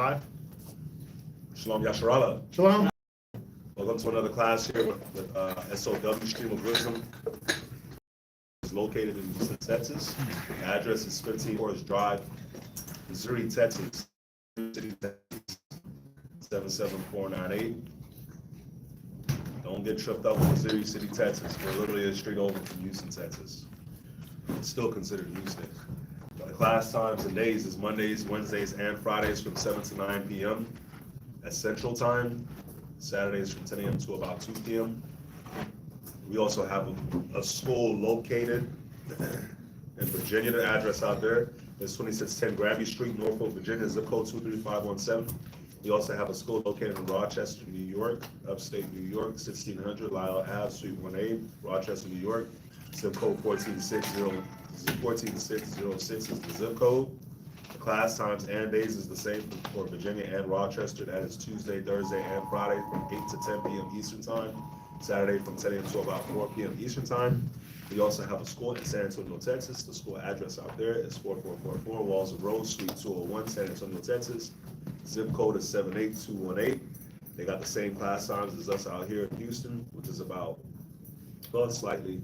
live? Shalom Yasharala. Shalom. Welcome to another class here with S.O.W. Stream of Wisdom. It's located in Houston, Texas. The address is 15 Forest Drive, Missouri, Texas. 77498. Don't get tripped up with Missouri City, Texas. We're literally a street over from Houston, Texas. It's still considered Houston. The class times and days is Mondays, Wednesdays, and Fridays from 7 to 9 p.m. at Central Time. Saturdays from 10 a.m. to about 2 p.m. We also have a school located in Virginia. The address out there is 2610 Granby Street, Norfolk, Virginia, zip code 23517. We also have a school located in Rochester, New York, upstate New York, 1600 Lyle Ave, Suite 1A, Rochester, New York, zip code 14606 is the zip code. The class times and days is the same for Virginia and Rochester. That is Tuesday, Thursday, and Friday from 8 to 10 p.m. Eastern Time. Saturday from 10 a.m. to about 4 p.m. Eastern Time. We also have a school in San Antonio, Texas. The school address out there is 4444 Walls Road, Suite 201, San Antonio, Texas. Zip code is 78218. They got the same class times as us out here in Houston, which is about, well, slightly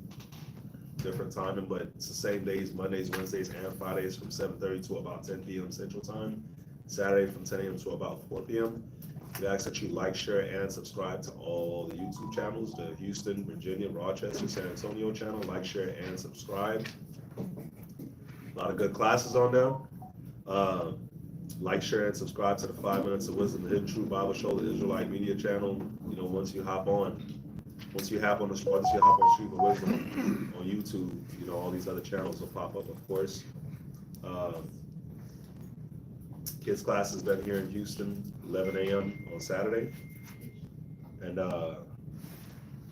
different timing, but it's the same days, Mondays, Wednesdays, and Fridays from 7:30 to about 10 p.m. Central Time. Saturday from 10 a.m. to about 4 p.m. We ask that you like, share, and subscribe to all the YouTube channels, the Houston, Virginia, Rochester, San Antonio channel. Like, share, and subscribe. A lot of good classes on there. Like, share, and subscribe to the 5 Minutes of Wisdom, the Hidden Truth Bible Show, the Israelite Media channel. You know, once you hop on Stream of Wisdom on YouTube, you know, all these other channels will pop up, of course. Kids class has been here in Houston, 11 a.m. on Saturday. And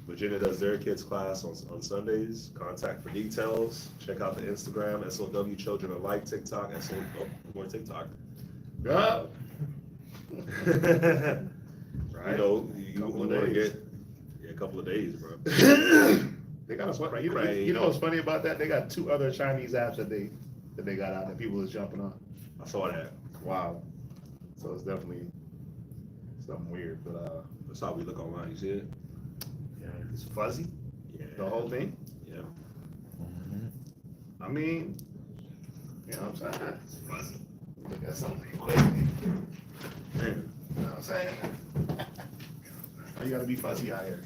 Virginia does their kids class on Sundays. Contact for details. Check out the Instagram, S.O.W. Children Alike, TikTok, S.O.W. More TikTok. Yeah. Right. You know, you want to get a couple of days, bro. They got us right. You know what's funny about that? They got 2 other Chinese apps that they got out that people is jumping on. I saw that. Wow. So it's definitely something weird, but That's how we look online. You see it? yeah, it's fuzzy. Yeah. The whole thing. Yeah. I mean, you know what I'm saying? It's fuzzy. Look at something. You know what I'm saying? You gotta be fuzzy out here.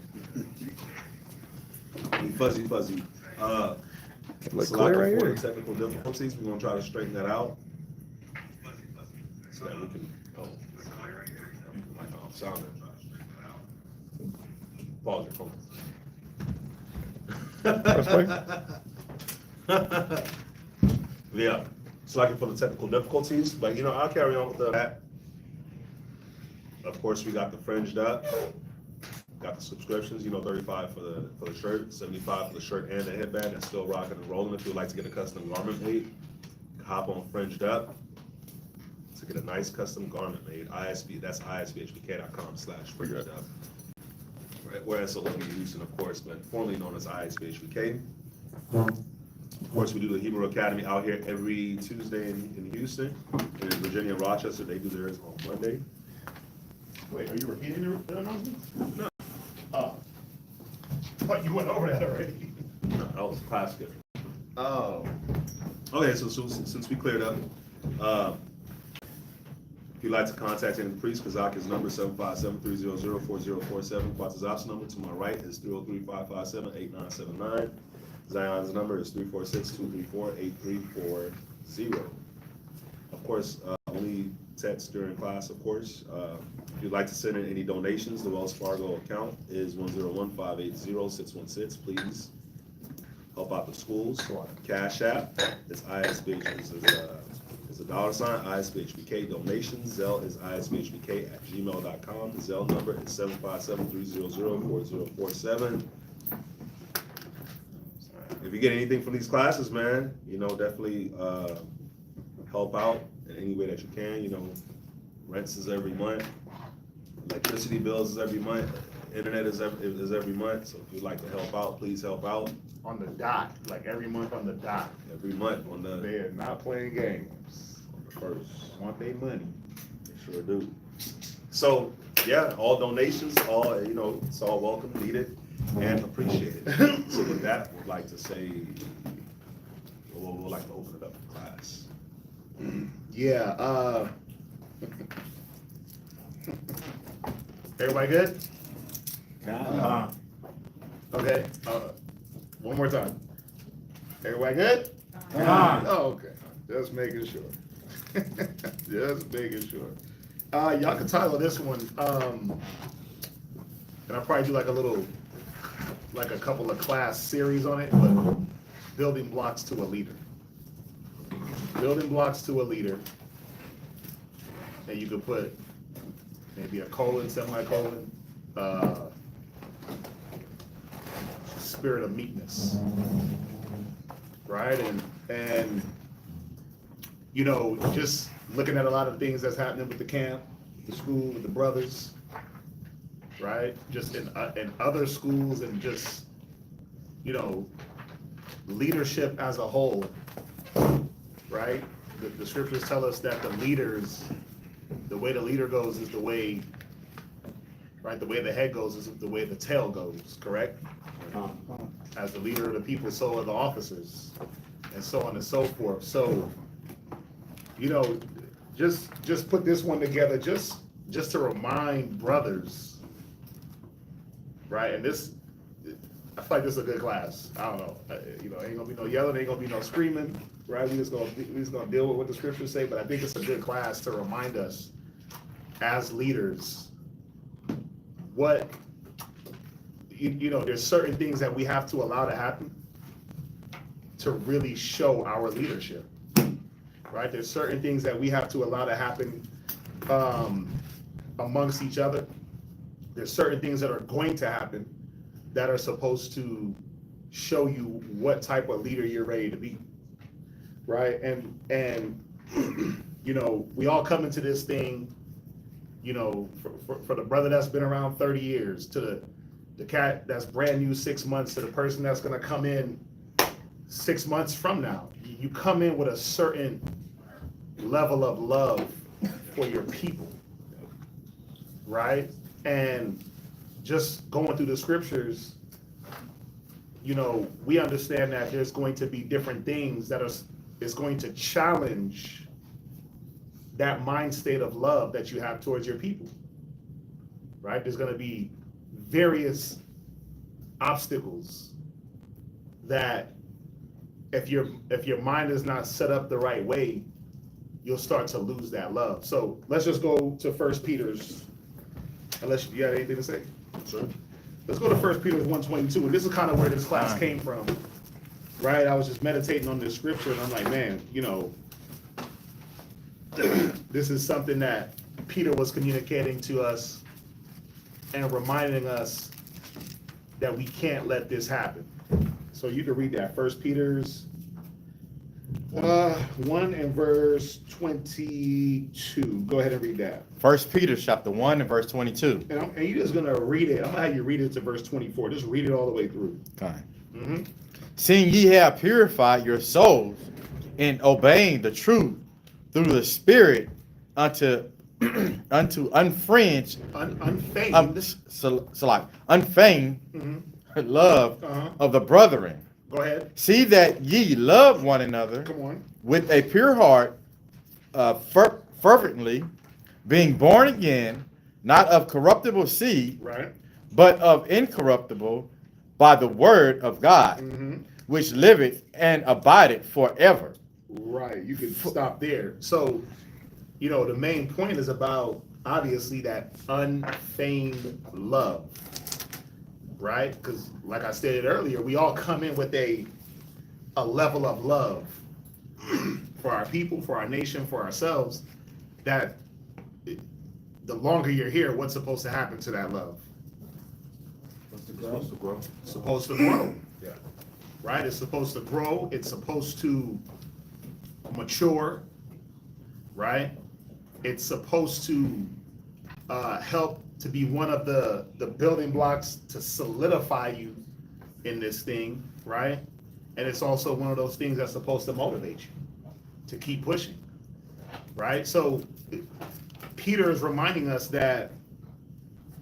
Fuzzy. Look So clear like right for here. technical difficulties, we're gonna try to straighten that out. So that we can, my phone sounded. Pause your phone. Yeah, so like for the technical difficulties, but you know, I'll carry on with that. Of course, we got the fringed up. Got the subscriptions, you know, 35 for the shirt, 75 for the shirt and the headband. That's still rocking and rolling. If you'd like to get a custom garment made, hop on Fringed Up to get a nice custom garment made. ISB, that's isbhbk.com/fringed up. Right, we're S.O.W. Houston, of course, but formerly known as ISBHBK. Of course, we do the Hebrew Academy out here every Tuesday in Houston. And in Virginia and Rochester, they do theirs on Monday. Wait, are you repeating the announcement? No. Oh. But you went over that already. No, that was a class gift. Oh. Okay, so since we cleared up, if you'd like to contact any priest, Kazak, number 757-300-4047. Quatazop's number to my right is 303-557-8979. Zion's number is 346-234-8340. Of course, only text during class, of course. If you'd like to send in any donations, the Wells Fargo account is 101-580-616. Please help out the schools. Cash App is ISBH, is a $ ISBHBK donations. Zelle is isbhbk@gmail.com. The Zelle number is 757-300-4047. If you get anything from these classes, man, you know, definitely help out in any way that you can. You know, rents is every month, electricity bills is every month, internet is every month. So if you'd like to help out, please help out. On the dot, like every month on the dot. Every month on the They're not playing games. on the first. Want their money. That's Sure do. So, yeah, all donations, all, it's all welcome, needed, and appreciated. So with that, we'd like to say, we'd like to open it up for class. Yeah, everybody good? Okay, one more time. Everybody good? Oh, okay, just making sure. Just making sure. Y'all can title this one, and I'll probably do like a couple of class series on it, but building blocks to a leader. Building blocks to a leader. And you could put maybe a colon, semicolon, spirit of meekness. Right? And just looking at a lot of things that's happening with the camp, the school, with the brothers, right? Just in other schools, and just, leadership as a whole, right? The scriptures tell us that the leaders, the way the leader goes is the way, right? The way the head goes is the way the tail goes, correct? As the leader of the people, so are the officers, and so on and so forth. So, just put this one together, just to remind brothers, right? And this, I feel like this is a good class. I don't know, ain't gonna be no yelling, ain't gonna be no screaming, right? We just gonna deal with what the scriptures say. But I think it's a good class to remind us as leaders what there's certain things that we have to allow to happen to really show our leadership. Right? There's certain things that we have to allow to happen amongst each other. There's certain things that are going to happen that are supposed to show you what type of leader you're ready to be. Right? And we all come into this thing, for the brother that's been around 30 years, to the cat that's brand new 6 months, to the person that's gonna come in 6 months from now. You come in with a certain level of love for your people, right? And just going through the scriptures, we understand that there's going to be different things that is going to challenge that mind state of love that you have towards your people, right? There's going to be various obstacles that if your mind is not set up the right way, you'll start to lose that love. So let's just go to 1 Peter's, unless you had anything to say. Sure. Let's go to 1 Peter 1:22, and this is kind of where this class came from, right? I was just meditating on this scripture, and I'm like, man, this is something that Peter was communicating to us and reminding us that we can't let this happen. So you can read that, 1 Peter's 1 and verse 22. Go ahead and read that. 1 Peter chapter 1 and verse 22. And you're just gonna read it. I'm gonna have you read it to verse 24. Just read it all the way through. Okay. Mm-hmm. Seeing ye have purified your souls in obeying the truth through the Spirit unto unfringed, Unfeigned. unfeigned love of the brethren. Go ahead. See that ye love one another Come on. with a pure heart, fervently, being born again, not of corruptible seed, Right. but of incorruptible, by the word of God, which liveth and abideth forever. Right. You can stop there. So, the main point is about, obviously, that unfeigned love. Right? Because, like I stated earlier, we all come in with a level of love for our people, for our nation, for ourselves, that the longer you're here, what's supposed to happen to that love? Supposed to grow. Supposed to grow. Yeah. Right? It's supposed to grow. It's supposed to mature. Right? It's supposed to help to be one of the building blocks to solidify you in this thing, right? And it's also one of those things that's supposed to motivate you to keep pushing, right? So Peter is reminding us that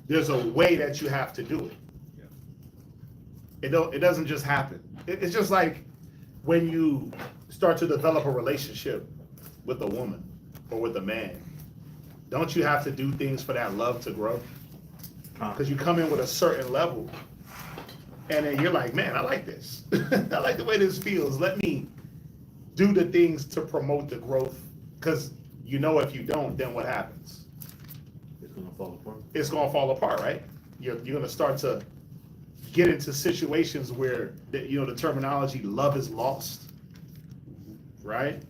there's a way that you have to do it. It doesn't just happen. It's just like when you start to develop a relationship with a woman or with a man. Don't you have to do things for that love to grow? Because you come in with a certain level, and then you're like, man, I like this. I like the way this feels. Let me do the things to promote the growth. Because you know, if you don't, then what happens? It's gonna fall apart. It's going to fall apart, right? You're going to start to get into situations where, the terminology love is lost, right?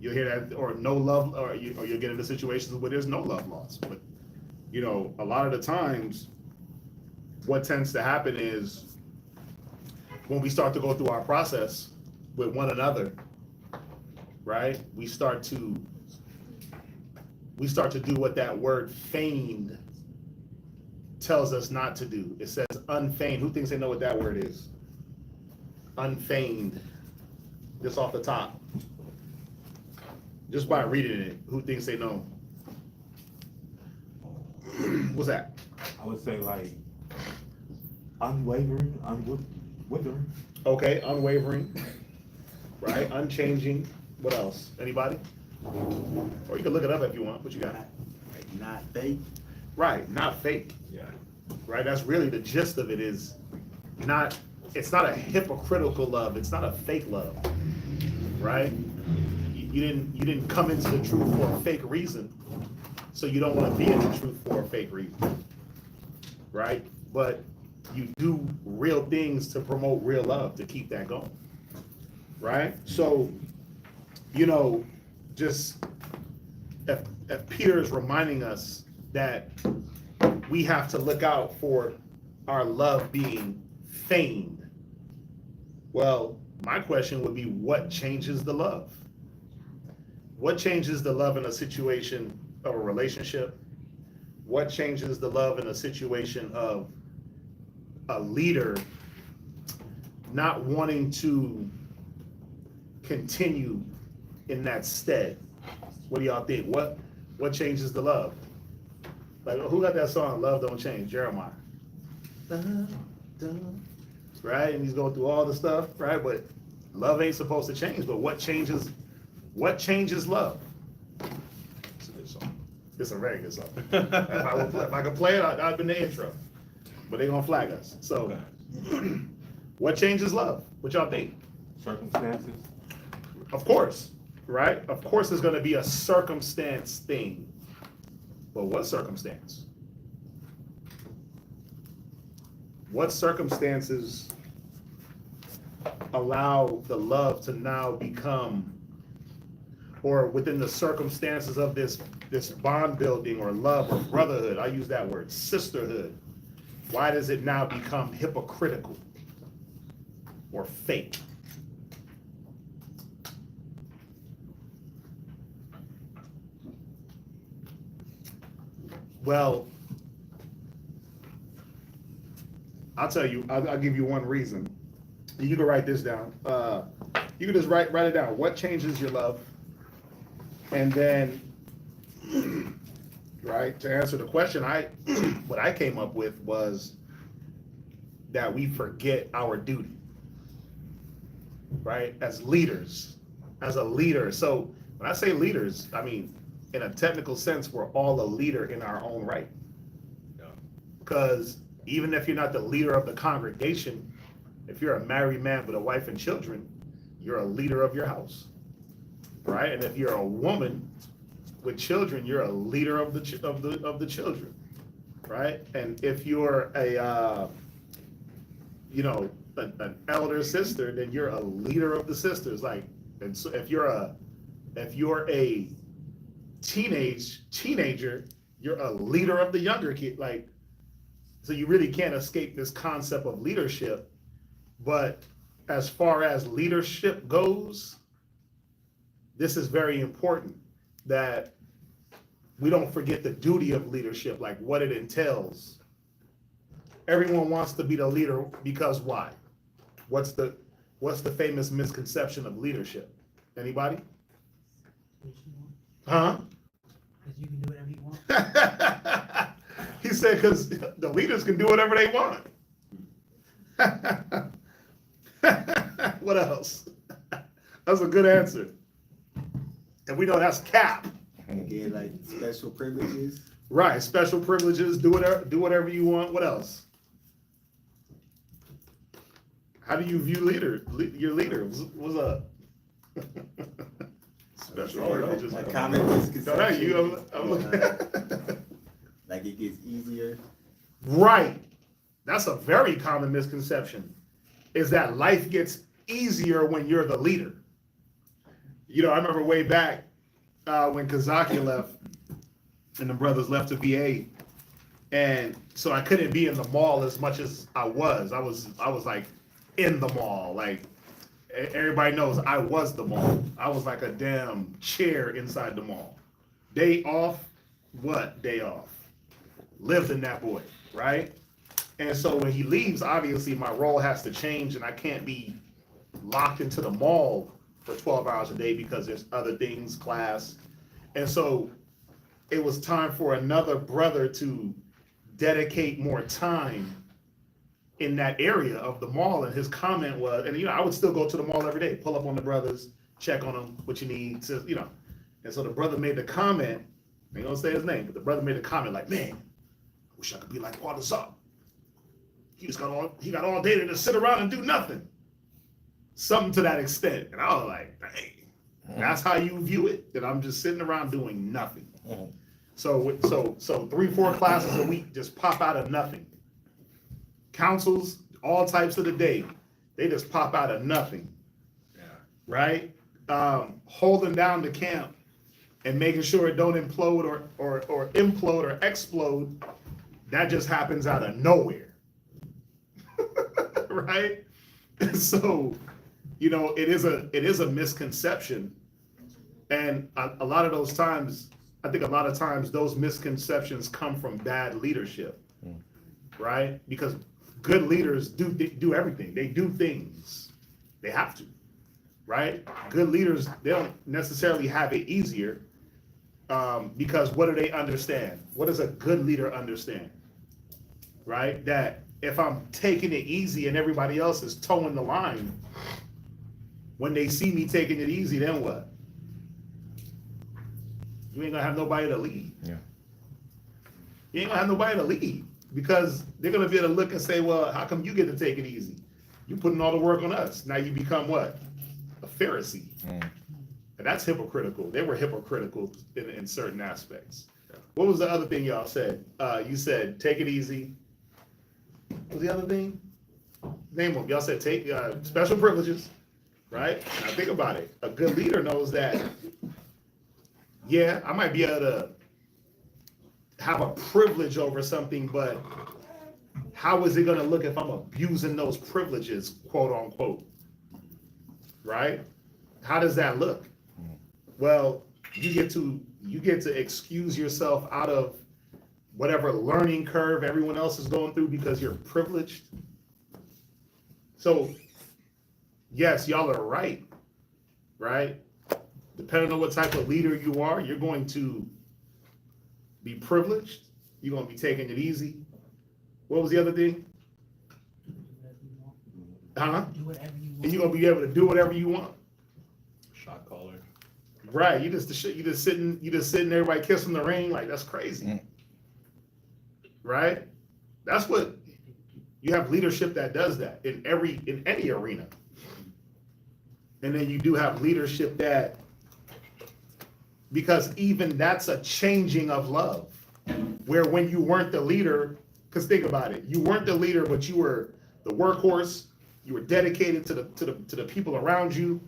You'll hear that, or no love, or you'll get into situations where there's no love lost. But, a lot of the times, what tends to happen is when we start to go through our process with one another, right? We start to do what that word feigned tells us not to do. It says unfeigned. Who thinks they know what that word is? Unfeigned. Just off the top. Just by reading it, who thinks they know? What's that? I would say like unwavering, unwithering. Okay, unwavering, right? Unchanging. What else? Anybody? Or you can look it up if you want. What you got? Not fake. Right, not fake. Yeah. Right, that's really the gist of it. Is not. It's not a hypocritical love. It's not a fake love. Right? You didn't come into the truth for a fake reason, so you don't want to be in the truth for a fake reason. Right? But you do real things to promote real love, to keep that going. Right? So, just if Peter is reminding us that we have to look out for our love being feigned, well, my question would be, what changes the love? What changes the love in a situation of a relationship? What changes the love in a situation of a leader not wanting to continue in that stead? What do y'all think? What changes the love? Like, who got that song, Love Don't Change? Jeremiah. Right? And he's going through all the stuff, right? But love ain't supposed to change. But what changes love? It's a good song. It's a very good song. if I could play it, I'd been the intro. But they're gonna flag us. So what changes love? What y'all think? Circumstances. Of course, right? Of course there's gonna be a circumstance thing. But what circumstance? What circumstances allow the love to now become, or within the circumstances of this bond building or love or brotherhood, I use that word, sisterhood, why does it now become hypocritical or fake? Well, I'll tell you, I'll give you one reason. You can write this down. You can just write it down. What changes your love? And then, right, to answer the question, what I came up with was that we forget our duty, right? As leaders, as a leader. So when I say leaders, I mean, in a technical sense, we're all a leader in our own right. Because even if you're not the leader of the congregation, if you're a married man with a wife and children, you're a leader of your house, right? And if you're a woman with children, you're a leader of the children, right? And if you're an elder sister, then you're a leader of the sisters. Like, and so if you're a teenager, you're a leader of the younger kid. Like, so you really can't escape this concept of leadership. But as far as leadership goes, this is very important that we don't forget the duty of leadership, like what it entails. Everyone wants to be the leader because why? What's the famous misconception of leadership? Anybody? Huh? Because you can do whatever you want. He said, because the leaders can do whatever they want. What else? That's a good answer. And we know that's cap. Again, like special privileges. Right, special privileges, do whatever you want. What else? How do you view your leader? What's up? Special privileges. A common misconception. No, not you. I'm looking. Like it gets easier. Right. That's a very common misconception, is that life gets easier when you're the leader. You know, I remember way back when Kazaki left and the brothers left the VA, and so I couldn't be in the mall as much as I was. I was like in the mall. Like everybody knows I was the mall. I was like a damn chair inside the mall. Day off, what? Day off. Lived in that boy, right? And so when he leaves, obviously my role has to change, and I can't be locked into the mall for 12 hours a day because there's other things, class. And so it was time for another brother to dedicate more time in that area of the mall. And his comment was, and I would still go to the mall every day, pull up on the brothers, check on them, what you need, to, And so the brother made the comment, I ain't gonna say his name, but the brother made a comment like, man, I wish I could be like S.O.W. He got all day to just sit around and do nothing. Something to that extent. And I was like, dang, that's how you view it? That I'm just sitting around doing nothing. So 3-4 classes a week just pop out of nothing. Councils, all types of the day, they just pop out of nothing. Yeah. Right? Holding down the camp and making sure it don't implode or implode or explode, that just happens out of nowhere. Right? So, it is a misconception. And a lot of those times, I think a lot of times those misconceptions come from bad leadership, right? Because good leaders do everything. They do things. They have to, right? Good leaders, they don't necessarily have it easier because what do they understand? What does a good leader understand, right? That if I'm taking it easy and everybody else is towing the line, when they see me taking it easy, then what? You ain't gonna have nobody to lead. Yeah. You ain't gonna have nobody to lead because they're gonna be able to look and say, well, how come you get to take it easy? You putting all the work on us. Now you become what? A Pharisee. And that's hypocritical. They were hypocritical in certain aspects. What was the other thing y'all said? You said, take it easy. What was the other thing? Name them. Y'all said take special privileges, right? Now think about it. A good leader knows that, yeah, I might be able to have a privilege over something, but how is it going to look if I'm abusing those privileges, quote unquote? Right? How does that look? Well, you get to excuse yourself out of whatever learning curve everyone else is going through because you're privileged. So, yes, y'all are right? Depending on what type of leader you are, you're going to be privileged. You're going to be taking it easy. What was the other thing? Huh? Do whatever you want. And you're going to be able to do whatever you want. Shot caller. Right. You just sitting everybody kissing the ring. Like, that's crazy. Right? That's what you have leadership that does that in any arena. And then you do have leadership that, because even that's a changing of love, where when you weren't the leader, because think about it, you weren't the leader, but you were the workhorse. You were dedicated to the people around you.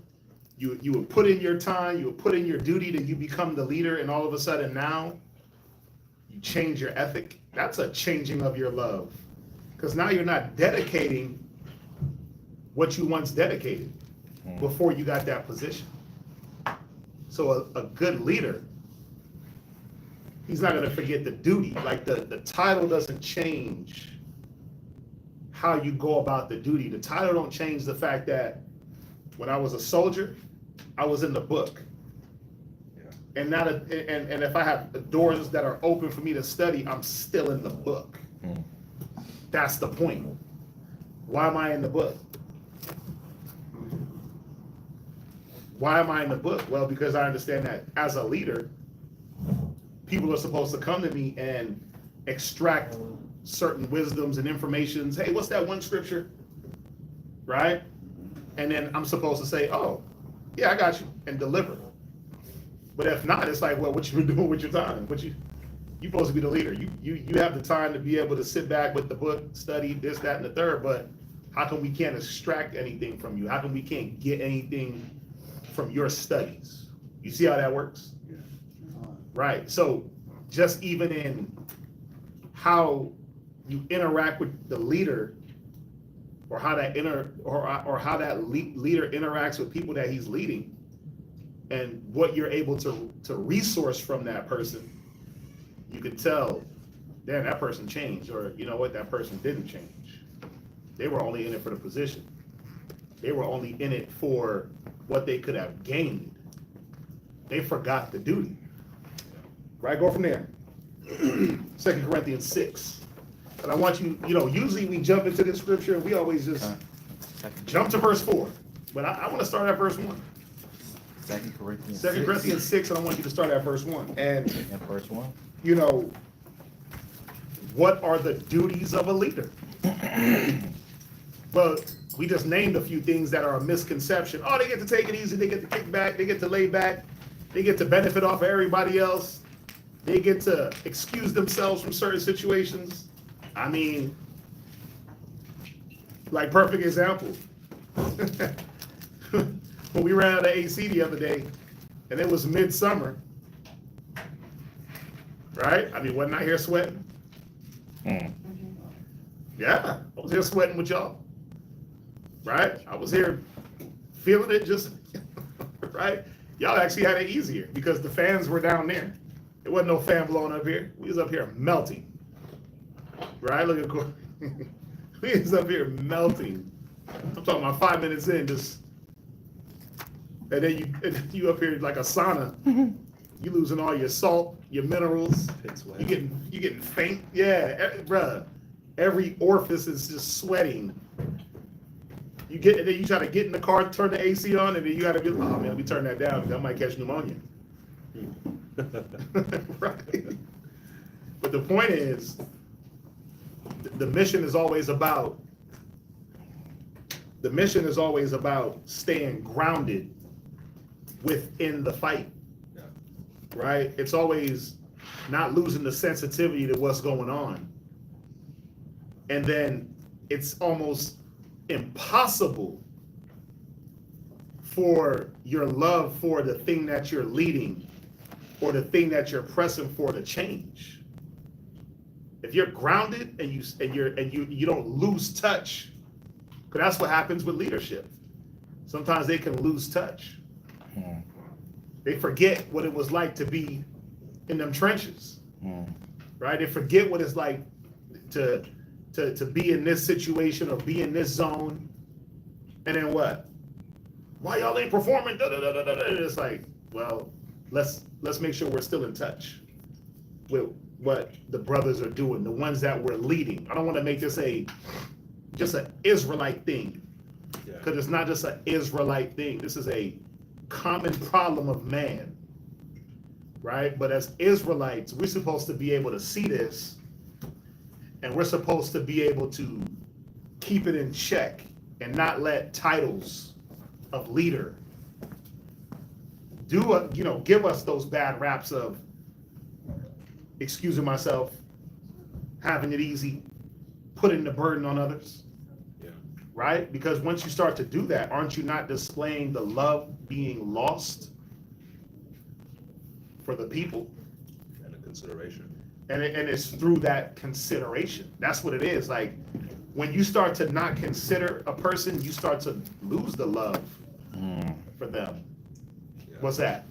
You would put in your time, you would put in your duty to you become the leader, and all of a sudden now you change your ethic. That's a changing of your love, because now you're not dedicating what you once dedicated before you got that position. So a good leader, he's not going to forget the duty. Like the title doesn't change how you go about the duty. The title don't change the fact that when I was a soldier, I was in the book. Yeah. and not and if I have doors that are open for me to study, I'm still in the book. That's the point. Why am I in the book? Why am I in the book? Well, because I understand that as a leader, people are supposed to come to me and extract certain wisdoms and informations. Hey, what's that one scripture? Right? And then I'm supposed to say, oh, yeah, I got you, and deliver. But if not, it's like, well, what you been doing with your time? You're supposed to be the leader. You have the time to be able to sit back with the book, study this, that, and the third, but how come we can't extract anything from you? How come we can't get anything from your studies? You see how that works? Yeah. Right. So just even in how you interact with the leader, or how that leader interacts with people that he's leading, and what you're able to resource from that person, you could tell, damn, that person changed, or you know what, that person didn't change. They were only in it for the position. They were only in it for what they could have gained. They forgot the duty. Right, go from there. 2 Corinthians 6. And I want you, usually we jump into the scripture and we always just jump to verse 4. But I want to start at verse 1. 2 Corinthians 2 Corinthians 6, and I want you to start at verse 1. And, verse 1. What are the duties of a leader? Well, we just named a few things that are a misconception. Oh, they get to take it easy, they get to kick back, they get to lay back, they get to benefit off of everybody else, they get to excuse themselves from certain situations. I mean, like perfect example. When we ran out of AC the other day, and it was midsummer, right? I mean, wasn't I here sweating? Yeah, I was here sweating with y'all, right? I was here feeling it just, right? Y'all actually had it easier because the fans were down there. There wasn't no fan blowing up here. We was up here melting, right? Look at Corey. We was up here melting. I'm talking about 5 minutes in, just, and then you up here like a sauna. You losing all your salt, your minerals. You getting faint. Yeah, bruh. Every orifice is just sweating. You get, and then you try to get in the car, turn the AC on, and then you gotta be, oh man, let me turn that down because I might catch pneumonia. Right. But the point is, the mission is always about staying grounded within the fight. Yeah. Right? It's always not losing the sensitivity to what's going on. And then it's almost impossible for your love for the thing that you're leading or the thing that you're pressing for to change. If you're grounded and you don't lose touch, because that's what happens with leadership. Sometimes they can lose touch. They forget what it was like to be in them trenches, right? They forget what it's like to be in this situation or be in this zone, and then what? Why y'all ain't performing? It's like, well, let's make sure we're still in touch with what the brothers are doing, the ones that we're leading. I don't want to make this just an Israelite thing, because it's not just an Israelite thing. This is a common problem of man, right? But as Israelites, we're supposed to be able to see this, and we're supposed to be able to keep it in check and not let titles of leader give us those bad raps of excusing myself, having it easy, putting the burden on others. Yeah. Right? Because once you start to do that, aren't you not displaying the love being lost for the people? And a consideration. And it's through that consideration. That's what it is. Like, when you start to not consider a person, you start to lose the love for them. Yeah. What's that?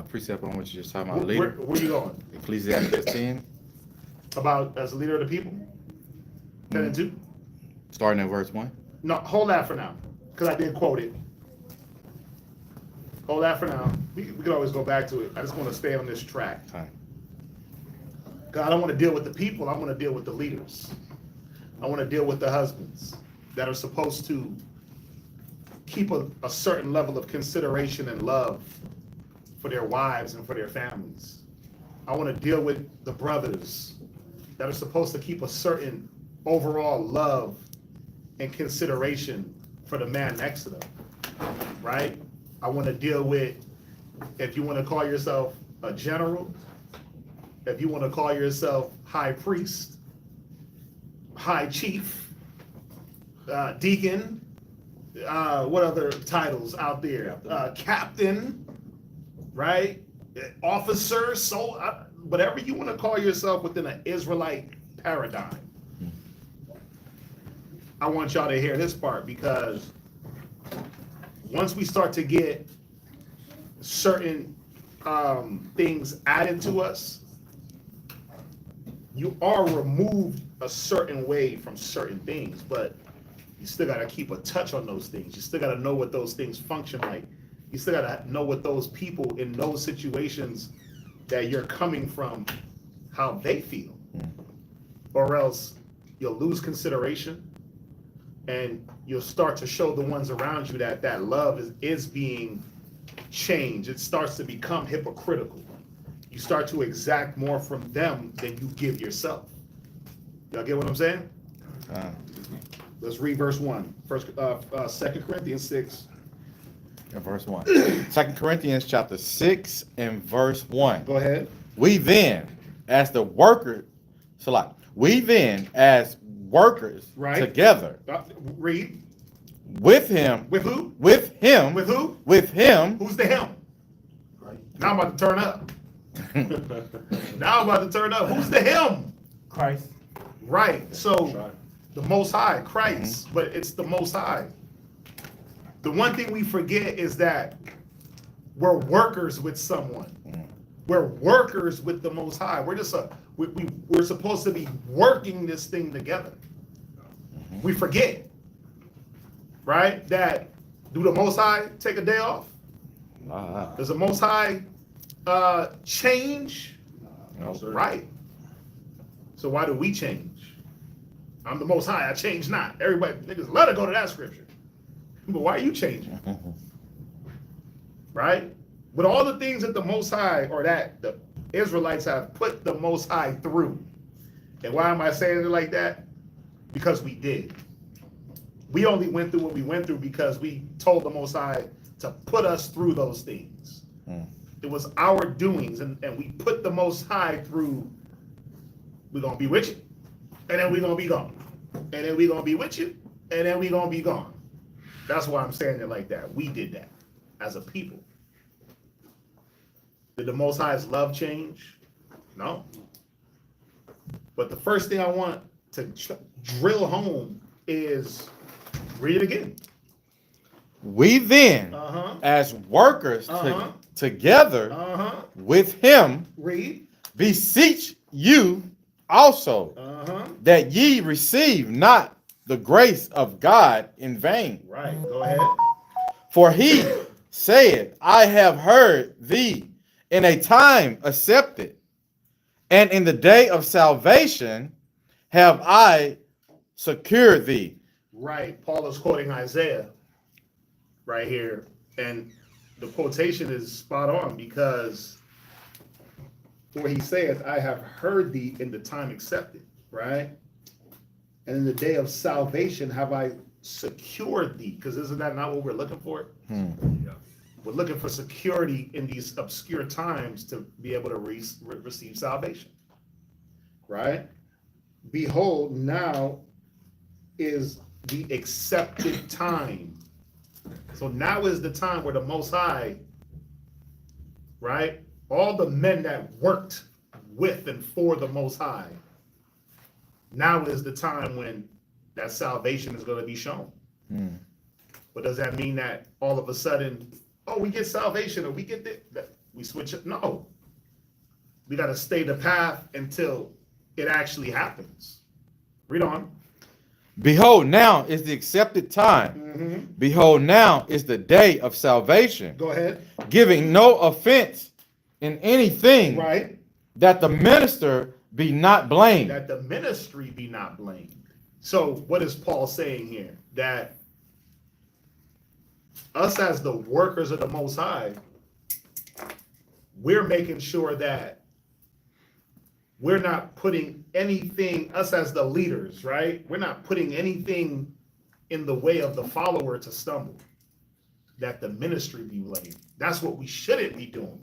Precept on what you just talking about, leader. Where you going? Ecclesiastes 10, About as a leader of the people? 10 and 2? starting at verse 1. No, hold that for now, because I did quote it. Hold that for now. we can always go back to it. I just want to stay on this track. Fine. God, I don't want to deal with the people. I want to deal with the leaders. I want to deal with the husbands that are supposed to keep a certain level of consideration and love for their wives and for their families. I want to deal with the brothers that are supposed to keep a certain overall love and consideration for the man next to them, right? I want to deal with, if you want to call yourself a general, if you want to call yourself high priest, high chief, deacon, what other titles out there? Captain, right? Officer, whatever you want to call yourself within an Israelite paradigm. I want y'all to hear this part, because once we start to get certain things added to us, you are removed a certain way from certain things, but you still got to keep a touch on those things. You still got to know what those things function like. You still got to know what those people in those situations that you're coming from, how they feel. Or else you'll lose consideration, and you'll start to show the ones around you that that love is being changed. It starts to become hypocritical. You start to exact more from them than you give yourself. Y'all get what I'm saying? Let's read verse 1. 2 Corinthians 6. In verse 1. 2 Corinthians chapter 6 and verse 1. Go ahead. We then, as the workers, we then, as workers Right. together Read. with him, With who? with him, With who? with him, Who's the him? Now I'm about to turn up. Now I'm about to turn up. Who's the him? Christ. Right. So the Most High, Christ, but it's the Most High. The one thing we forget is that we're workers with someone. We're workers with the Most High. We're just we're supposed to be working this thing together. We forget, right? That do the Most High take a day off? Does the Most High change? No, sir. Right. So why do we change? I'm the Most High, I change not. Everybody, niggas, let it go to that scripture. But why are you changing? Right? With all the things that the Most High, or that the Israelites have put the Most High through. And why am I saying it like that? Because we did. We only went through what we went through because we told the Most High to put us through those things. It was our doings, and we put the Most High through. We're going to be with you, and then we're going to be gone. And then we're going to be with you, and then we're going to be gone. That's why I'm saying it like that. We did that as a people. Did the Most High's love change? No. But the first thing I want to drill home is, read it again. We then, as workers together with him, Read. beseech you also that ye receive not the grace of God in vain. Right. Go ahead. For he saith, I have heard thee in a time accepted, and in the day of salvation have I secured thee. Right. Paul is quoting Isaiah right here. And the quotation is spot on, because for he saith, I have heard thee in the time accepted, right? And in the day of salvation have I secured thee. Because isn't that not what we're looking for? Yeah. We're looking for security in these obscure times to be able to receive salvation, right? Behold, now is the accepted time. So now is the time where the Most High, right? All the men that worked with and for the Most High, now is the time when that salvation is going to be shown. But does that mean that all of a sudden, oh, we get salvation or we get that we switch it? No. We got to stay the path until it actually happens. Read on. Behold, now is the accepted time. Mm-hmm. Behold, now is the day of salvation, Go ahead. giving no offense in anything, Right. that the minister be not blamed. That the ministry be not blamed. So what is Paul saying here? That us as the workers of the Most High, we're making sure that we're not putting anything, us as the leaders, right? We're not putting anything in the way of the follower to stumble, that the ministry be blamed. That's what we shouldn't be doing.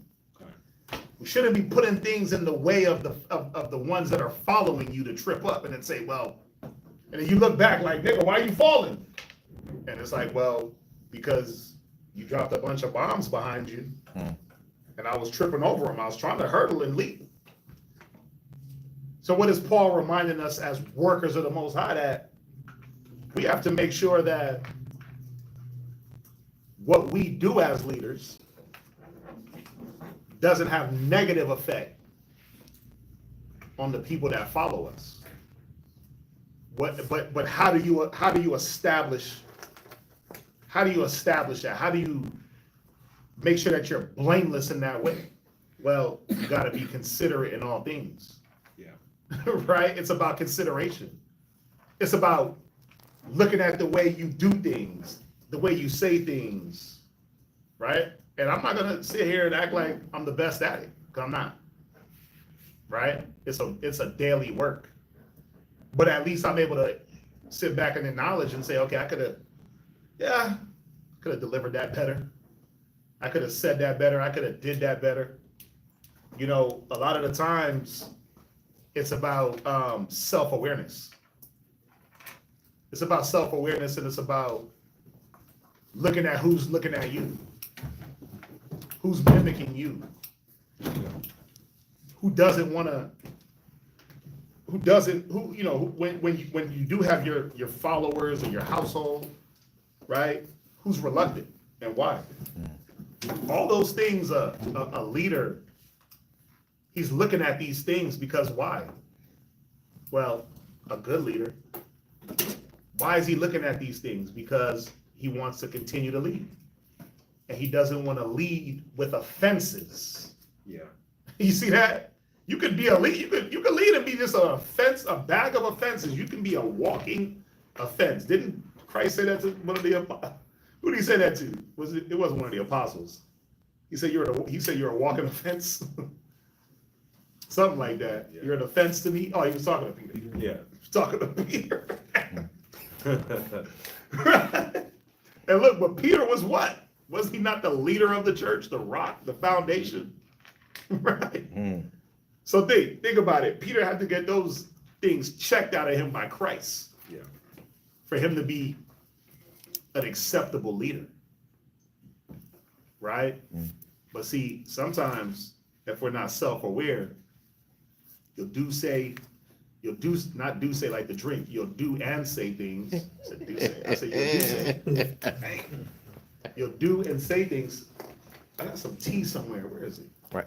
We shouldn't be putting things in the way of the ones that are following you to trip up and then say, well, and then you look back like, nigga, why are you falling? And it's like, well, because you dropped a bunch of bombs behind you and I was tripping over them. I was trying to hurdle and leap. So what is Paul reminding us as workers of the Most High? That we have to make sure that what we do as leaders doesn't have negative effect on the people that follow us. But how do you establish that? How do you make sure that you're blameless in that way? Well, you got to be considerate in all things. Yeah. Right? It's about consideration. It's about looking at the way you do things, the way you say things, right? And I'm not gonna sit here and act like I'm the best at it, because I'm not. Right? It's a daily work. But at least I'm able to sit back and acknowledge and say, okay, I could have delivered that better. I could have said that better. I could have did that better. You know, a lot of the times it's about self-awareness. It's about self-awareness, and it's about looking at who's looking at you, who's mimicking you, when you do have your followers or your household, right? Who's reluctant and why? All those things, a leader, he's looking at these things because why? Well, a good leader, why is he looking at these things? Because he wants to continue to lead. And he doesn't want to lead with offenses. Yeah. You see that? You could be a lead. You could lead and be just a bag of offenses. You can be a walking offense. Didn't Christ say that to one of the apostles? Who did he say that to? It wasn't one of the apostles. He said you're a walking offense. Something like that. Yeah. You're an offense to me. Oh, he was talking to Peter. Yeah. He was talking to Peter. Right? And look, but Peter was what? Was he not the leader of the church, the rock, the foundation? Right? So think about it. Peter had to get those things checked out of him by Christ. Yeah. For him to be an acceptable leader. Right? But see, sometimes if we're not self-aware, you'll not do say like the drink. You'll do and say things. I said you'll do say. You'll do and say things. I got some tea somewhere. Where is it? Right.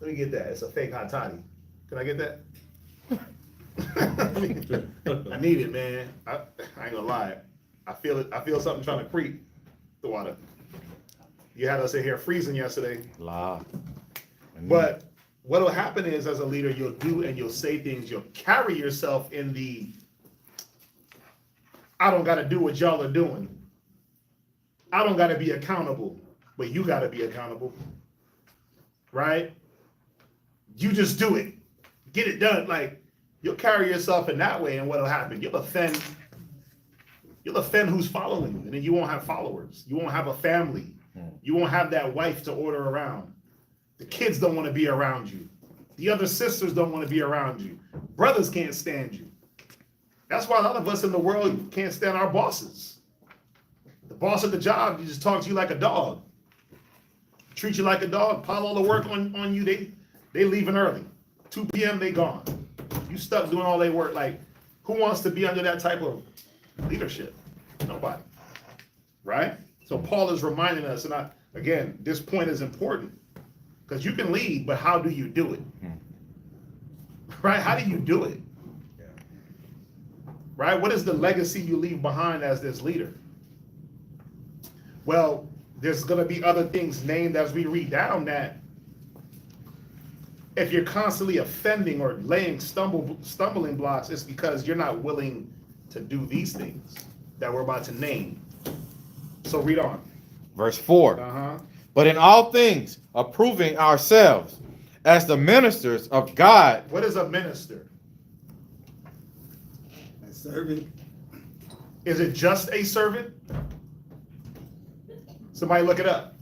Let me get that. It's a fake hot toddy. Can I get that? I need it, man. I ain't gonna lie. I feel it. I feel something trying to creep the water. You had us in here freezing yesterday. But what'll happen is, as a leader, you'll do and you'll say things. You'll carry yourself in the I don't gotta do what y'all are doing. I don't gotta be accountable, but you gotta be accountable. Right? You just do it. Get it done. Like, you'll carry yourself in that way, and what'll happen? You'll offend who's following you, and then you won't have followers. You won't have a family. You won't have that wife to order around. The kids don't want to be around you. The other sisters don't want to be around you. Brothers can't stand you. That's why a lot of us in the world can't stand our bosses. The boss at the job, he just talks to you like a dog. Treat you like a dog, pile all the work on you. They leaving early. 2 p.m. they gone. You stuck doing all their work. Like, who wants to be under that type of leadership? Nobody. Right? So Paul is reminding us, and again, this point is important. Because you can lead, but how do you do it? Right? How do you do it? right? What is the legacy you leave behind as this leader? Well, there's going to be other things named as we read down that if you're constantly offending or laying stumbling blocks, it's because you're not willing to do these things that we're about to name. So read on. Verse 4. Uh-huh. But in all things, approving ourselves as the ministers of God. What is a minister? A servant. Is it just a servant? Somebody look it up.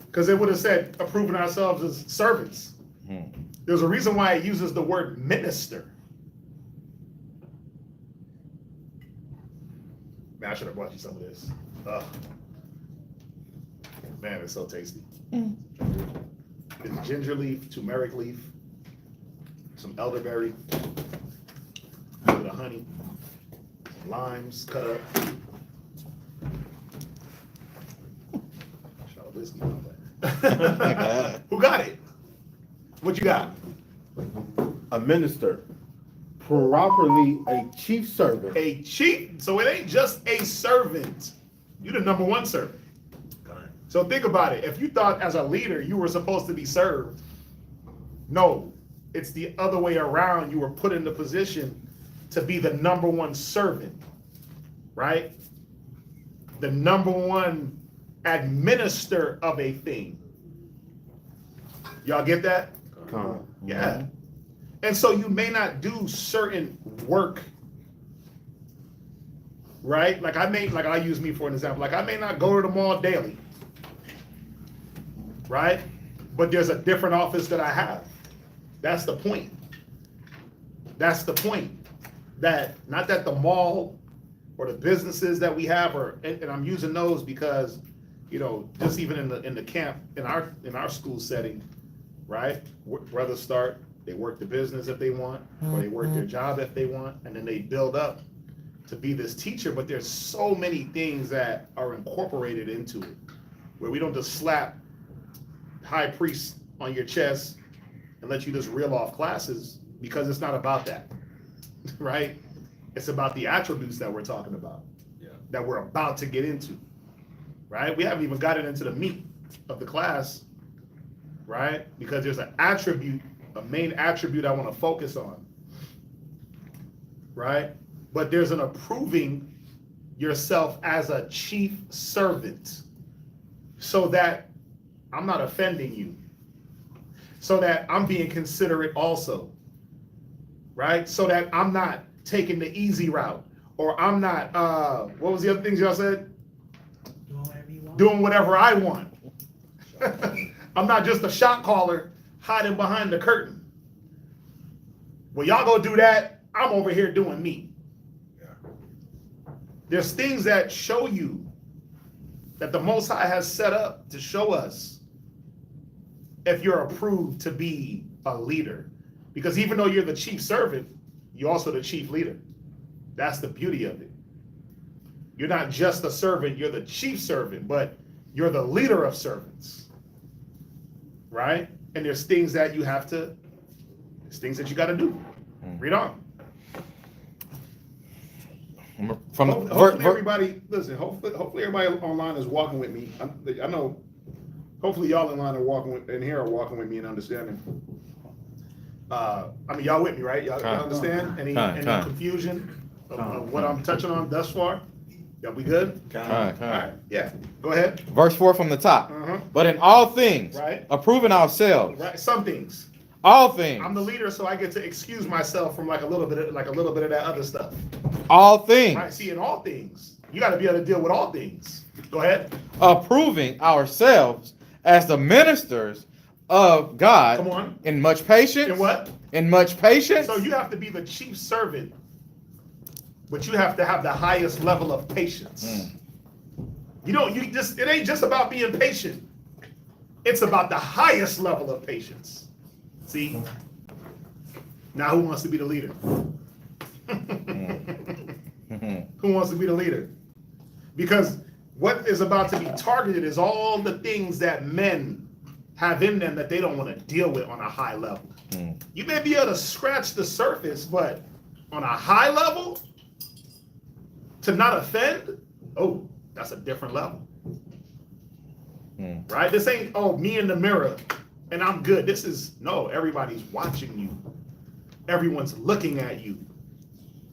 Because it would have said approving ourselves as servants. There's a reason why it uses the word minister. Man, I should have brought you some of this. Ugh. Man, it's so tasty. It's ginger leaf, turmeric leaf, some elderberry, a little bit of honey, some limes cut up. Shot of whiskey and all that. Who got it? What you got? A minister, properly a chief servant. A chief. So it ain't just a servant. You're the number one servant. So think about it. If you thought as a leader you were supposed to be served, no, it's the other way around. You were put in the position to be the number one servant, right? The number one administrator of a thing. Y'all get that? Yeah. And so you may not do certain work, right? Like I use me for an example. Like I may not go to the mall daily, right? But there's a different office that I have. That's the point. That's the point. That not that the mall or the businesses that we have are, and I'm using those because, you know, just even in the camp in our school setting, right? Brothers start, they work the business if they want, or they work their job if they want, and then they build up to be this teacher. But there's so many things that are incorporated into it, where we don't just slap high priest on your chest and let you just reel off classes, because it's not about that, right? It's about the attributes that we're talking about, that we're about to get into, right? We haven't even gotten into the meat of the class, right? Because there's an attribute, a main attribute I want to focus on, right? But there's an approving yourself as a chief servant, so that I'm not offending you, so that I'm being considerate also, right? So that I'm not taking the easy route, or I'm not, what was the other things y'all said? Doing whatever you want. Doing whatever I want. I'm not just a shot caller hiding behind the curtain. Well, y'all go do that, I'm over here doing me. There's things that show you that the Most High has set up to show us if you're approved to be a leader. Because even though you're the chief servant, you're also the chief leader. That's the beauty of it. You're not just a servant, you're the chief servant, but you're the leader of servants, right? And there's things that you have to, there's things that you got to do. Read on. Hopefully everybody, listen, hopefully everybody online is walking with me. I know, hopefully y'all in line are in here are walking with me and understanding. I mean, y'all with me, right? Y'all understand? Any confusion of what I'm touching on thus far? Y'all we good? All right, yeah, go ahead. Verse 4 from the top. But in all things, Right. approving ourselves. Right, some things. All things. I'm the leader, so I get to excuse myself from like a little bit of that other stuff. All things. Right, see, in all things, you got to be able to deal with all things. Go ahead. Approving ourselves as the ministers of God. Come on. In much patience. In what? In much patience. So you have to be the chief servant, but you have to have the highest level of patience. It ain't just about being patient. It's about the highest level of patience. See? Now who wants to be the leader? Who wants to be the leader? Because what is about to be targeted is all the things that men have in them that they don't want to deal with on a high level. You may be able to scratch the surface, but on a high level, To not offend, oh, that's a different level. Hmm. Right? This ain't, oh, me in the mirror and I'm good. This is, no, everybody's watching you. Everyone's looking at you.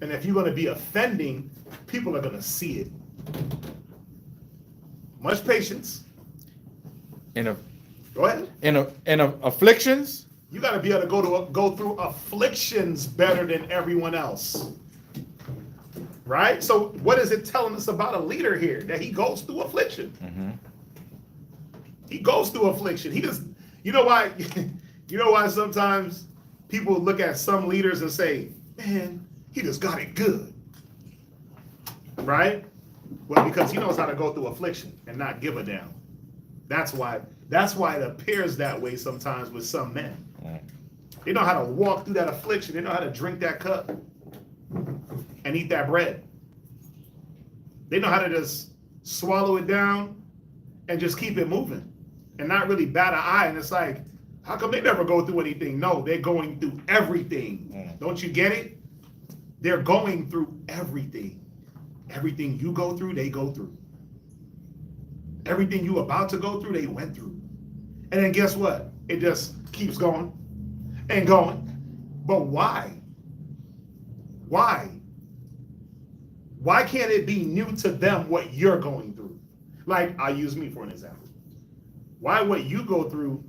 And if you're going to be offending, people are going to see it. Much patience. In a Go ahead. in a afflictions. You got to be able to go through afflictions better than everyone else. Right? So what is it telling us about a leader here? That he goes through affliction. Mm-hmm. He goes through affliction. He just, you know why? You know why sometimes people look at some leaders and say, man, he just got it good. Right? Well, because he knows how to go through affliction and not give a damn. That's why it appears that way sometimes with some men. They know how to walk through that affliction. They know how to drink that cup and eat that bread. They know how to just swallow it down and just keep it moving and not really bat an eye. And it's like, how come they never go through anything? No, they're going through everything. Don't you get it? They're going through everything. Everything you go through, they go through. Everything you about to go through, they went through. And then guess what? It just keeps going and going. But why? Why? Why can't it be new to them what you're going through? Like, I'll use me for an example. Why what you go through,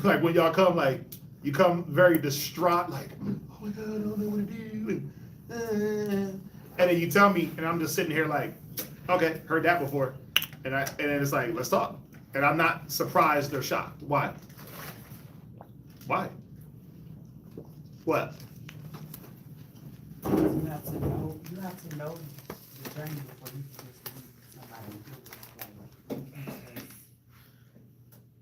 like when y'all come, like, you come very distraught, like, oh my God, I don't know what to do. And then you tell me, and I'm just sitting here like, okay, heard that before. And then it's like, let's talk. And I'm not surprised or shocked. Why? Why? What? You have to know the journey before you can just lead somebody through it. Like, you can't just,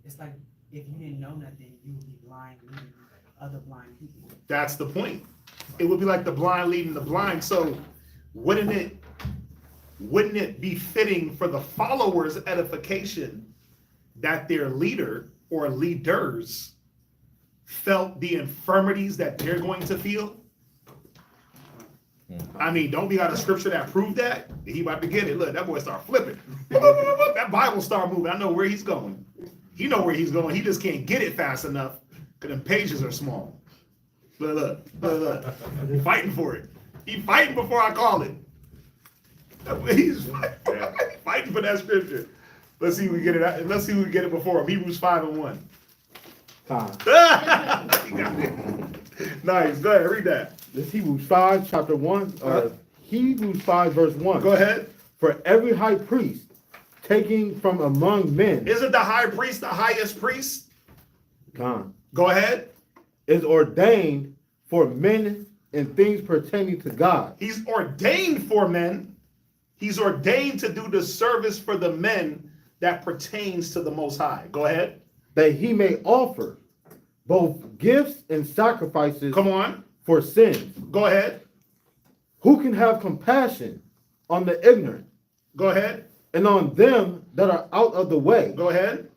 it's like if you didn't know nothing, you would be blind leading other blind people. That's the point. It would be like the blind leading the blind. So wouldn't it be fitting for the followers' edification that their leader or leaders felt the infirmities that they're going to feel? I mean, don't we got a scripture that proved that? He about to get it. Look, that boy start flipping. That Bible start moving. I know where he's going. He know where he's going. He just can't get it fast enough because them pages are small. Look. Fighting for it. He fighting before I call it. He's fighting for that scripture. Let's see if we get it. Let's see if we get it before him. Hebrews 5:1. He got it. Nice. Go ahead. Read that. This Hebrews 5, chapter 1, Hebrews 5, verse 1. Go ahead. For every high priest taking from among men Isn't the high priest the highest priest? God, Go ahead. is ordained for men in things pertaining to God. He's ordained for men. He's ordained to do the service for the men that pertains to the Most High. Go ahead. That he may offer both gifts and sacrifices Come on. for sins. Go ahead. Who can have compassion on the ignorant Go ahead. and on them that are out of the way? Go ahead.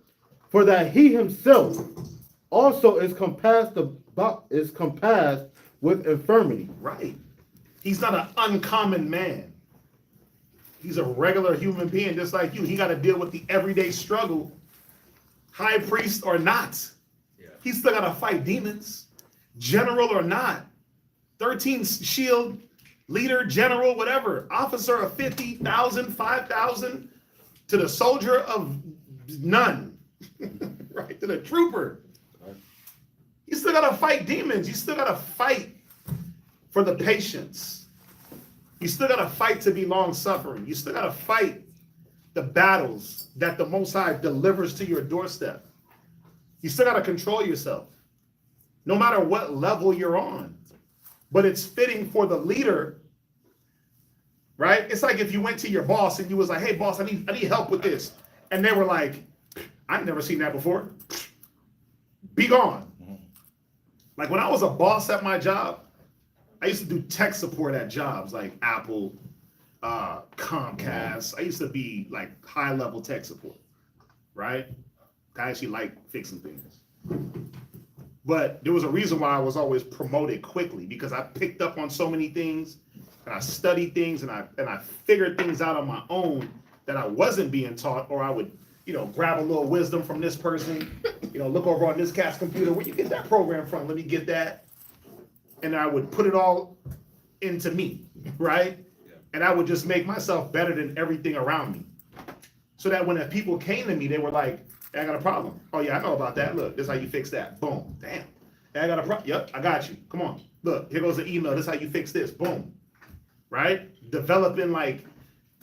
For that he himself also is compassed with infirmity. Right. He's not an uncommon man. He's a regular human being just like you. He got to deal with the everyday struggle, high priest or not. Yeah. He's still got to fight demons, general or not. 13 shield, leader, general, whatever, officer of 50,000, 5,000, to the soldier of none, right? To the trooper. You still got to fight demons. You still got to fight for the patience. You still got to fight to be long suffering. You still got to fight the battles that the Most High delivers to your doorstep. You still got to control yourself, no matter what level you're on. But it's fitting for the leader, right? It's like if you went to your boss and you was like, hey boss, I need help with this. And they were like, I've never seen that before. Be gone. Like when I was a boss at my job, I used to do tech support at jobs like Apple, Comcast. I used to be like high level tech support, right? I actually like fixing things. But there was a reason why I was always promoted quickly, because I picked up on so many things and I studied things and I figured things out on my own that I wasn't being taught, or I would, grab a little wisdom from this person, look over on this cat's computer, where you get that program from? Let me get that. And I would put it all into me, right? Yeah. And I would just make myself better than everything around me. So that when people came to me, they were like, hey, I got a problem. Oh yeah, I know about that. Look, this is how you fix that. Boom. Damn. Hey, I got a problem. Yep, I got you. Come on. Look, here goes the email. This is how you fix this. Boom. Right? Developing like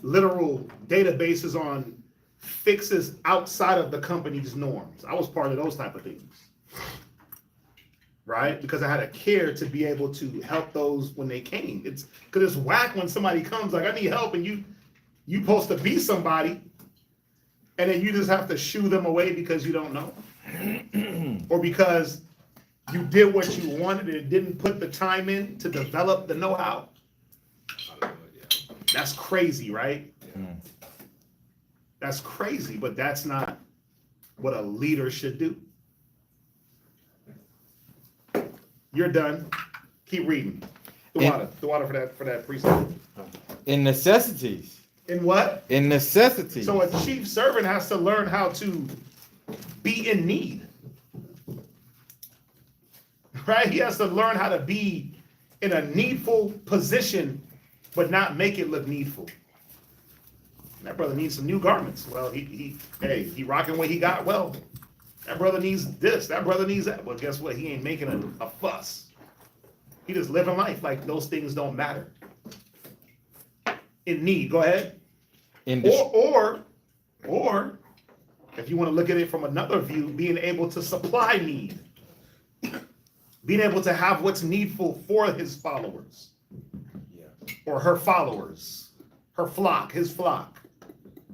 literal databases on fixes outside of the company's norms. I was part of those type of things. Right? Because I had a care to be able to help those when they came. It's because it's whack when somebody comes like, I need help, and you supposed to be somebody, and then you just have to shoo them away because you don't know. Or because you did what you wanted and didn't put the time in to develop the know-how. That's crazy, right? That's crazy, but that's not what a leader should do. You're done. Keep reading. The water for that precept. In necessities. In what? In necessities. So a chief servant has to learn how to be in need. Right? He has to learn how to be in a needful position, but not make it look needful. That brother needs some new garments. Well, he rocking what he got. Well, that brother needs this. That brother needs that. Well, guess what? He ain't making a fuss. He just living life like those things don't matter. In need. Go ahead. Or if you want to look at it from another view, being able to supply need. Being able to have what's needful for his followers. Or her followers. Her flock, his flock.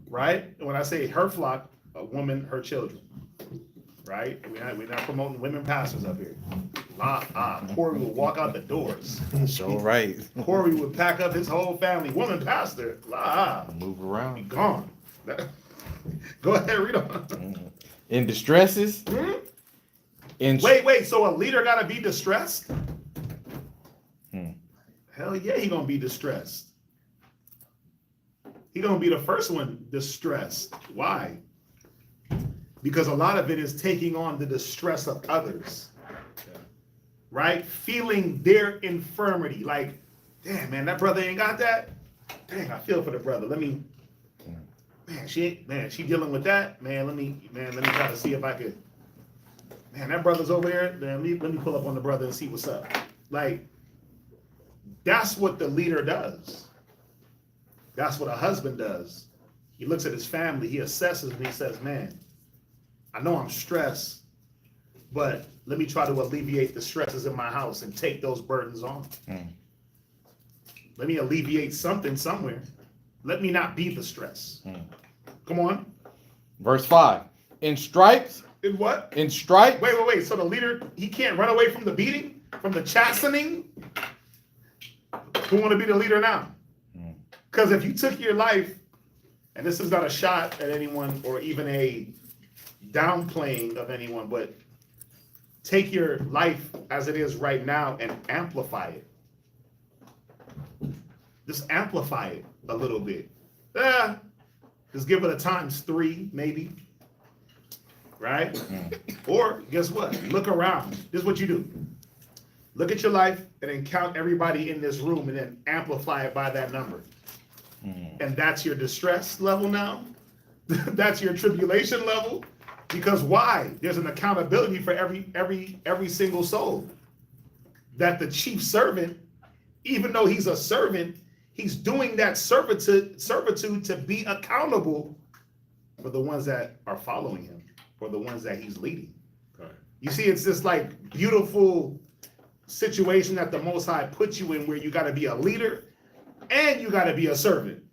Right? And when I say her flock, a woman, her children. Right? We're not promoting women pastors up here. Corey would walk out the doors. So right. Corey would pack up his whole family. Woman pastor. Move Be around. gone. Go ahead, read on. In distresses. Wait. So a leader got to be distressed? Hell yeah, he gonna be distressed. He gonna be the first one distressed. Why? Because a lot of it is taking on the distress of others. Right? Feeling their infirmity. Like, damn, man, that brother ain't got that. Dang, I feel for the brother. She dealing with that. Let me try to see if I could. Man, that brother's over there. Man, let me pull up on the brother and see what's up. Like, that's what the leader does. That's what a husband does. He looks at his family, he assesses, and he says, man, I know I'm stressed, but let me try to alleviate the stresses in my house and take those burdens on. Let me alleviate something somewhere. Let me not be the stress. Come on. Verse 5. In stripes. In what? In stripes. Wait. So the leader, he can't run away from the beating, from the chastening? Who want to be the leader now? Because if you took your life, and this is not a shot at anyone or even a downplaying of anyone, but take your life as it is right now and amplify it. Just amplify it a little bit. Just give it a ×3, maybe. Right? Or guess what? Look around. This is what you do. Look at your life and then count everybody in this room and then amplify it by that number. And that's your distress level now. That's your tribulation level. Because why? There's an accountability for every single soul. That the chief servant, even though he's a servant, he's doing that servitude to be accountable for the ones that are following him, for the ones that he's leading. Okay. You see, it's this like beautiful situation that the Most High puts you in, where you got to be a leader and you got to be a servant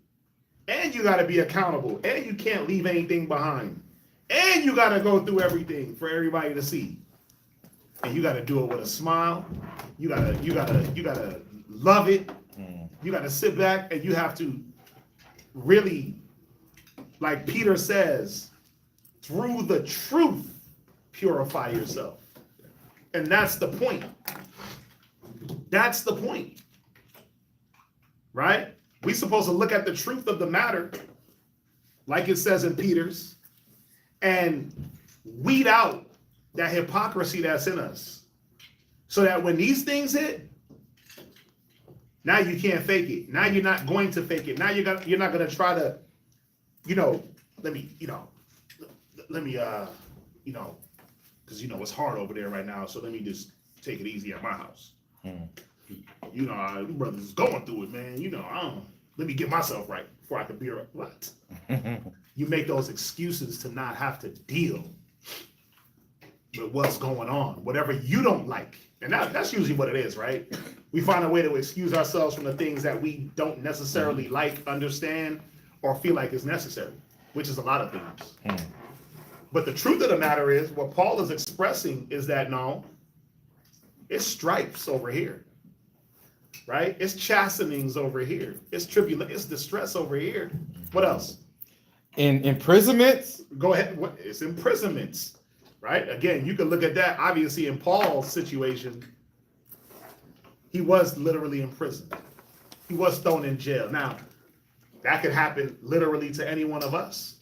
and you got to be accountable and you can't leave anything behind and you got to go through everything for everybody to see, and you got to do it with a smile. You gotta love it. You got to sit back and you have to really, like Peter says, through the truth, purify yourself. And that's the point. That's the point. right? We supposed to look at the truth of the matter, like it says in Peter's, and weed out that hypocrisy that's in us. So that when these things hit, now you can't fake it. Now you're not going to fake it. Now you're not going to try to, let me, because it's hard over there right now. So let me just take it easy at my house. You brothers is going through it, man. Let me get myself right before I can be right. What? You make those excuses to not have to deal with what's going on, whatever you don't like. And that's usually what it is, right? We find a way to excuse ourselves from the things that we don't necessarily like, understand, or feel like is necessary, which is a lot of things. But the truth of the matter is, what Paul is expressing is that no, it's stripes over here, right? It's chastenings over here. It's tribulation. It's distress over here. What else? In imprisonments. Go ahead. It's imprisonments. Right? Again, you can look at that. Obviously, in Paul's situation, he was literally in prison. He was thrown in jail. Now, that could happen literally to any one of us.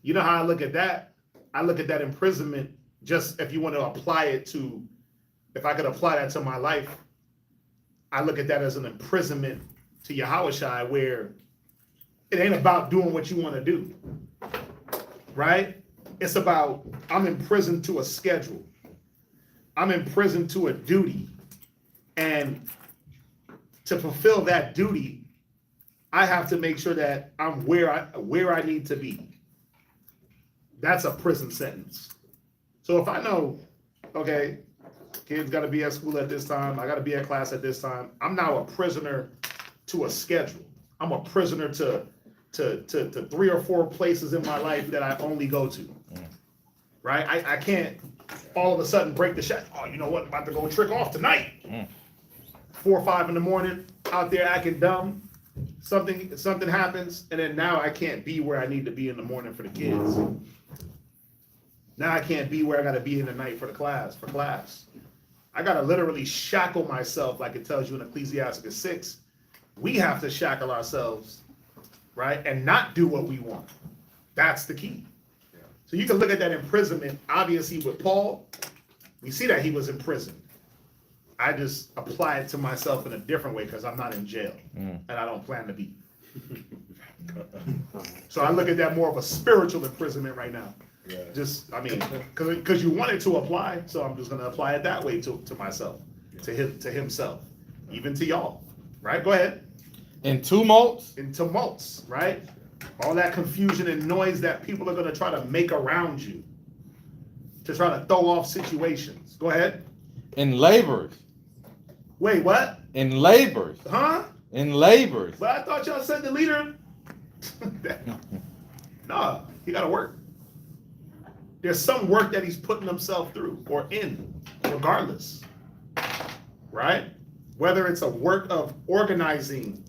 You know how I look at that? I look at that imprisonment, just if you want to apply it to, if I could apply that to my life, I look at that as an imprisonment to Yahushua, where it ain't about doing what you want to do. Right? It's about, I'm imprisoned to a schedule. I'm imprisoned to a duty. And to fulfill that duty, I have to make sure that I'm where I need to be. That's a prison sentence. So if I know, okay, kids got to be at school at this time, I got to be at class at this time, I'm now a prisoner to a schedule. I'm a prisoner to 3 or 4 places in my life that I only go to. Right? I can't all of a sudden break the shut. Oh, you know what? I'm about to go trick off tonight. 4 or 5 in the morning, out there acting dumb. Something happens, and then now I can't be where I need to be in the morning for the kids. Now I can't be where I got to be in the night for class. I got to literally shackle myself, like it tells you in Ecclesiastes 6. We have to shackle ourselves, right? And not do what we want. That's the key. So you can look at that imprisonment. Obviously, with Paul, we see that he was in prison. I just apply it to myself in a different way because I'm not in jail, and I don't plan to be. So I look at that more of a spiritual imprisonment right now. Yeah. Because you want it to apply, so I'm just going to apply it that way to myself, to himself, even to y'all. Right? Go ahead. In tumults. In tumults, right? All that confusion and noise that people are going to try to make around you to try to throw off situations. Go ahead. In labors. Wait, what? In labors. Huh? In labors. But I thought y'all said the leader. No, he got to work. There's some work that he's putting himself through or in, regardless. Right? Whether it's a work of organizing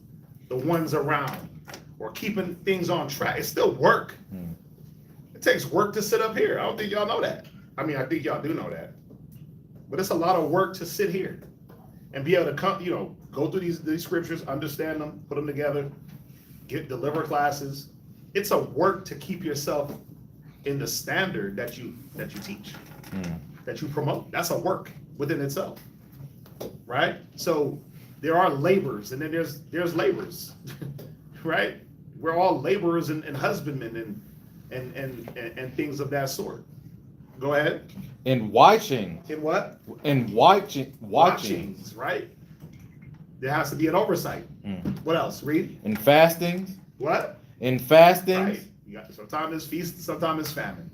the ones around or keeping things on track, it's still work. It takes work to sit up here. I don't think y'all know that. I mean, I think y'all do know that. But it's a lot of work to sit here and be able to come, go through these scriptures, understand them, put them together, deliver classes. It's a work to keep yourself in the standard that you teach, that you promote. That's a work within itself, right? So there are labors, and then there's labors, right? We're all laborers and husbandmen and things of that sort. Go ahead. In watching. In what? In watching. Watchings, right? There has to be an oversight. What else? Read. In fastings. What? In fastings. Right. Sometimes it's feast, sometimes it's famine.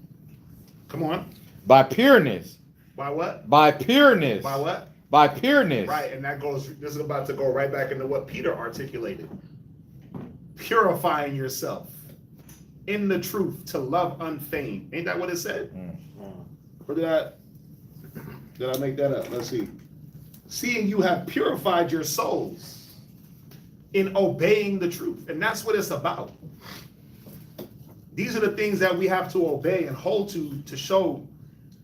Come on. By pureness. By what? By pureness. By what? By pureness. Right, and this is about to go right back into what Peter articulated. Purifying yourself in the truth to love unfeigned. Ain't that what it said? Or did I make that up? Let's see. Seeing you have purified your souls in obeying the truth. And that's what it's about. These are the things that we have to obey and hold to show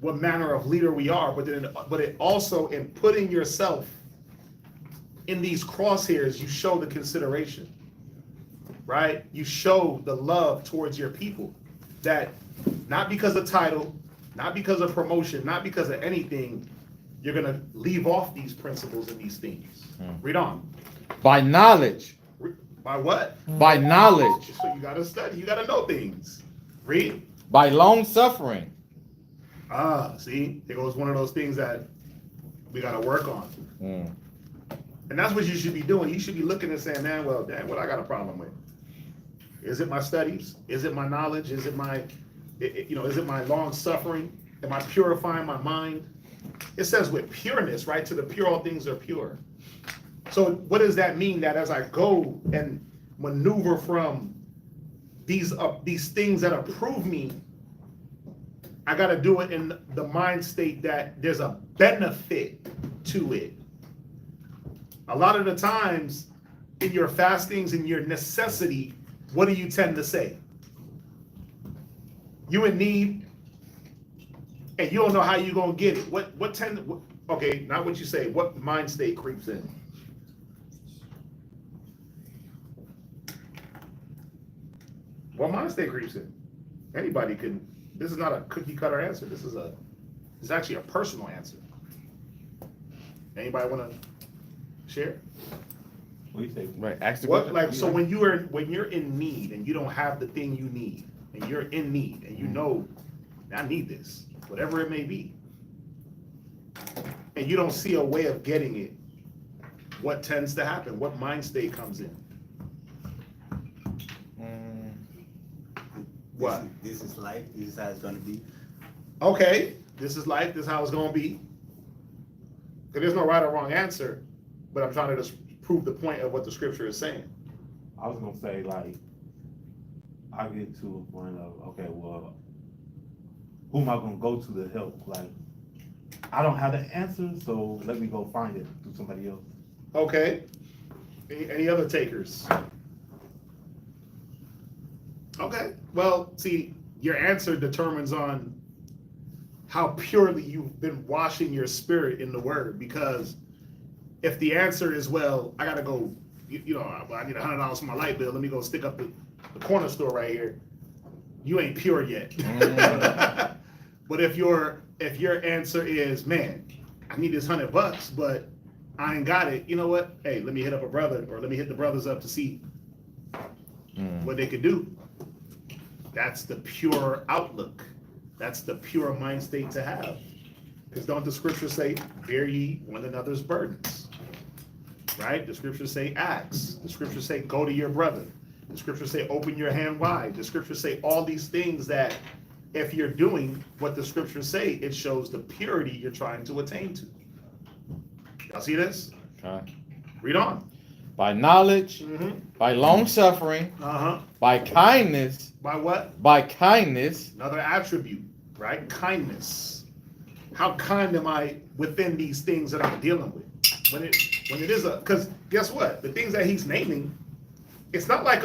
what manner of leader we are, but it also in putting yourself in these crosshairs, you show the consideration, right? You show the love towards your people, that not because of title, not because of promotion, not because of anything, you're going to leave off these principles and these things. Read on. By knowledge. By what? By knowledge. So you got to study. You got to know things. Read. By long suffering. See, there goes one of those things that we got to work on. And that's what you should be doing. You should be looking and saying, man, well, damn, what I got a problem with? Is it my studies? Is it my knowledge? Is it my, is it my long suffering? Am I purifying my mind? It says with pureness, right? To the pure, all things are pure. So what does that mean? That as I go and maneuver from these things that approve me, I got to do it in the mind state that there's a benefit to it. A lot of the times in your fastings and your necessity, what do you tend to say? You in need and you don't know how you're going to get it. Okay, not what you say. What mind state creeps in? What mind state creeps in? Anybody can. This is not a cookie cutter answer. This is actually a personal answer. Anybody want to share? What do you say? Right. Ask the What, question. like, so when you're in need and you don't have the thing you need, and you're in need and you know, I need this, whatever it may be, and you don't see a way of getting it, what tends to happen? What mind state comes in? What? This is life. This is how it's gonna be. Okay, this is life. This is how it's gonna be. Because there's no right or wrong answer, but I'm trying to just prove the point of what the scripture is saying. I was gonna say, like, I get to a point of, okay, well, who am I gonna go to help? Like, I don't have the answer, so let me go find it through somebody else. Okay. Any other takers? Okay. Well, see, your answer determines on how purely you've been washing your spirit in the word. Because if the answer is, well, I gotta go, I need $100 for my light bill. Let me go stick up the corner store right here. You ain't pure yet. But if your answer is, man, I need this $100, but I ain't got it. You know what? Hey, let me hit up a brother, or let me hit the brothers up to see what they could do. That's the pure outlook. That's the pure mind state to have. Because don't the scriptures say, bear ye one another's burdens? Right? The scriptures say, ask. The scriptures say, go to your brother. The scriptures say, open your hand wide. The scriptures say all these things that if you're doing what the scriptures say, it shows the purity you're trying to attain to. Y'all see this? Okay. Read on. By knowledge, by long suffering, by kindness. By what? By kindness. Another attribute, right? Kindness. How kind am I within these things that I'm dealing with? When it is because guess what? The things that he's naming, it's not like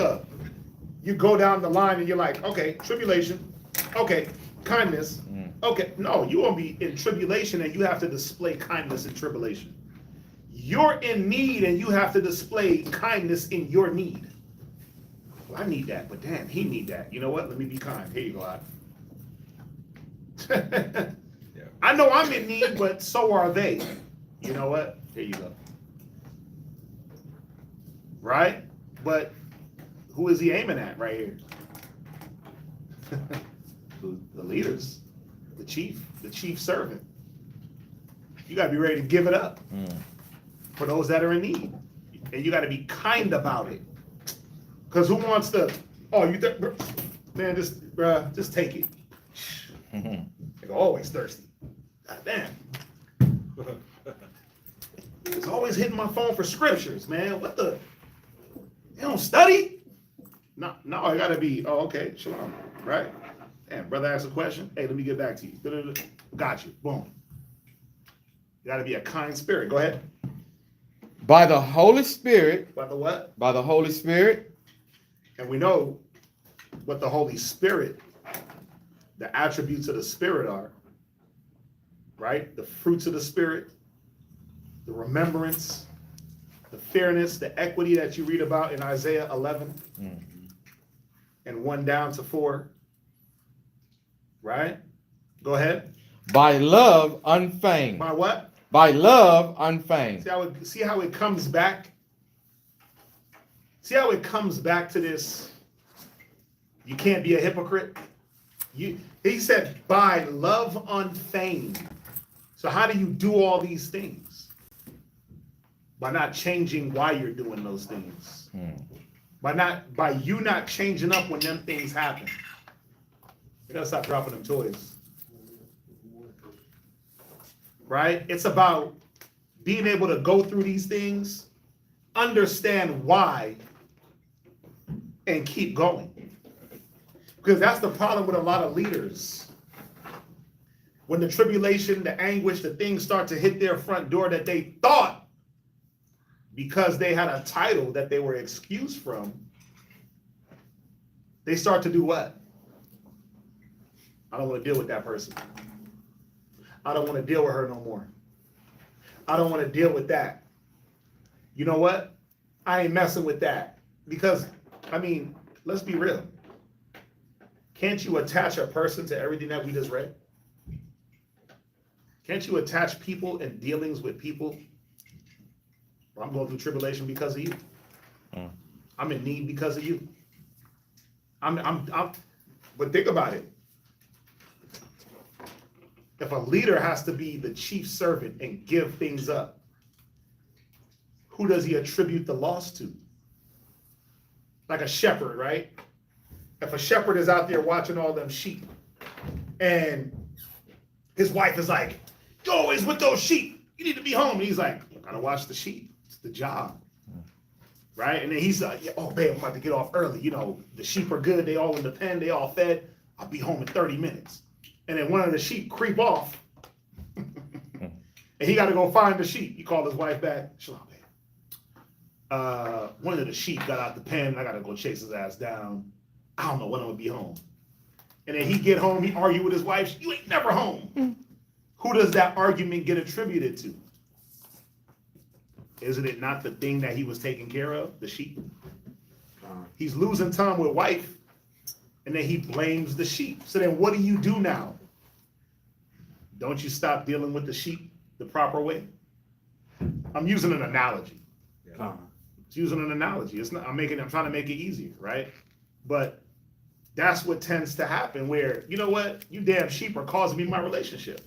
you go down the line and you're like, okay, tribulation, okay, kindness, okay. No, you won't be in tribulation and you have to display kindness in tribulation. You're in need and you have to display kindness in your need. Well, I need that, but damn, he need that. You know what? Let me be kind. Here you go, I know I'm in need, but so are they. You know what? Here you go. Right? But who is he aiming at right here? The leaders, the chief servant. You got to be ready to give it up for those that are in need. And you got to be kind about it. Because who wants to, man, just take it. They're always thirsty. God damn. It's always hitting my phone for scriptures, man. What the? You don't study? No, I gotta be, okay, shalom, right? Damn, brother asked a question. Hey, let me get back to you. Got you, boom. You gotta be a kind spirit. Go ahead. By the Holy Spirit. By the what? By the Holy Spirit. And we know what the Holy Spirit, the attributes of the Spirit are, right? The fruits of the Spirit, the remembrance, the fairness, the equity that you read about in Isaiah 11 and 1 down to 4. Right? Go ahead. By love unfeigned. By what? By love unfeigned. See how it comes back? See how it comes back to this? You can't be a hypocrite. He said, by love unfeigned. So how do you do all these things? By not changing why you're doing those things. By you not changing up when them things happen. You gotta stop dropping them toys. Right? It's about being able to go through these things, understand why, and keep going. Because that's the problem with a lot of leaders. When the tribulation, the anguish, the things start to hit their front door that they thought, because they had a title that they were excused from, they start to do what? I don't want to deal with that person. I don't want to deal with her no more. I don't want to deal with that. You know what? I ain't messing with that. Because, I mean, let's be real. Can't you attach a person to everything that we just read? Can't you attach people and dealings with people? Well, I'm going through tribulation because of you. I'm in need because of you. But think about it. If a leader has to be the chief servant and give things up, who does he attribute the loss to? Like a shepherd, right? If a shepherd is out there watching all them sheep and his wife is like, you're always with those sheep. You need to be home. And he's like, I gotta watch the sheep. It's the job. Right? And then he's like, oh, babe, I'm about to get off early. You know, the sheep are good. They all in the pen. They all fed. I'll be home in 30 minutes. And then one of the sheep creep off. And he got to go find the sheep. He called his wife back. Shalom, babe. One of the sheep got out the pen. I got to go chase his ass down. I don't know when I'm going to be home. And then he get home. He argue with his wife. You ain't never home. Who does that argument get attributed to? Isn't it not the thing that he was taking care of, the sheep? He's losing time with wife, and then he blames the sheep. So then what do you do now? Don't you stop dealing with the sheep the proper way? I'm using an analogy. It's using an analogy. It's not, I'm trying to make it easier, right? But that's what tends to happen where, you know what? You damn sheep are causing me my relationship.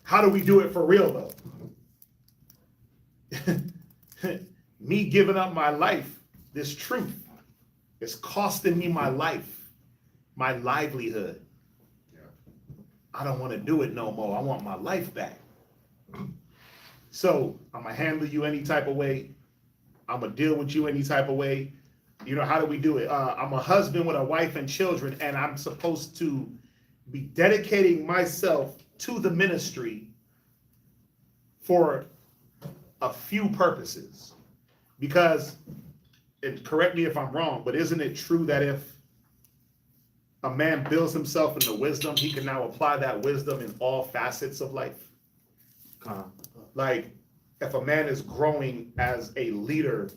How do we do it for real though? Me giving up my life, this truth, is costing me my life, my livelihood. I don't want to do it no more. I want my life back. So I'm gonna handle you any type of way. I'm gonna deal with you any type of way. You know, how do we do it? I'm a husband with a wife and children, and I'm supposed to be dedicating myself to the ministry for a few purposes. Because, and correct me if I'm wrong, but isn't it true that if a man builds himself in the wisdom, he can now apply that wisdom in all facets of life? Like, if a man is growing as a leader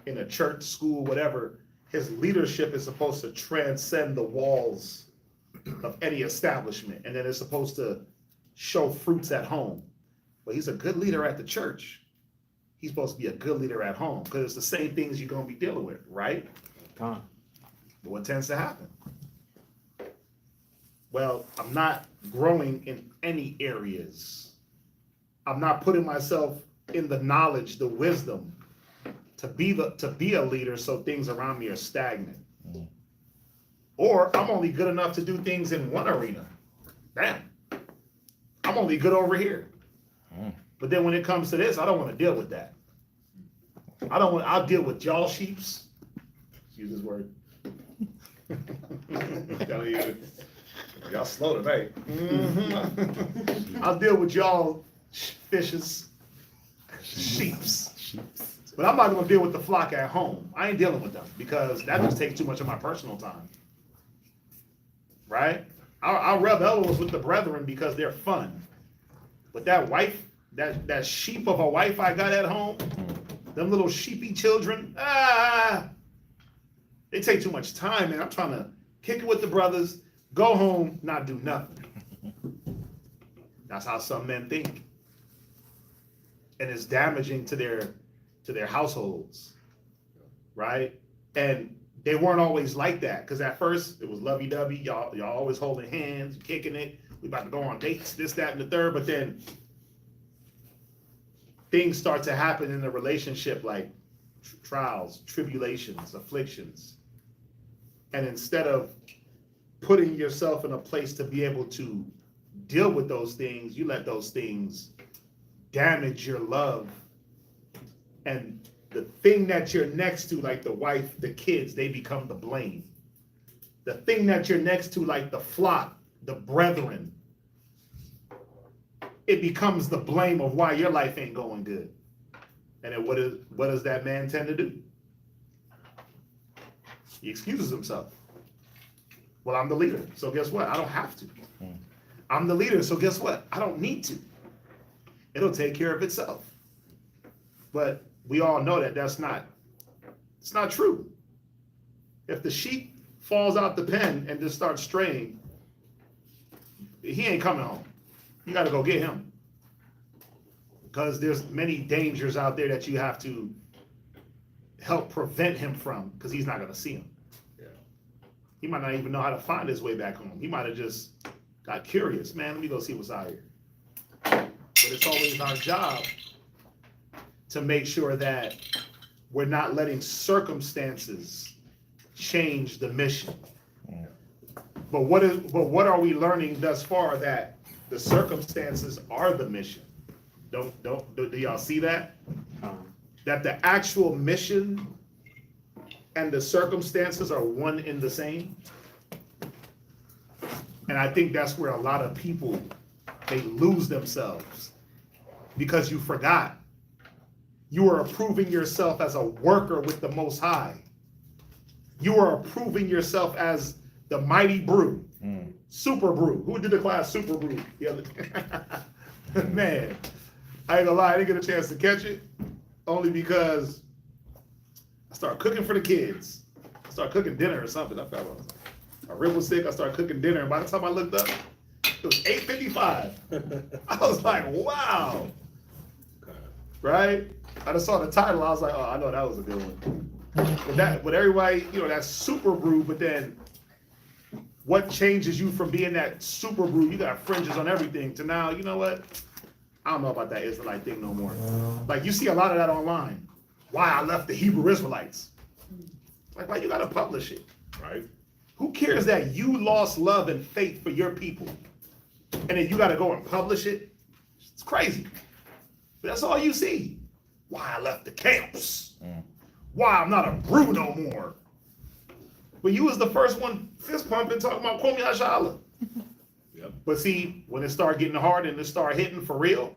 in a church, school, whatever, his leadership is supposed to transcend the walls of any establishment, and then it's supposed to show fruits at home. But he's a good leader at the church. He's supposed to be a good leader at home, because it's the same things you're going to be dealing with, right? But what tends to happen? Well, I'm not growing in any areas. I'm not putting myself in the knowledge, the wisdom to be a leader, so things around me are stagnant. Or I'm only good enough to do things in one arena. Damn. I'm only good over here. But then when it comes to this, I don't want to deal with that. I'll deal with y'all sheeps. Use this word. Y'all slow tonight. I'll deal with y'all fishes, sheeps. But I'm not going to deal with the flock at home. I ain't dealing with them because that just takes too much of my personal time. Right? I'll rub elbows with the brethren because they're fun. But that wife that sheep of a wife I got at home, them little sheepy children, they take too much time, man. I'm trying to kick it with the brothers, go home, not do nothing. That's how some men think. And it's damaging to their households, right? And they weren't always like that, because at first it was lovey-dovey, y'all always holding hands, kicking it, we about to go on dates, this, that, and the third, but then things start to happen in the relationship, like trials, tribulations, afflictions. And instead of putting yourself in a place to be able to deal with those things, you let those things damage your love. And the thing that you're next to, like the wife, the kids, they become the blame. The thing that you're next to, like the flock, the brethren, it becomes the blame of why your life ain't going good. And then what does that man tend to do? He excuses himself. Well, I'm the leader, so guess what? I don't have to. I'm the leader, so guess what? I don't need to. It'll take care of itself. But we all know that it's not true. If the sheep falls out the pen and just starts straying, he ain't coming home. You got to go get him. Because there's many dangers out there that you have to help prevent him from, because he's not going to see him. Yeah. He might not even know how to find his way back home. He might have just got curious. Man, let me go see what's out here. But it's always our job to make sure that we're not letting circumstances change the mission. But what are we learning thus far? That the circumstances are the mission. Do y'all see that? That the actual mission and the circumstances are one in the same. And I think that's where a lot of people, they lose themselves, because you forgot. You are approving yourself as a worker with the Most High. You are approving yourself as the mighty brew, super brew. Who did the class super brew? Man, I ain't gonna lie, I didn't get a chance to catch it, only because I started cooking for the kids. I started cooking dinner or something. I felt a rib was sick. I started cooking dinner, and by the time I looked up, it was 8:55. I was like, wow. Right? I just saw the title. I was like, oh, I know that was a good one. But everybody, that's super brew. But then, what changes you from being that super brew? You got fringes on everything to now. You know what? I don't know about that Israelite thing no more. Like, you see a lot of that online. Why I left the Hebrew Israelites. Like, why you gotta publish it, right? Who cares that you lost love and faith for your people, and then you gotta go and publish it? It's crazy. But that's all you see. Why I left the camps. Why I'm not a brew no more. But you was the first one fist pumping, talking about Kwame Ashala. Yep. But see, when it started getting hard and it started hitting for real,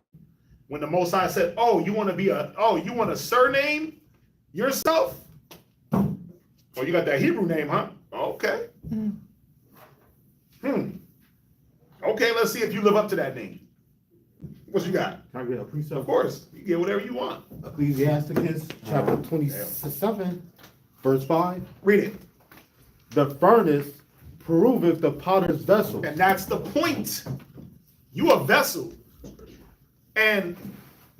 when the Most High said, oh, you want to surname yourself? Oh, you got that Hebrew name, huh? Okay. Okay, let's see if you live up to that name. What you got? Can I get a precept? Of course, you get whatever you want. Ecclesiasticus chapter 27, verse 5. Read it. The furnace proveth the potter's vessel. And that's the point. You a vessel. And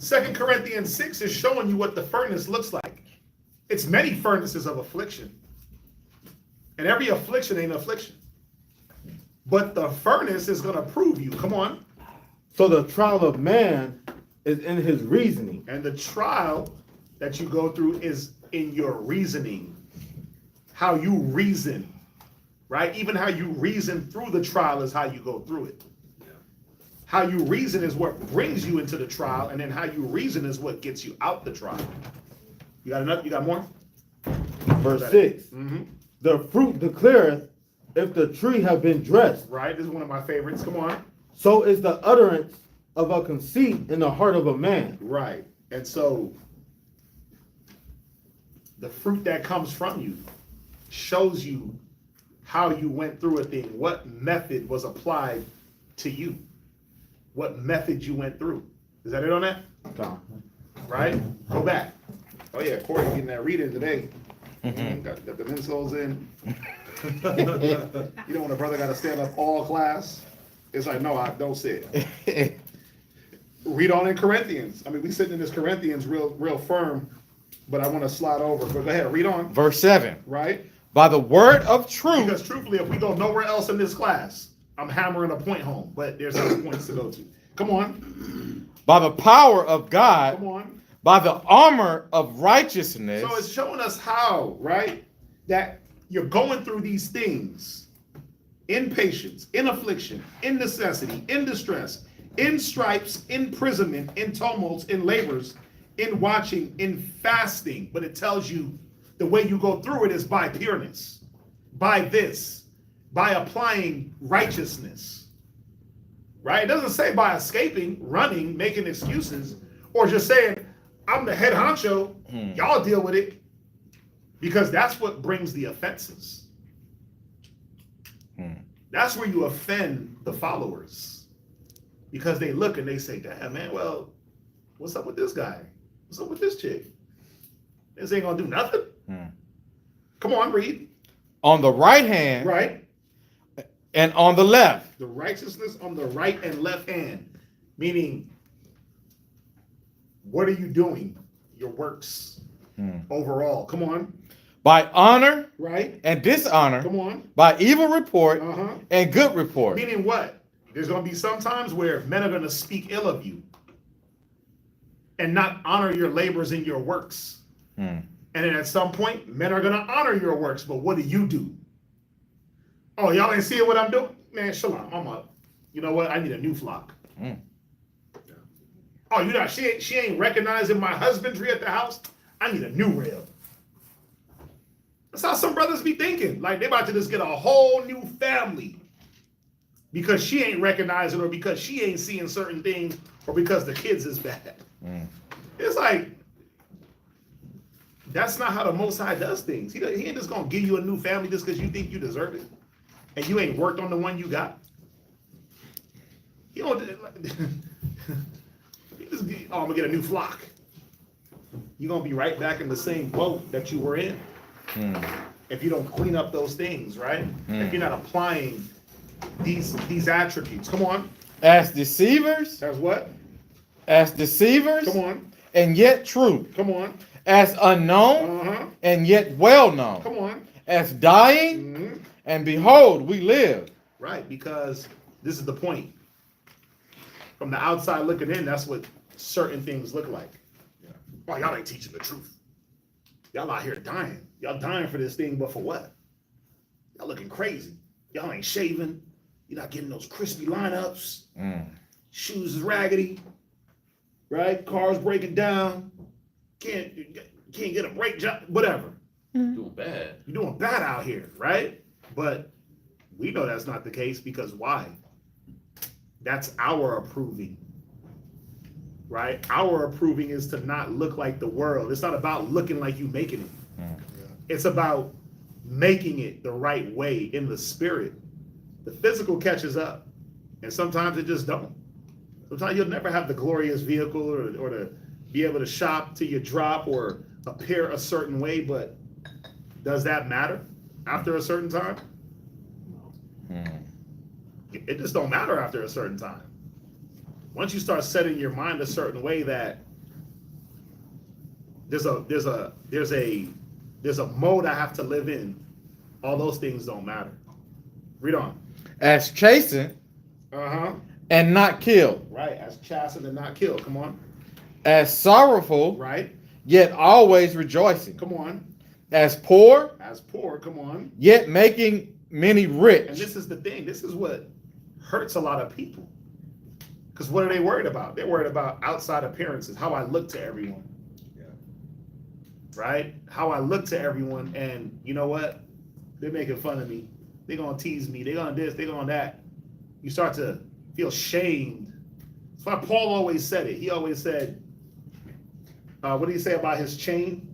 2 Corinthians 6 is showing you what the furnace looks like. It's many furnaces of affliction. And every affliction ain't affliction. But the furnace is going to prove you. Come on. So the trial of man is in his reasoning. And the trial that you go through is in your reasoning. How you reason. Right? Even how you reason through the trial is how you go through it. How you reason is what brings you into the trial, and then how you reason is what gets you out the trial. You got enough? You got more? Verse 6. The fruit declareth if the tree have been dressed. Right? This is one of my favorites. Come on. So is the utterance of a conceit in the heart of a man. Right. And so the fruit that comes from you shows you how you went through a thing, what method was applied to you, what method you went through. Is that it on that? Come. Right? Go back. Oh yeah, Corey getting that reading today. Mhm. Got the insoles in. You know when a brother got to stand up all class? It's like, no, I don't sit. Read on in Corinthians. I mean, we sitting in this Corinthians real firm, but I want to slide over. But go ahead, read on. Verse 7. Right? By the word of truth. Because truthfully, if we go nowhere else in this class, I'm hammering a point home, but there's other points to go to. Come on. By the power of God. Come on. By the armor of righteousness. So it's showing us how, right? That you're going through these things in patience, in affliction, in necessity, in distress, in stripes, imprisonment, in tumults, in labors, in watching, in fasting. But it tells you the way you go through it is by pureness, by this, by applying righteousness, right? It doesn't say by escaping, running, making excuses, or just saying, I'm the head honcho, y'all deal with it, because that's what brings the offenses. That's where you offend the followers, because they look and they say, damn, man, well, what's up with this guy? What's up with this chick? This ain't gonna do nothing. Come on, read. On the right hand. Right. And on the left. The righteousness on the right and left hand, meaning, what are you doing? Your works overall. Come on. By honor. Right. And dishonor. Come on. By evil report. Uh-huh. And good report. Meaning what? There's going to be some times where men are going to speak ill of you and not honor your labors and your works. And then at some point, men are going to honor your works, but what do? Oh, y'all ain't seeing what I'm doing? Man, shalom, I'm up. You know what? I need a new flock. Oh, you know, she ain't recognizing my husbandry at the house? I need a new rib. That's how some brothers be thinking. Like, they about to just get a whole new family because she ain't recognizing, or because she ain't seeing certain things, or because the kids is bad. It's like, that's not how the Most High does things. He ain't just gonna give you a new family just because you think you deserve it, and you ain't worked on the one you got. You don't. You just I'm gonna get a new flock. You're gonna be right back in the same boat that you were in if you don't clean up those things, right? If you're not applying these attributes. Come on. As deceivers. As what? As deceivers. Come on. And yet true. Come on. As unknown. And yet well known. Come on. As dying. And behold, we live. Right, because this is the point. From the outside looking in, that's what certain things look like. Oh, y'all ain't teaching the truth. Y'all out here dying. Y'all dying for this thing, but for what? Y'all looking crazy. Y'all ain't shaving. You're not getting those crispy lineups. Shoes is raggedy. Right? Cars breaking down. Can't get a brake job. Whatever. Doing bad. You're doing bad out here, right? But we know that's not the case, because why? That's our approving, right? Our approving is to not look like the world. It's not about looking like you making it. It's about making it the right way in the spirit. The physical catches up, and sometimes it just don't. Sometimes you'll never have the glorious vehicle or to be able to shop till you drop or appear a certain way, but does that matter after a certain time? It just don't matter after a certain time. Once you start setting your mind a certain way that there's a mode I have to live in, all those things don't matter. Read on. As chastened. And not killed. Right, as chastened and not killed. Come on. As sorrowful. Right. Yet always rejoicing. Come on. As poor. As poor. Come on. Yet making many rich. And this is the thing. This is what hurts a lot of people. Because what are they worried about? They're worried about outside appearances, how I look to everyone. Right? How I look to everyone, and you know what? They're making fun of me. They're going to tease me. They're going to this, they're going to that. You start to feel shamed. That's why Paul always said it. He always said, what did he say about his chain?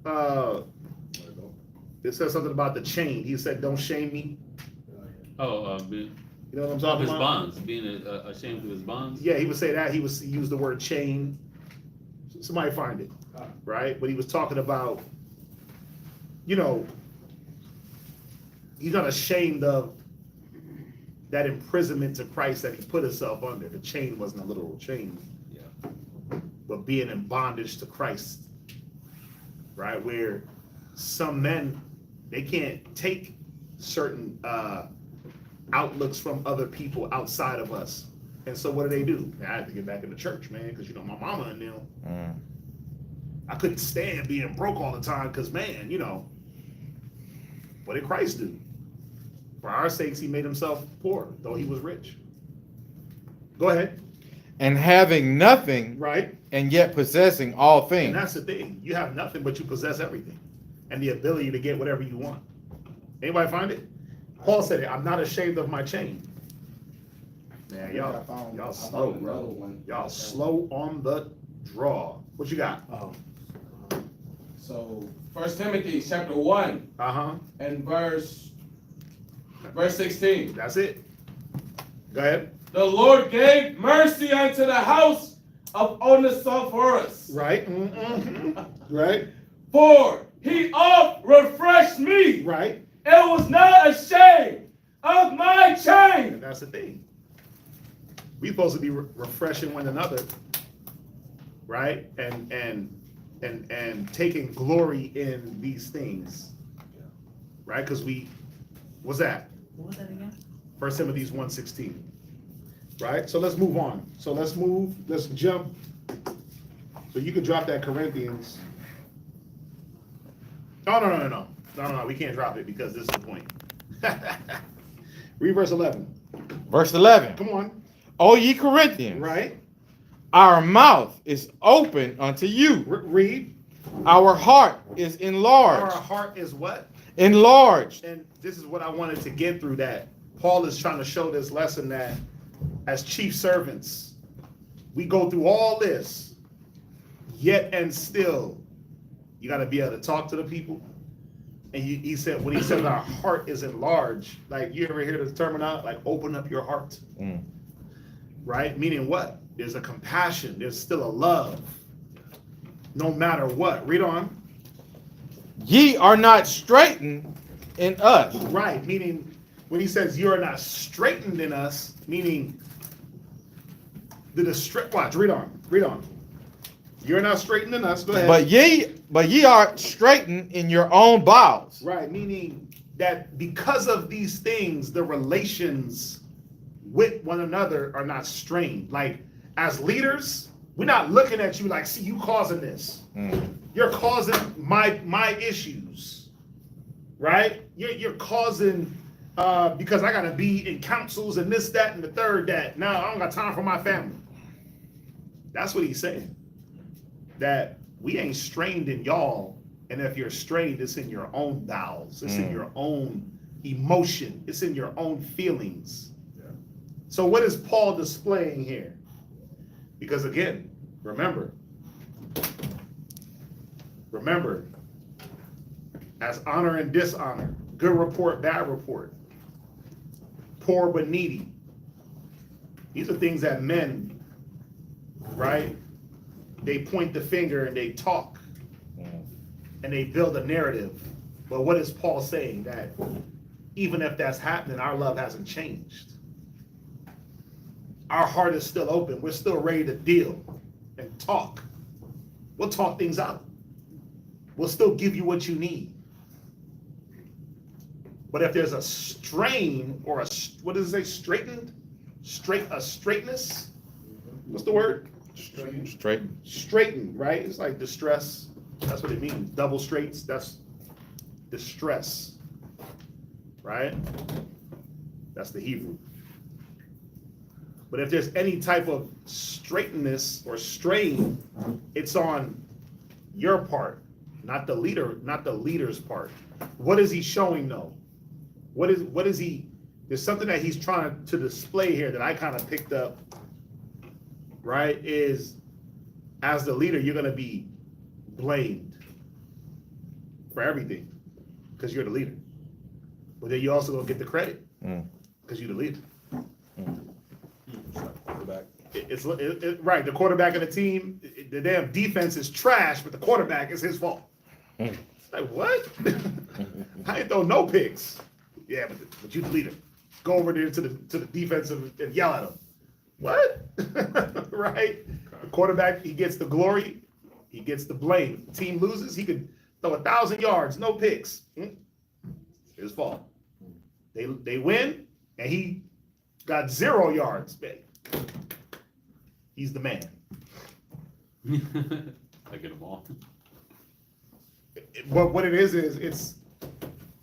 It says something about the chain. He said, don't shame me. Oh, You know what I'm Of talking his about? bonds, being ashamed of his bonds. Yeah, he would say that. He used the word chain. Somebody find it, right? But he was talking about, you know, he's not ashamed of that imprisonment to Christ that he put himself under. The chain wasn't a literal chain, Yeah. but being in bondage to Christ, right? Where some men, they can't take certain outlooks from other people outside of us. And so what do? I had to get back in the church, man, because, you know, my mama and them, I couldn't stand being broke all the time because, man, you know, what did Christ do? For our sakes, he made himself poor, though he was rich. Go ahead. And having nothing, Right? and yet possessing all And things. that's the thing. You have nothing, but you possess everything. And the ability to get whatever you want. Anybody find it? Paul said it. I'm not ashamed of my chain. Man, y'all slow, bro. Y'all slow on the draw. What you got? Oh, So, 1 Timothy chapter 1 Uh-huh. and verse 16. That's it. Go ahead. The Lord gave mercy unto the house of Onesiphorus, Right. Mm-hmm. Right. for he oft refreshed me, Right. and was not ashamed of my And chain. that's the thing. We supposed to be refreshing one another, right? And taking glory in these things, right? Because what's that? What was that again? 1 Timothy 1:16, right? So let's move on. Let's jump. So you could drop that Corinthians. Oh, no, we can't drop it because this is the point. Read verse 11. Verse 11. Come on, O ye Corinthians, right? our mouth is open unto you. Read. Our heart is Our enlarged. heart is what? Enlarged. And this is what I wanted to get through, that Paul is trying to show this lesson that as chief servants, we go through all this, yet and still, you got to be able to talk to the people. And he said, when he said our heart is enlarged, like you ever hear the term out, like open up your heart, right? Meaning what? There's a compassion. There's still a love, no matter what. Read on. Ye are not straitened in us. Right, meaning when he says you are not straightened in us, meaning watch, read on. You're not straightened in us, go ahead. But ye are straitened in your own bowels. Right, meaning that because of these things, the relations with one another are not strained. Like, as leaders, we're not looking at you like, see, you causing this. You're causing my issues, right? You're causing because I gotta be in councils and this, that, and the third, that. Now I don't got time for my family. That's what he's saying. That we ain't strained in y'all, and if you're strained, it's in your own bowels, it's in your own emotion, it's in your own feelings. So what is Paul displaying here? Because again, remember, as honor and dishonor, good report, bad report, poor but needy. These are things that men, right? They point the finger and they talk and they build a narrative. But what is Paul saying? That even if that's happening, our love hasn't changed. Our heart is still open. We're still ready to deal and talk. We'll talk things out. We'll still give you what you need. But if there's a strain or what does it say? Straightness? What's the word? Straighten, right? It's like distress. That's what it means. Double straights, that's distress, right? That's the Hebrew. But if there's any type of straightness or strain, it's on your part, not the leader's part. What is he showing though? What is he? There's something that he's trying to display here that I kind of picked up, right? Is as the leader, you're gonna be blamed for everything because you're the leader. But then you also gonna get the credit because you're the leader. Right. The quarterback of the team, the damn defense is trash, but the quarterback is his fault. It's like, what? I ain't throw no picks. Yeah, but you the leader. Go over there to the defensive and yell at him. What? Right? The quarterback, he gets the glory, he gets the blame. The team loses, he could throw 1,000 yards, no picks. His fault. They win, and he got 0 yards. He's the man. I get them all. What it is it's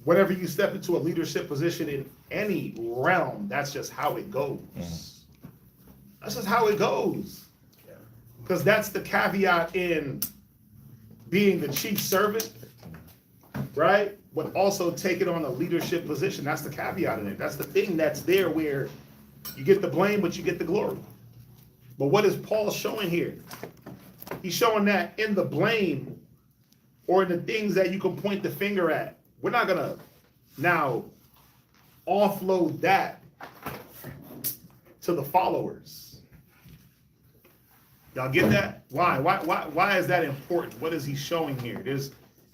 whenever you step into a leadership position in any realm, that's just how it goes. That's just how it goes. Because that's the caveat in being the chief servant, right? But also taking on a leadership position. That's the caveat in it. That's the thing that's there where you get the blame, but you get the glory. But what is Paul showing here? He's showing that in the blame or in the things that you can point the finger at, we're not going to now offload that to the followers. Y'all get that? Why? Why is that important? What is he showing here?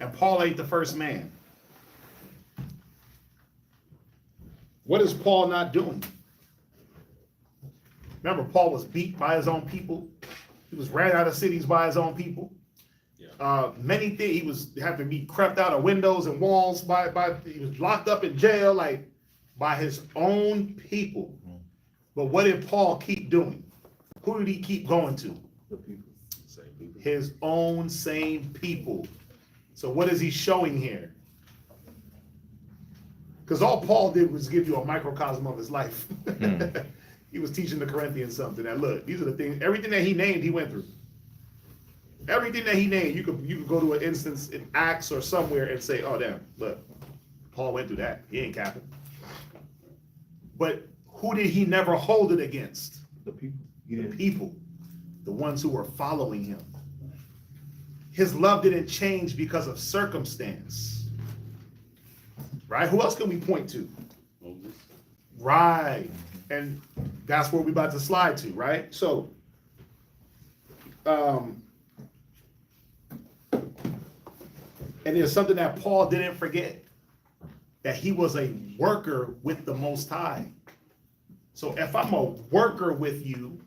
And Paul ain't the first man. What is Paul not doing? Remember, Paul was beat by his own people. He was ran out of cities by his own people. Many things he had to be crept out of windows and walls he was locked up in jail like by his own people. But what did Paul keep doing? Who did he keep going to? The people. Same people. His own same people. So what is he showing here? Because all Paul did was give you a microcosm of his life. He was teaching the Corinthians something that, look, these are the things, everything that he named, he went through. Everything that he named, you could go to an instance in Acts or somewhere and say, oh, damn, look, Paul went through that. He ain't capping. But who did he never hold it against? The people. The people, the ones who were following him. His love didn't change because of circumstance. Right? Who else can we point to? Moses. Right. And that's where we're about to slide to, right? So, and there's something that Paul didn't forget, that he was a worker with the Most High. So if I'm a worker with you,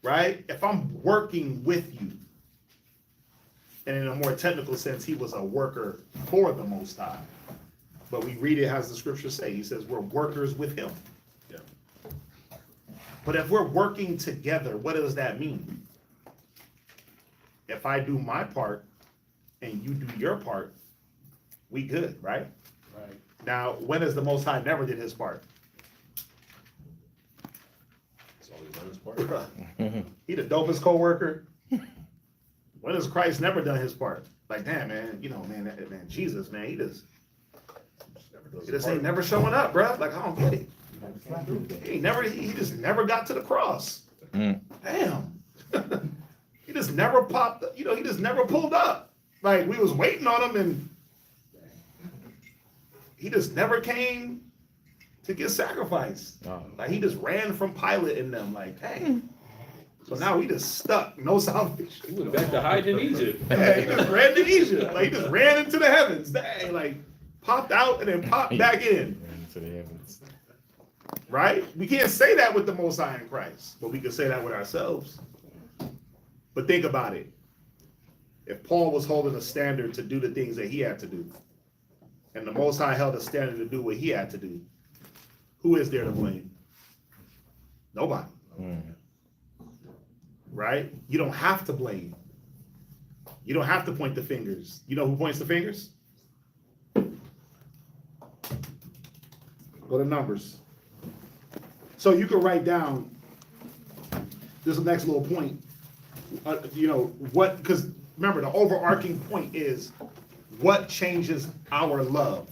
right? If I'm working with you, and in a more technical sense, he was a worker for the Most High. But we read it as the scriptures say. He says we're workers with him. Yeah. But if we're working together, what does that mean? If I do my part and you do your part, we good, right? Right. Now, when is the Most High never did his part? That's all he's done his part. He the dopest co-worker. When has Christ never done his part? Like, damn, man, man, Jesus, man, he just ain't never showing up, bro. Like, I don't get it. He just never got to the cross. Damn. He just never popped, he just never pulled up. Like, we was waiting on him and he just never came to get sacrificed. Like, he just ran from Pilate and them, like, hey. So now we just stuck, no salvation. He went back to hide in Egypt. Yeah, he just ran to Egypt. Like, he just ran into the heavens. Dang, like, popped out and then popped back in. To the heavens. Right? We can't say that with the Most High in Christ, but we can say that with ourselves. But think about it. If Paul was holding a standard to do the things that he had to do, and the Most High held a standard to do what he had to do, who is there to blame? Nobody. Right? You don't have to blame. You don't have to point the fingers. You know who points the fingers? Go to Numbers. So you can write down this next little point. Because remember, the overarching point is what changes our love,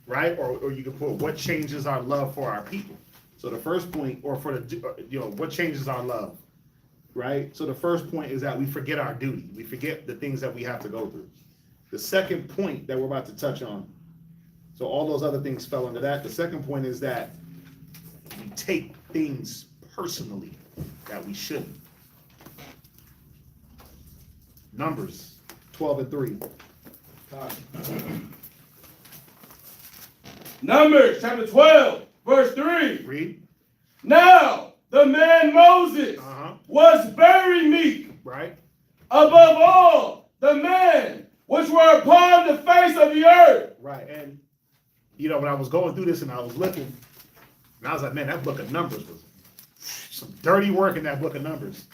right? Or you can put what changes our love for our people. So the first point, or for what changes our love, right? So the first point is that we forget our duty. We forget the things that we have to go through. The second point that we're about to touch on, so all those other things fell under that. The second point is that we take things personally that we shouldn't. Numbers 12 and 3. Numbers chapter 12, verse 3. Read. Now the man Moses was very meek, Right. above all the men which were upon the face of the earth. Right. And you know, when I was going through this and I was looking, and I was like, man, that book of Numbers was some dirty work in that book of Numbers.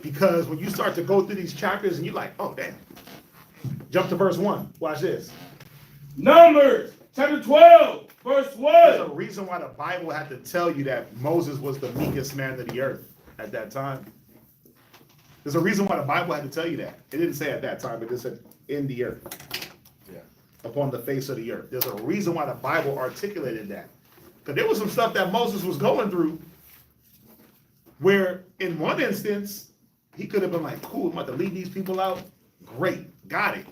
Because when you start to go through these chapters and you're like, oh, damn. Jump to verse 1. Watch this. Numbers chapter 12, verse 1. There's a reason why the Bible had to tell you that Moses was the meekest man of the earth at that time. There's a reason why the Bible had to tell you that. It didn't say at that time, it just said in the earth. Yeah. Upon the face of the earth. There's a reason why the Bible articulated that. Because there was some stuff that Moses was going through where in one instance, he could have been like, cool, I'm about to lead these people out. Great, got it.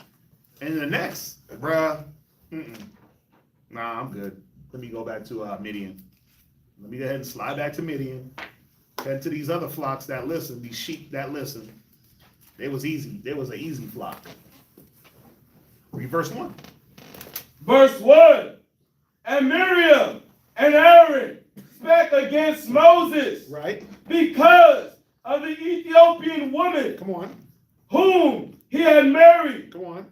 And in the next, bruh, nah, I'm good. Let me go back to Midian. Let me go ahead and slide back to Midian. Tend to these other flocks that listen, these sheep that listen. It was easy. There was an easy flock. Read verse 1. Verse 1. And Miriam and Aaron spake against Moses, Right? because of the Ethiopian woman Come on. whom he had married. Go on.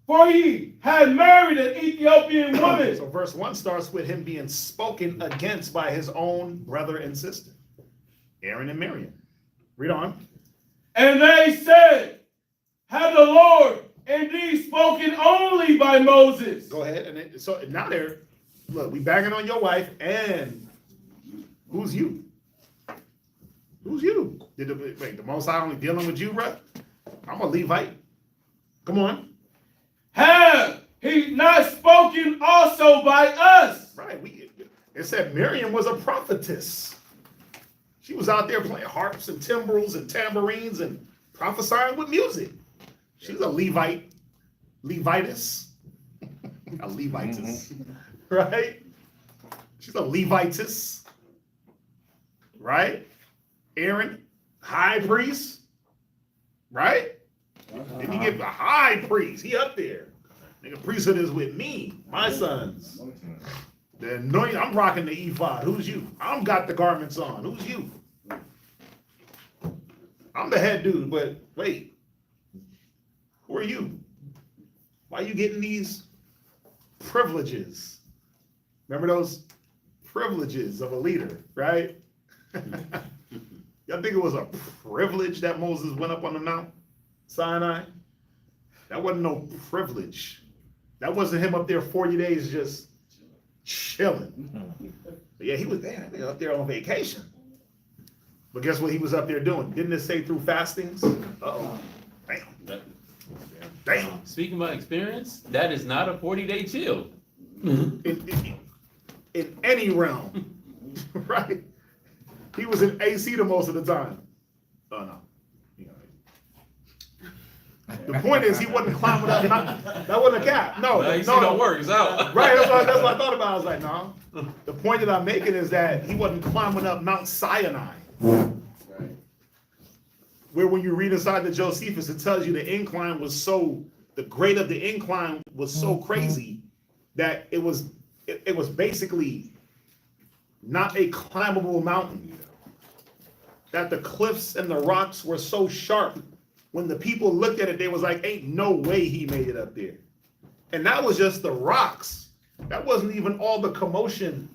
For he had married an Ethiopian woman. So verse 1 starts with him being spoken against by his own brother and sister, Aaron and Miriam. Read on. And they said, have the Lord indeed spoken only by Moses? Go ahead. And so now they're, look, we bagging on your wife, and who's you? Who's you? Wait, the Most High only dealing with you, bruh? I'm a Levite. Come on. Have he not spoken also by us? Right. It said Miriam was a prophetess. She was out there playing harps and timbrels and tambourines and prophesying with music. She's a Levite. Levitess. A Levitess. Right? She's a Levitess. Right? Aaron, high priest. Right? Then you get a high priest. He up there. Nigga, priesthood is with me, my sons. The anointing, I'm rocking the ephod. Who's you? I'm got the garments on. Who's you? I'm the head dude, but wait. Who are you? Why are you getting these privileges? Remember those privileges of a leader, right? Y'all think it was a privilege that Moses went up on the Mount Sinai? That wasn't no privilege. That wasn't him up there 40 days just chilling. But yeah, he was there. They up there on vacation. But guess what he was up there doing? Didn't it say through fastings? Uh-oh. Damn. Damn. Speaking by experience, that is not a 40-day chill. In any realm, right? He was in AC the most of the time. Oh, no. The point is, he wasn't climbing up. That wasn't a cap. No, You see no. the work, it's out. Right, that's what I thought about. I was like, no. The point that I'm making is that he wasn't climbing up Mount Sinai. Right. Where when you read inside the Josephus, it tells you the incline was so, the grade of the incline was so crazy that it was basically not a climbable mountain. That the cliffs and the rocks were so sharp. When the people looked at it, they was like, ain't no way he made it up there. And that was just the rocks. That wasn't even all the commotion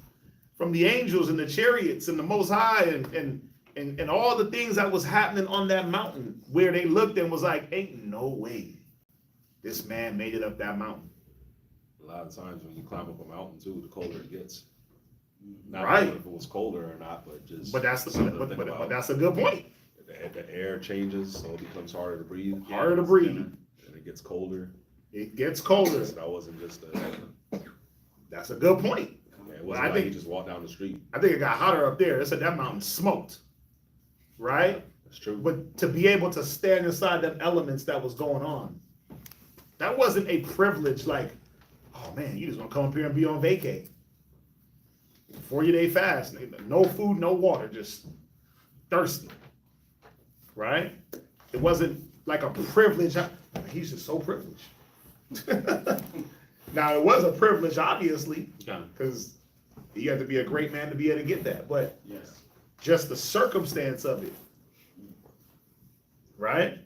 from the angels and the chariots and the Most High and all the things that was happening on that mountain, where they looked and was like, ain't no way this man made it up that mountain. A lot of times when you climb up a mountain too, the colder it gets. Not Right. knowing if it was colder or not, but just. But that's but that's a good point. The air changes, so it becomes harder to breathe. Harder to breathe. And it gets colder. It gets colder. So that wasn't just That's a good point. it Well, wasn't I like think- you just walk down the street. I think it got hotter up there. They said that mountain smoked. Right? That's true. But to be able to stand inside them elements that was going on, that wasn't a privilege like, oh man, you just gonna come up here and be on vacay. 40-day fast, no food, no water, just thirsty, right? It wasn't like a privilege. He's just so privileged. Now, it was a privilege, obviously, because you have to be a great man to be able to get that, but Yes. just the circumstance of it, right?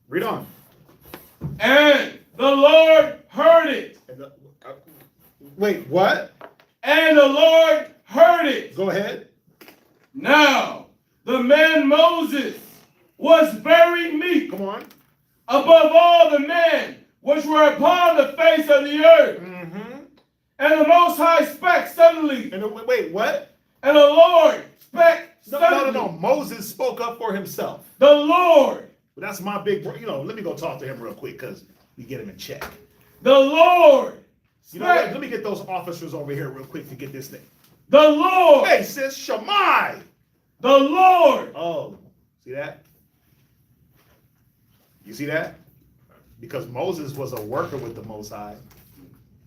Read on. And the Lord heard it. And wait, what? And the Lord heard it. Go ahead. Now, the man Moses was very meek Come on. above all the men which were upon the face of the earth. Mm-hmm. And the Most High spake suddenly. And wait, what? And the Lord spake No, suddenly. no. Moses spoke up for himself. The Lord. But that's my big, let me go talk to him real quick because we get him in check. The Lord. You know what? Let me get those officers over here real quick to get this thing. The Lord. Hey, sis, Shammai. The Lord. Oh, see that? You see that? Because Moses was a worker with the Most High.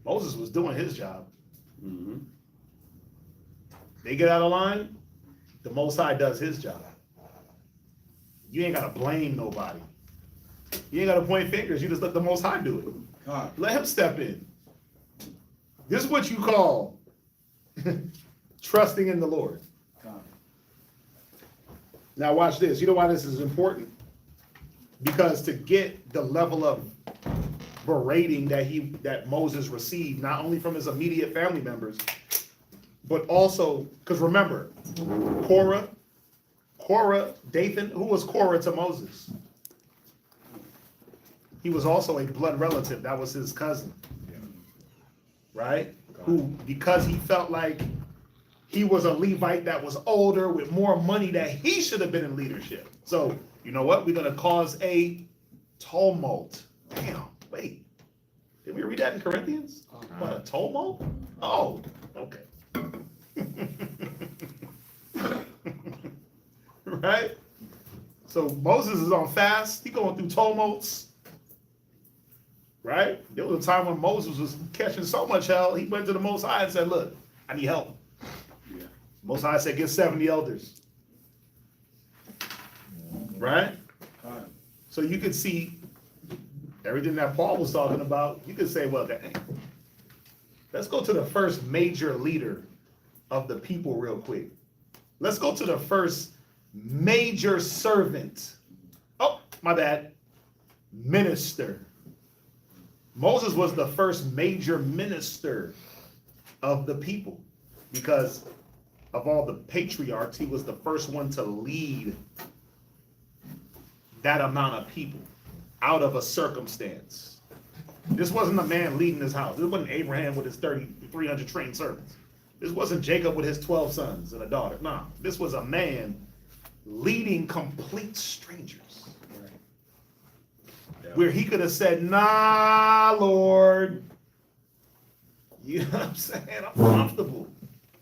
Moses was doing his job. Mhm. They get out of line, the Most High does his job. You ain't got to blame nobody. You ain't got to point fingers. You just let the Most High do it. God. Let him step in. This is what you call trusting in the Lord. God. Now watch this. You know why this is important? Because to get the level of berating that Moses received, not only from his immediate family members, but also, because remember, Korah, Dathan, who was Korah to Moses? He was also a blood relative. That was his cousin. Right? Who, because he felt like he was a Levite that was older with more money, that he should have been in leadership. So, you know what? We're going to cause a tumult. Damn, wait. Did we read that in Corinthians? What, a tumult? Oh, okay. Right? So Moses is on fast. He going through tumults. Right? There was a time when Moses was catching so much hell, he went to the Most High and said, look, I need help. Yeah. Most High said, get 70 elders. Right? God. So you could see everything that Paul was talking about. You could say, well, dang. Let's go to the first major leader of the people real quick. Let's go to the first major servant. Oh, my bad. Minister. Moses was the first major minister of the people because of all the patriarchs. He was the first one to lead that amount of people out of a circumstance. This wasn't a man leading his house. This wasn't Abraham with his 300 trained servants. This wasn't Jacob with his 12 sons and a daughter. No, this was a man leading complete strangers. Where he could have said, nah, Lord. You know what I'm saying? I'm comfortable.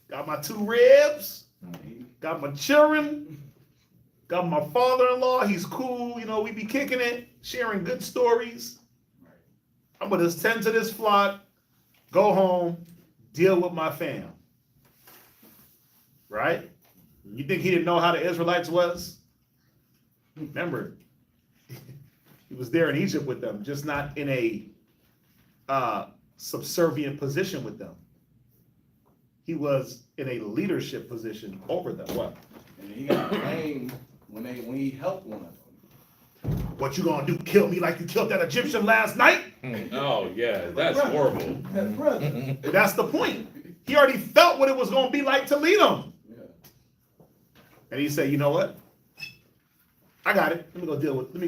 Got my 2 ribs. Got my children. Got my father-in-law. He's cool. You know, we be kicking it, sharing good stories. I'm going to tend to this flock, go home, deal with my fam. Right? You think he didn't know how the Israelites was? Remember, he was there in Egypt with them, just not in a subservient position with them. He was in a leadership position over them. What? And he got blamed when he helped one of them. What you gonna do? Kill me like you killed that Egyptian last night? Oh yeah, that's horrible. That's brother. That's the point. He already felt what it was gonna be like to lead them. Yeah. And he said, you know what? I got it. Let me go deal with them.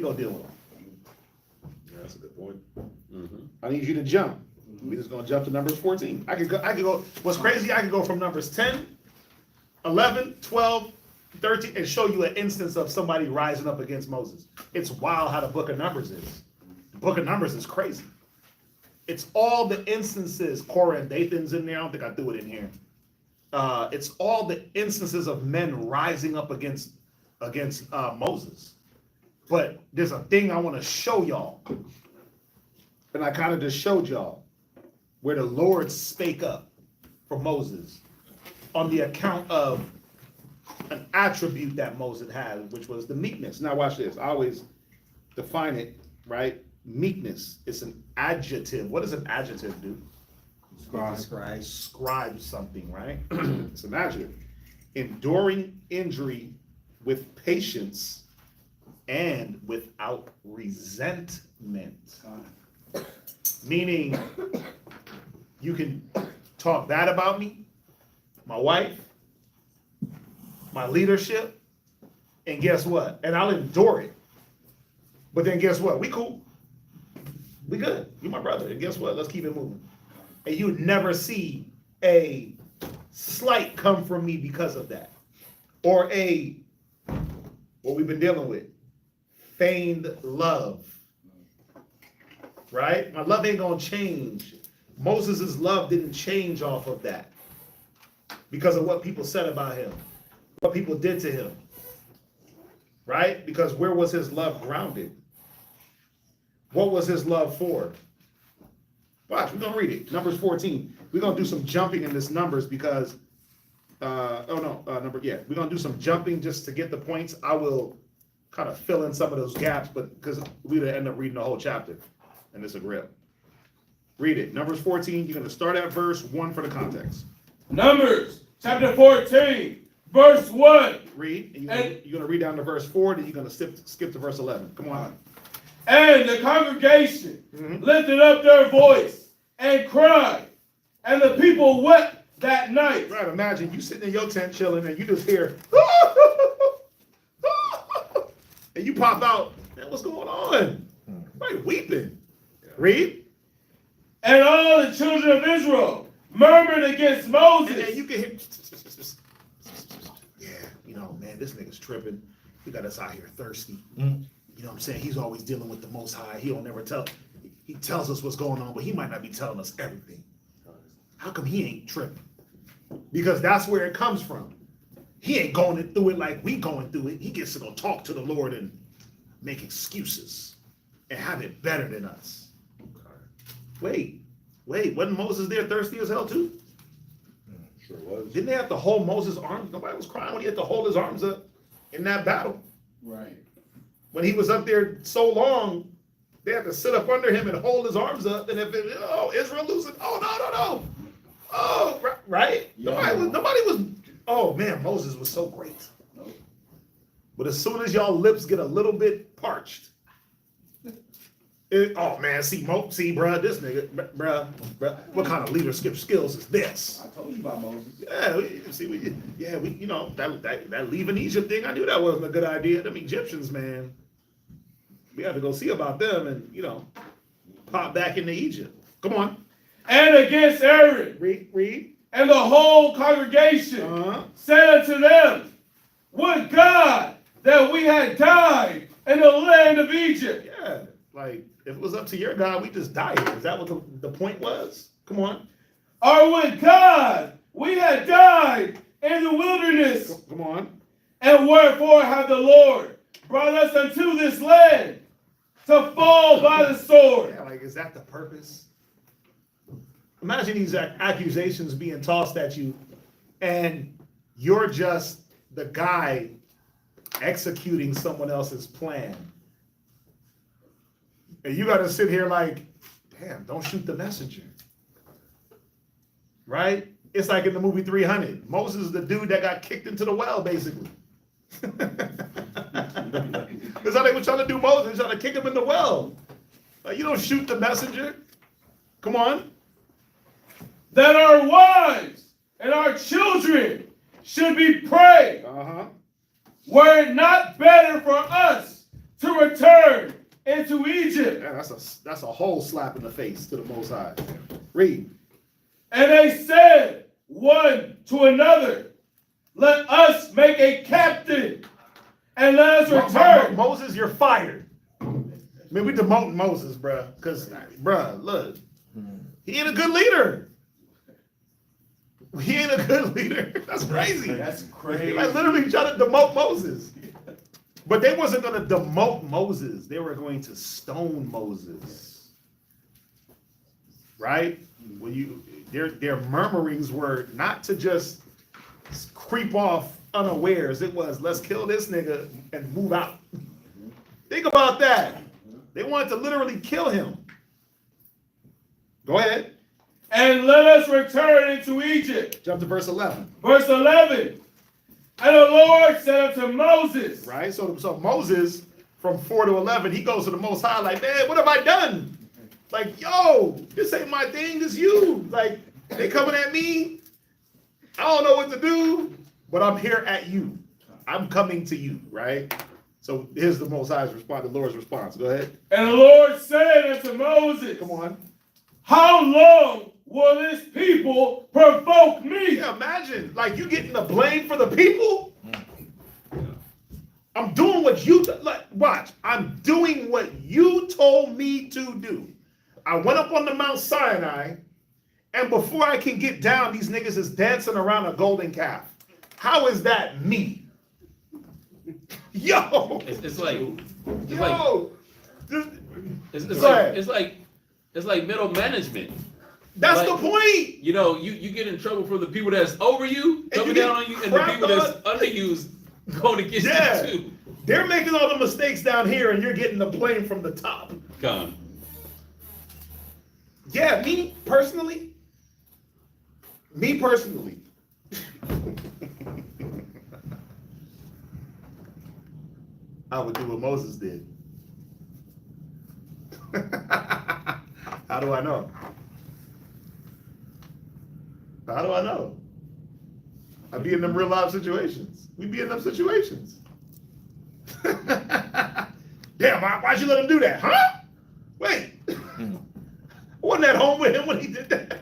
Yeah, that's a good point. I need you to jump. We're just gonna jump to Numbers 14. I could go. What's crazy? I could go from Numbers 10, 11, 12, 13, and show you an instance of somebody rising up against Moses. It's wild how the book of Numbers is. The book of Numbers is crazy. It's all the instances. Korah and Dathan's in there. I don't think I threw it in here. It's all the instances of men rising up against Moses. But there's a thing I want to show y'all. And I kind of just showed y'all where the Lord spake up for Moses. on the account of an attribute that Moses had, which was the meekness. Now watch this. I always define it, right? Meekness. It's an adjective. What does an adjective do? Describe something, right? It's an adjective. Enduring injury with patience and without resentment. Meaning, you can talk bad about me, my wife, my leadership, and guess what? And I'll endure it. But then guess what? We cool. We good. You my brother. And guess what? Let's keep it moving. And you would never see a slight come from me because of that. Or what we've been dealing with, feigned love. Right? My love ain't gonna change. Moses' love didn't change off of that because of what people said about him, what people did to him. Right? Because where was his love grounded? What was his love for? Watch, we're gonna read it. Numbers 14. We're gonna do some jumping in this Numbers because we're gonna do some jumping just to get the points. I will kind of fill in some of those gaps, but because we'd end up reading the whole chapter, and it's a grip. Read it. Numbers 14. You're gonna start at verse 1 for the context. Numbers chapter 14, verse 1. Read. And you're gonna read down to verse 4, then you're gonna skip to verse 11. Come on. And the congregation lifted up their voice and cried, and the people wept that night. Right, imagine you sitting in your tent chilling and you just hear, and you pop out, man, what's going on? Right, weeping. Read. And all the children of Israel murmured against Moses. And then you can hear, man, this nigga's tripping. He got us out here thirsty. You know what I'm saying? He's always dealing with the Most High. He don't never tell. He tells us what's going on, but he might not be telling us everything. How come he ain't tripping? Because that's where it comes from. He ain't going through it like we going through it. He gets to go talk to the Lord and make excuses and have it better than us. Wait, wasn't Moses there thirsty as hell too? Sure was. Didn't they have to hold Moses' arms? Nobody was crying when he had to hold his arms up in that battle. Right. When he was up there so long, they had to sit up under him and hold his arms up. And if Israel losing, no. Oh, right? Yeah. Nobody was, oh man, Moses was so great. Nope. But as soon as y'all lips get a little bit parched, oh man, bruh, this nigga, bruh, what kind of leadership skills is this? I told you about Moses. Yeah, that leaving Egypt thing, I knew that wasn't a good idea. Them Egyptians, man, we had to go see about them and, pop back into Egypt. Come on. And against Aaron. Read. And the whole congregation said unto them, would God that we had died in the land of Egypt. Yeah, like if it was up to your God, we just died. Is that what the point was? Come on. Or would God we had died in the wilderness. Come on. And wherefore have the Lord brought us unto this land to fall by the sword? Yeah, like, is that the purpose? Imagine these accusations being tossed at you, and you're just the guy executing someone else's plan. And you got to sit here like, damn, don't shoot the messenger. Right? It's like in the movie 300. Moses is the dude that got kicked into the well, basically. That's how they were trying to do Moses, trying to kick him in the well. Like, you don't shoot the messenger. Come on. That our wives and our children should be prey. Were it not better for us to return into Egypt? Yeah, that's a whole slap in the face to the Most High. Read. And they said one to another, let us make a captain and let us return. Moses, you're fired. I mean, we demoting Moses, bruh. Because, bruh, look, he ain't a good leader. He ain't a good leader. That's crazy. That's crazy. Like literally trying to demote Moses. But they wasn't going to demote Moses. They were going to stone Moses. Right? When their murmurings were not to just creep off unawares. It was, let's kill this nigga and move out. Think about that. They wanted to literally kill him. Go ahead. And let us return into Egypt. Jump to verse 11. Verse 11. And the Lord said unto Moses. Right? So Moses, from 4 to 11, he goes to the Most High like, man, what have I done? Like, yo, this ain't my thing, this you. Like, they coming at me. I don't know what to do, but I'm here at you. I'm coming to you, right? So here's the Most High's response, the Lord's response. Go ahead. And the Lord said unto Moses. Come on. How long will this people provoke me? Yeah, imagine, like, you getting the blame for the people? I'm doing what you, watch, I'm doing what you told me to do. I went up on the Mount Sinai, and before I can get down, these niggas is dancing around a golden calf. How is that me? Yo! It's like middle management. That's like, the point. You know, you get in trouble for the people that's over you, coming down on you, and the people that's under you is going against you too. They're making all the mistakes down here, and you're getting the blame from the top. Come. Yeah, me personally. I would do what Moses did. How do I know? How do I know? I be in them real life situations. We be in them situations. Damn, why'd you let him do that? Huh? Wait. Wasn't at home with him when he did that?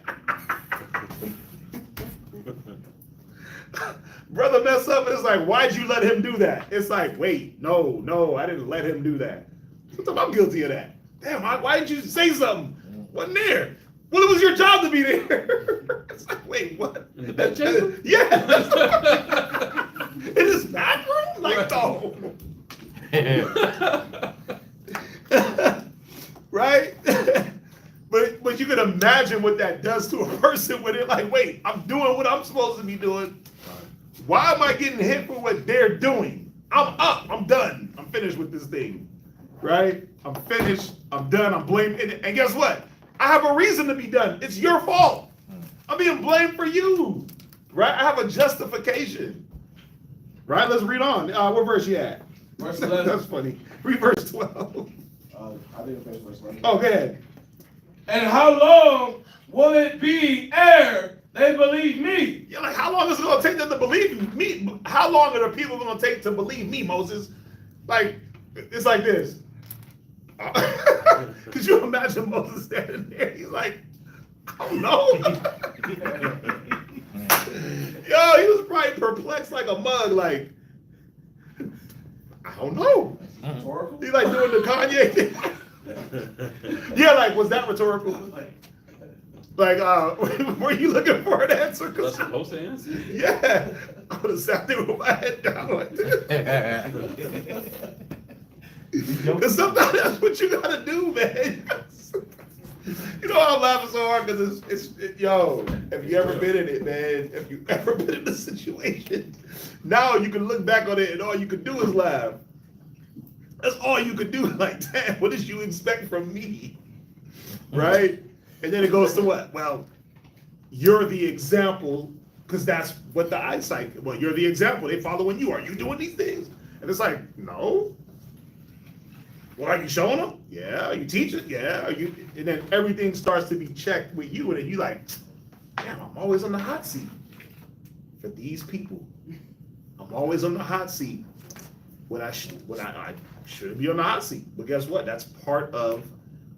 Brother mess up and it's like, why'd you let him do that? It's like, wait, no, I didn't let him do that. I'm guilty of that. Damn, why didn't you say something? Wasn't there. Well, it was your job to be there. It's like, wait, what? In the bedchamber? Yeah. In his bathroom? Like, no. Right? But you can imagine what that does to a person when they're like, wait, I'm doing what I'm supposed to be doing. Why am I getting hit for what they're doing? I'm up. I'm done. I'm finished with this thing. Right? I'm finished. I'm done. I'm blamed. And guess what? I have a reason to be done. It's your fault. I'm being blamed for you. Right? I have a justification. Right? Let's read on. What verse you at? Verse 11. That's funny. Read verse 12. I think it's verse 11. Oh, go ahead. And how long will it be ere they believe me? You're like, how long is it going to take them to believe me? How long are the people going to take to believe me, Moses? Like, it's like this. Could you imagine Moses standing there? He's like, I don't know. Yo, he was probably perplexed like a mug, like, I don't know. Rhetorical? He like doing the Kanye thing. Yeah, like, was that rhetorical? Like, were you looking for an answer? That's supposed to answer. Yeah, I would have sat there with my head down like this. Because sometimes that's what you gotta do, man. You know I'm laughing so hard because yo, have you ever been in it, man? Have you ever been in a situation? Now you can look back on it and all you can do is laugh. That's all you could do. Like, damn, what did you expect from me? Right? And then it goes to what? Well, you're the example, because that's what the eyesight, well, you're the example. They following you. Are you doing these things? And it's like, no. Well, are you showing them? Yeah. Are you teaching? Yeah. Are you? And then everything starts to be checked with you, and then you like, damn, I'm always on the hot seat for these people. I'm always on the hot seat when I shouldn't be on the hot seat. But guess what? That's part of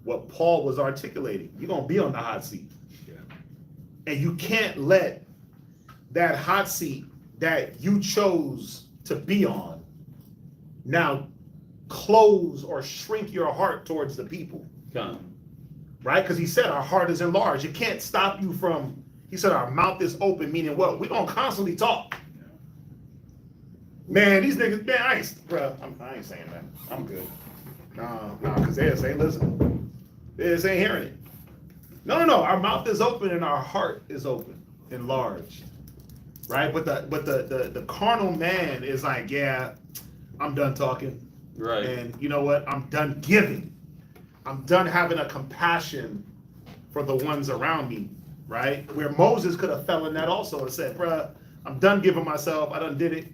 what Paul was articulating. You're gonna be on the hot seat, and you can't let that hot seat that you chose to be on now close or shrink your heart towards the people. Come. Right? Because he said our heart is enlarged. It can't stop you from, he said our mouth is open, meaning what? We're going to constantly talk. Man, these niggas, man, I ain't saying that. I'm good. Nah, because they just ain't listening. They just ain't hearing it. No. Our mouth is open and our heart is open, enlarged. right? But the carnal man is like, yeah, I'm done talking. Right. And you know what? I'm done giving. I'm done having a compassion for the ones around me, right? Where Moses could have fell in that also and said, bruh, I'm done giving myself. I done did it,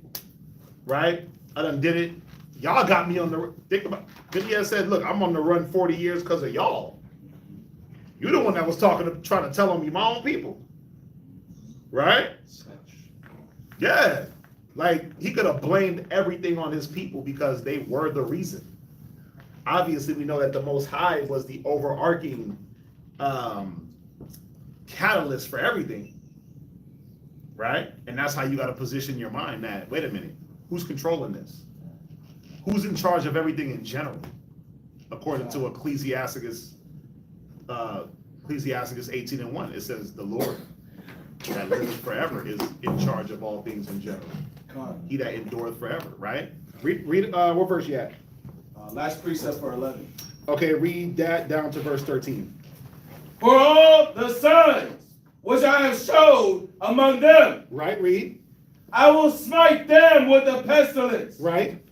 right? I done did it. Y'all got me on the, think about, Gideon said, look, I'm on the run 40 years because of y'all. You're the one that was trying to tell on me, my own people, right? Yeah. Like, he could have blamed everything on his people because they were the reason. Obviously, we know that the Most High was the overarching catalyst for everything, right? And that's how you got to position your mind that, wait a minute, who's controlling this? Who's in charge of everything in general? According to Ecclesiasticus 18:1, it says the Lord that liveth forever is in charge of all things in general. He that endureth forever, right? Read what verse you at? Last precept for 11. Okay, read that down to verse 13. For all the sons which I have showed among them, Right, read. I will smite them with a pestilence, Right,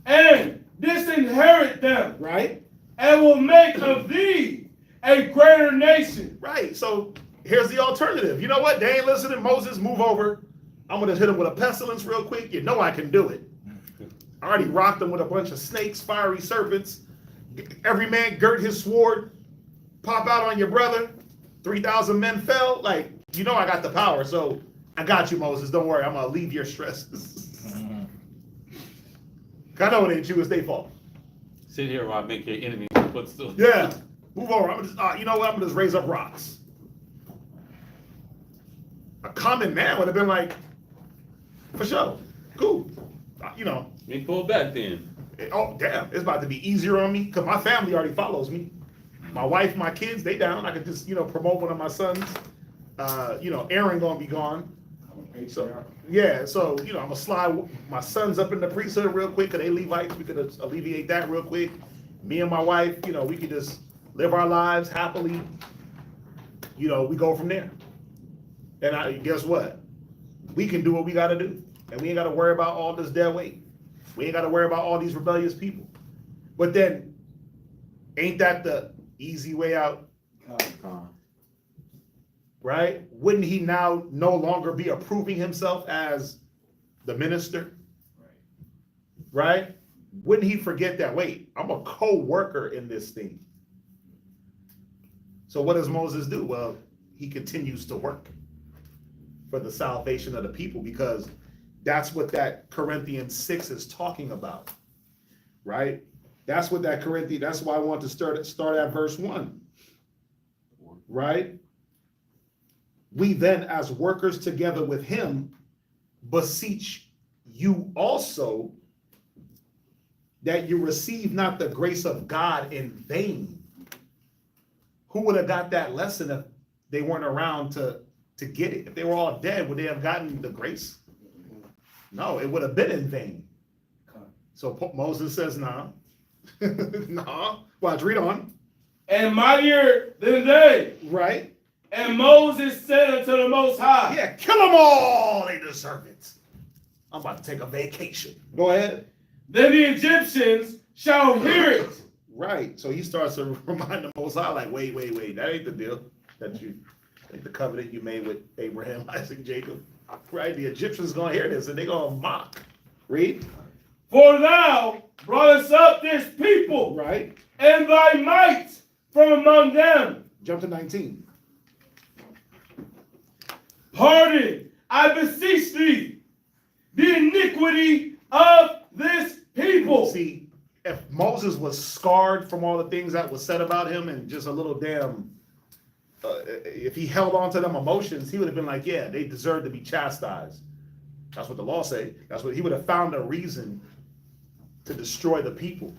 and disinherit them, right, and will make of thee a greater nation. right. So here's the alternative. You know what? They ain't listening. Moses, move over. I'm going to hit him with a pestilence real quick. You know I can do it. I already rocked him with a bunch of snakes, fiery serpents. Every man girt his sword. Pop out on your brother. 3,000 men fell. Like, you know I got the power. So I got you, Moses. Don't worry. I'm going to alleviate your stresses. I know it ain't you. It's their fault. Sit here while I make your enemy footstool. Yeah. Move over. I'm just, you know what? I'm going to just raise up rocks. A common man would have been like, for sure. Cool. You know. Me pull back then. Oh, damn. It's about to be easier on me because my family already follows me. My wife, my kids, they down. I could just, promote one of my sons. Aaron gonna be gone. So, yeah, so, I'm gonna slide my sons up in the priesthood real quick because they Levites. We could alleviate that real quick. Me and my wife, we could just live our lives happily. We go from there. And guess what? We can do what we got to do. And we ain't got to worry about all this dead weight. We ain't got to worry about all these rebellious people. But then, ain't that the easy way out? Right? Wouldn't he now no longer be approving himself as the minister? Right? Wouldn't he forget that, wait, I'm a co-worker in this thing. So what does Moses do? Well, he continues to work for the salvation of the people because that's what that Corinthians 6 is talking about, right? That's what that that's why I want to start at verse 1, right? We then, as workers together with him, beseech you also that you receive not the grace of God in vain. Who would have got that lesson if they weren't around to get it? If they were all dead, would they have gotten the grace? No, it would have been in vain. So Moses says, nah. Nah. Watch, read on. And mightier than they. Right. And Moses said unto the Most High. Yeah, kill them all. They deserve it. I'm about to take a vacation. Go ahead. Then the Egyptians shall hear it. Right. So he starts to remind the Most High, like, wait. That ain't the deal. Like the covenant you made with Abraham, Isaac, Jacob. Right? The Egyptians going to hear this and they're going to mock. Read. For thou broughtest up this people. Right. And thy might from among them. Jump to 19. Pardon, I beseech thee, the iniquity of this people. See, if Moses was scarred from all the things that was said about him and just a little damn, if he held on to them emotions, he would have been like, yeah, they deserve to be chastised. That's what the law say. That's what he would have found a reason to destroy the people.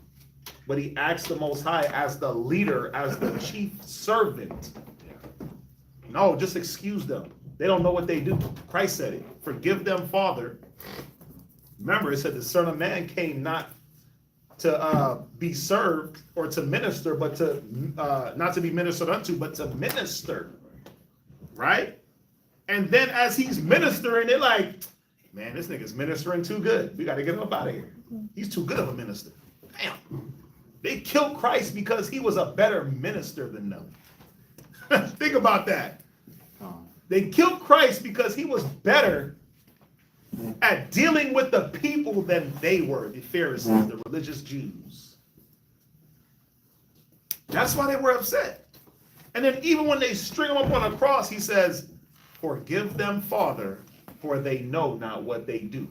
But he asked the Most High as the leader, as the chief servant. No, just excuse them. They don't know what they do. Christ said it. Forgive them, Father. Remember, it said the Son of Man came not to be served or to minister, but to not to be ministered unto, but to minister. Right? And then as he's ministering, they're like, man, this nigga's ministering too good. We got to get him up out of here. He's too good of a minister. Damn. They killed Christ because he was a better minister than them. Think about that. They killed Christ because he was better at dealing with the people than they were, the Pharisees, the religious Jews. That's why they were upset. And then even when they string him up on a cross, he says, forgive them, Father, for they know not what they do.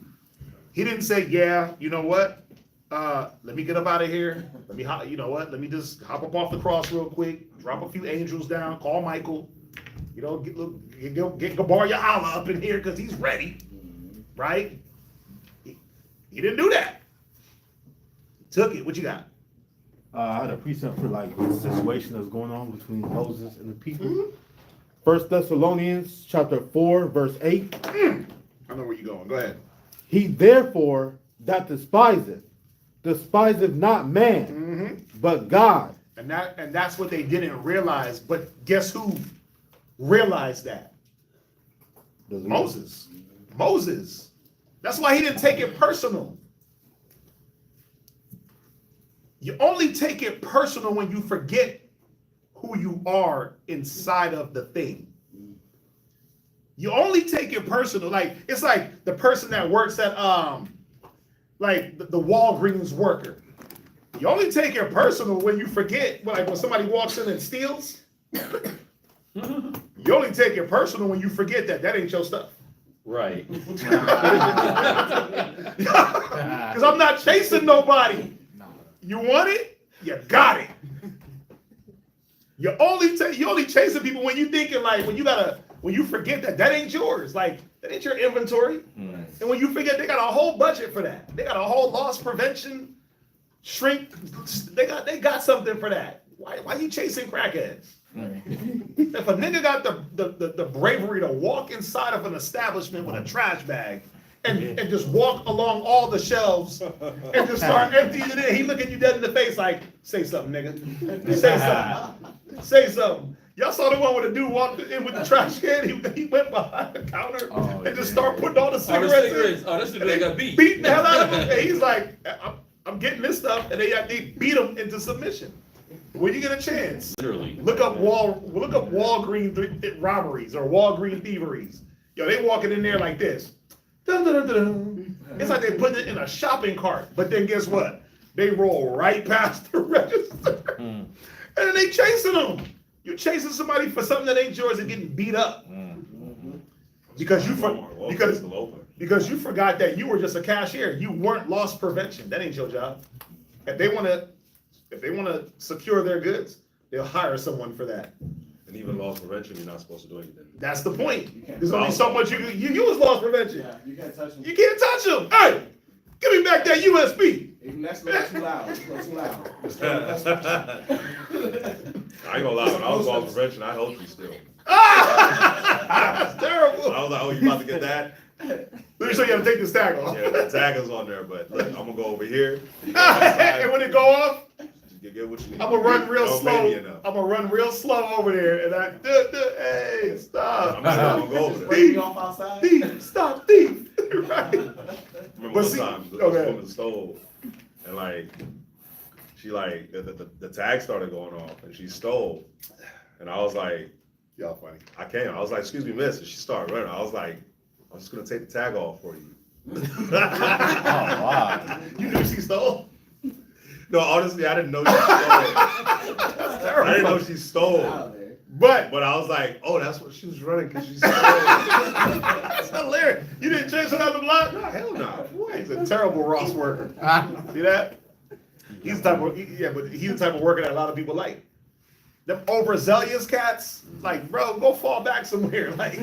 He didn't say, yeah, you know what? Let me get up out of here. You know what? Let me just hop up off the cross real quick, drop a few angels down, call Michael, you know, get Gabar Ya'ala up in here because he's ready, right? He didn't do that. He took it. What you got? I had a precept for like the situation that's going on between Moses and the people. 1 Thessalonians chapter 4, verse 8. I know where you're going. Go ahead. He therefore that despiseth not man, but God. And that's what they didn't realize. But guess who realized that? Moses. Moses. That's why he didn't take it personal. You only take it personal when you forget who you are inside of the thing. You only take it personal. Like, it's like the person that works at like the Walgreens worker. You only take it personal when you forget, like when somebody walks in and steals. You only take it personal when you forget that ain't your stuff. Right. Because I'm not chasing nobody. You want it? You got it. You only chasing people when you thinking like when you forget that ain't yours. Like that ain't your inventory. And when you forget, they got a whole budget for that. They got a whole loss prevention, shrink. They got something for that. Why you chasing crackheads? If a nigga got the bravery to walk inside of an establishment with a trash bag and just walk along all the shelves and just start emptying it in, he looking you dead in the face like, say something, nigga. Say something. Say something. Y'all saw the one where the dude walked in with the trash can. He went behind the counter and just started putting all the cigarettes in. Oh, that's the dude that got beat. Beating the hell out of him. And he's like, I'm getting this stuff. And they beat him into submission. When you get a chance, Literally. look up Walgreens robberies or Walgreens thieveries. Yo, they walking in there like this. Dun, dun, dun, dun. It's like they put it in a shopping cart. But then guess what? They roll right past the register. And then they chasing them. You're chasing somebody for something that ain't yours and getting beat up. Because you forgot that you were just a cashier. You weren't loss prevention. That ain't your job. If they want to secure their goods, they'll hire someone for that. And even loss prevention, you're not supposed to do anything. That's the point. There's only so much you use loss prevention. Yeah, you can't touch them. You can't touch them. Hey, give me back that USB. Even that's a little too loud. It's a little too loud. I ain't gonna lie, when I was loss prevention, I helped you still. That's terrible. I was like, oh, you about to get that? Let me show you how to take this tag off. Yeah, the tag is on there, but look, I'm gonna go over here. And when it go off, You get what you need. I'm gonna run real Don't slow. pay me enough. I'm gonna run real slow over there, and hey, stop. I'm not gonna go over there. Breaking off outside. Thief, stop, thief. Right. Remember But one see- time, the okay. woman stole, and like, she like, the tag started going off, and she stole, and I was like, Y'all funny. I was like, excuse me, miss, and she started running. I was like, I'm just gonna take the tag off for you. Oh, wow. You knew she stole? No, honestly, I didn't know she stole. That's terrible. I didn't know she stole. Out there. But But I was like, oh, that's what she was running because she stole. that's hilarious. You didn't chase her down the block? Nah, hell no. He's a terrible Ross worker. See that? He's the type of but he's the type of worker that a lot of people like. Them overzealous cats, like, bro, go fall back somewhere. Like,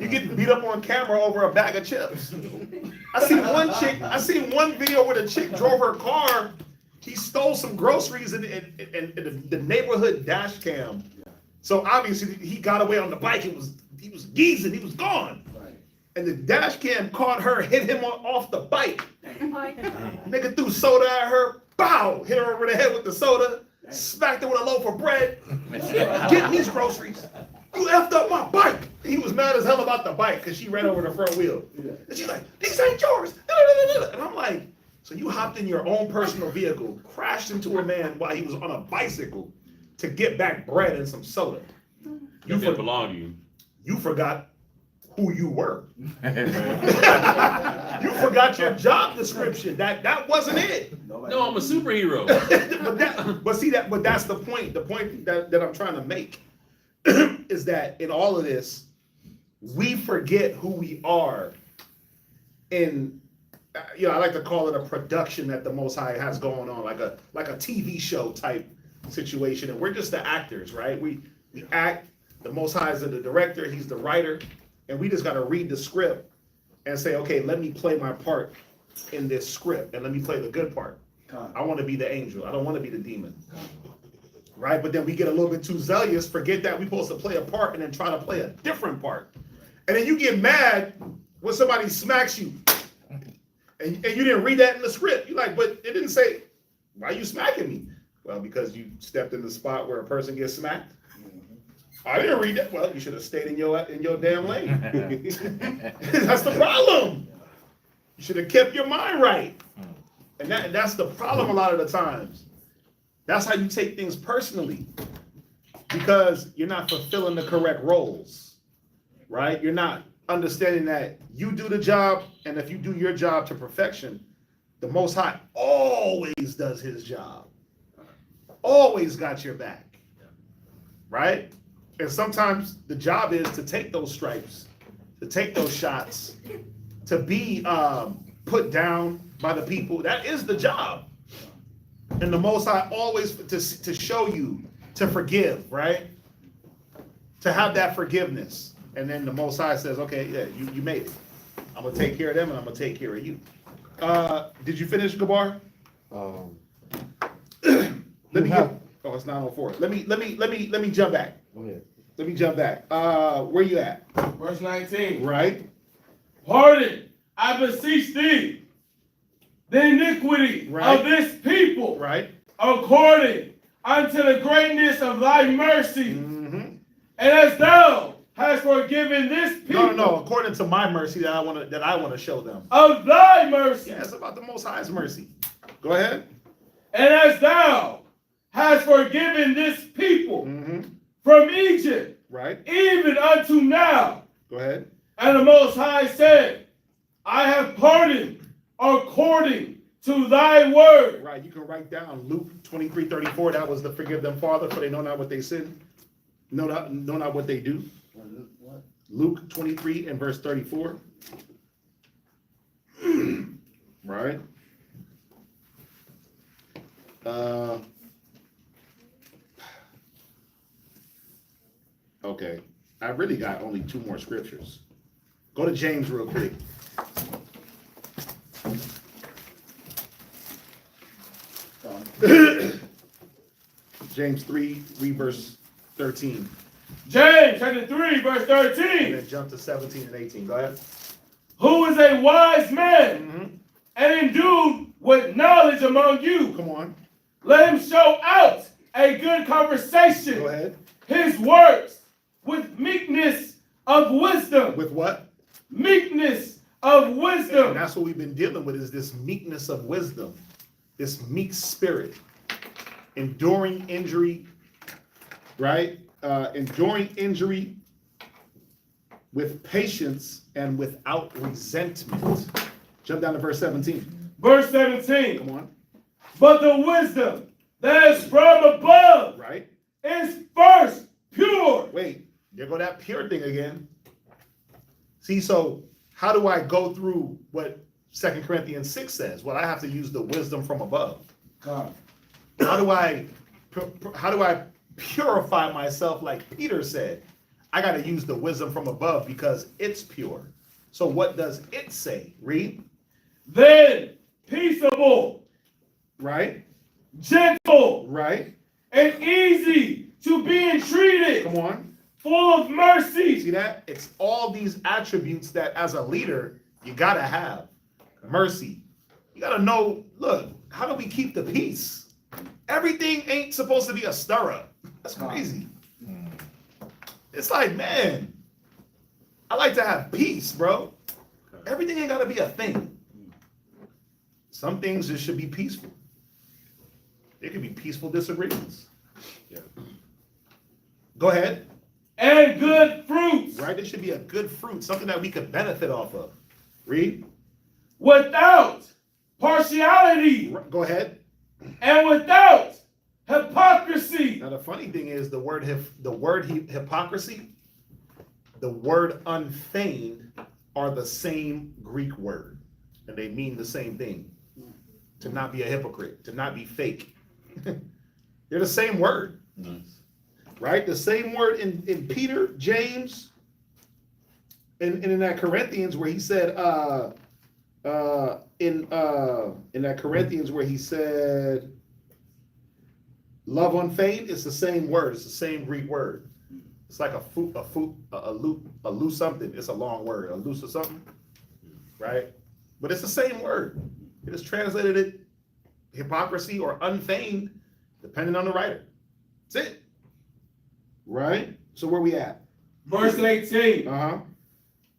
you get beat up on camera over a bag of chips. I seen one video where the chick drove her car. He stole some groceries in the neighborhood dash cam. So obviously he got away on the bike. He was geezing. He was gone. Right. And the dash cam caught her, hit him off the bike. Nigga threw soda at her. Bow! Hit her over the head with the soda. Smacked her with a loaf of bread. Getting these groceries. You effed up my bike. He was mad as hell about the bike because she ran over the front wheel. And she's like, these ain't yours. And I'm like, so you hopped in your own personal vehicle, crashed into a man while he was on a bicycle to get back bread and some soda. You didn't belong to you. You forgot who you were. You forgot your job description. That wasn't it. No, I'm a superhero. but that's the point. The point that I'm trying to make is that in all of this, we forget who we are in, I like to call it a production that the Most High has going on, like a TV show type situation, and we're just the actors, right? We act. The Most High is the director. He's the writer, and we just got to read the script and say, okay, let me play my part in this script, and let me play the good part. I want to be the angel. I don't want to be the demon. Right? But then we get a little bit too zealous, forget that we're supposed to play a part and then try to play a different part. And then you get mad when somebody smacks you. And you didn't read that in the script. You're like, but it didn't say, why are you smacking me? Well, because you stepped in the spot where a person gets smacked. I didn't read that. Well, you should have stayed in your damn lane. That's the problem. You should have kept your mind right. And that's the problem a lot of the times. That's how you take things personally, because you're not fulfilling the correct roles, right? You're not understanding that you do the job, and if you do your job to perfection, the Most High always does his job. Always got your back, right? And sometimes the job is to take those stripes, to take those shots, to be put down by the people. That is the job. And the Most High always to show you to forgive, right? To have that forgiveness. And then the Most High says, okay, yeah, you made it. I'm going to take care of them, and I'm going to take care of you. Did you finish, Gabar? Let me get, oh, it's 9:04. Let me jump back. Go ahead. Let me jump back. Where you at? Verse 19. Right? Pardon, I beseech thee, the iniquity of this people, right? According unto the greatness of thy mercy, Mm-hmm. and as thou hast forgiven this people. No, according to my mercy that I want to show them. Of thy mercy. Yeah, it's about the Most High's mercy. Go ahead. And as thou hast forgiven this people from Egypt, right? Even unto now. Go ahead. And the Most High said, I have pardoned according to thy word. Right, you can write down Luke 23:34. That was the forgive them, Father, for they know not what they sin, know not what they do. What? Luke 23 and verse 34. Right. Okay, I really got only 2 more scriptures. Go to James real quick. James 3, read verse 13. James chapter 3, verse 13. And then jump to 17 and 18. Go ahead. Who is a wise man and endued with knowledge among you? Come on. Let him show out a good conversation. Go ahead. His works with meekness of wisdom. With what? Meekness of wisdom. And that's what we've been dealing with, is this meekness of wisdom. This meek spirit. Enduring injury, right? Enduring injury with patience and without resentment. Jump down to verse 17. Verse 17. Come on. But the wisdom that is from above, right, is first pure. Wait, there go that pure thing again. See, so how do I go through what 2 Corinthians 6 says? Well, I have to use the wisdom from above. How do I purify myself like Peter said? I got to use the wisdom from above because it's pure. So what does it say? Read. Then peaceable, right? Gentle, right? And easy to be entreated. Come on. Full of mercy. See that? It's all these attributes that as a leader, you got to have. Mercy. You got to know, look, how do we keep the peace? Everything ain't supposed to be a stir-up. That's crazy. It's like, man, I like to have peace, bro. Everything ain't gotta be a thing. Some things just should be peaceful. There could be peaceful disagreements. Yeah. Go ahead. And good fruits. Right? There should be a good fruit, something that we could benefit off of. Read. Without partiality. Go ahead. And without hypocrisy. Now the funny thing is the word hypocrisy, the word unfeigned are the same Greek word, and they mean the same thing. To not be a hypocrite, to not be fake. They're the same word. Nice. Right? The same word in Peter, James, and in that Corinthians where he said, in that Corinthians where he said, love unfeigned, it's the same word. It's the same Greek word. It's like a loose something. It's a long word, a loose or something, right? But it's the same word. It is translated it hypocrisy or unfeigned, depending on the writer. That's it. Right? So where we at? Verse 18. Uh-huh.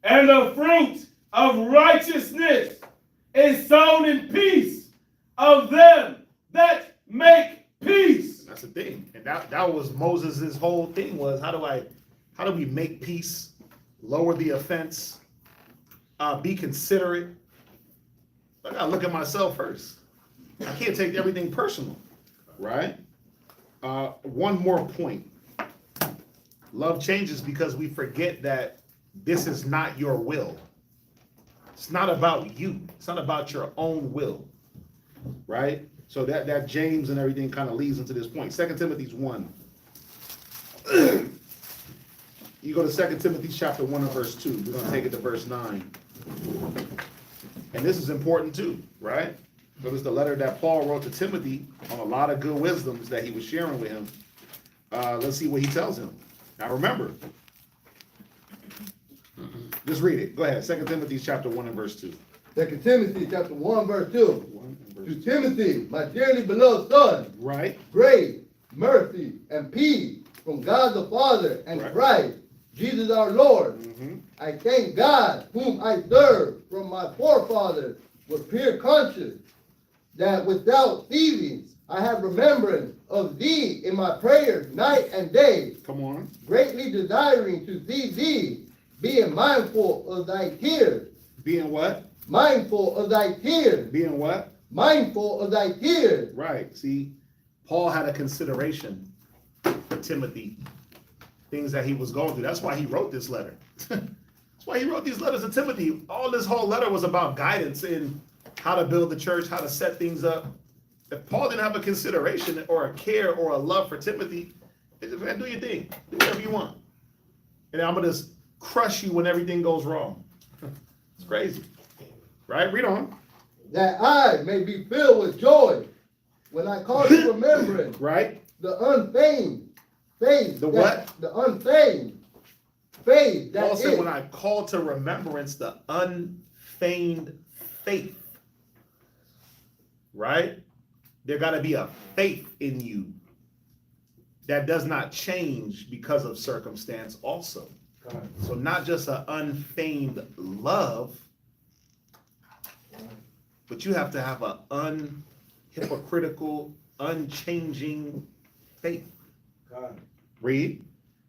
And the fruit of righteousness is sown in peace of them that make peace. That's the thing. And that was Moses' whole thing was how do we make peace, lower the offense, be considerate. I gotta look at myself first. I can't take everything personal, right? One more point. Love changes because we forget that this is not your will. It's not about you. It's not about your own will, right? So that James and everything kind of leads into this point. 2 Timothy 1. You go to 2 Timothy chapter 1 and verse 2. We're going to take it to verse 9. And this is important too, right? Because it's the letter that Paul wrote to Timothy on a lot of good wisdoms that he was sharing with him. Let's see what he tells him. Now remember, just read it. Go ahead. 2 Timothy chapter 1 and verse 2. 2 Timothy chapter 1 verse 2. To Timothy, my dearly beloved son, Right. grace, mercy, and peace from God the Father and Right. Christ, Jesus our Lord. I thank God, whom I serve from my forefathers with pure conscience, that without ceasing I have remembrance of thee in my prayers night and day, Come on. greatly desiring to see thee, being mindful of thy tears. Being what? Mindful of thy tears. Being what? Mindful of thy tears. Right. See, Paul had a consideration for Timothy, things that he was going through. That's why he wrote this letter. That's why he wrote these letters to Timothy. All this whole letter was about guidance in how to build the church, how to set things up. If Paul didn't have a consideration or a care or a love for Timothy, he just, man, do your thing. Do whatever you want. And I'm going to just crush you when everything goes wrong. It's crazy. Right? Read on. That I may be filled with joy when I call to remembrance Right? the unfeigned faith. The what? The unfeigned faith that Paul said, is. when I call to remembrance the unfeigned faith, right? There got to be a faith in you that does not change because of circumstance also. So not just an unfeigned love, but you have to have an unhypocritical, unchanging faith. Read.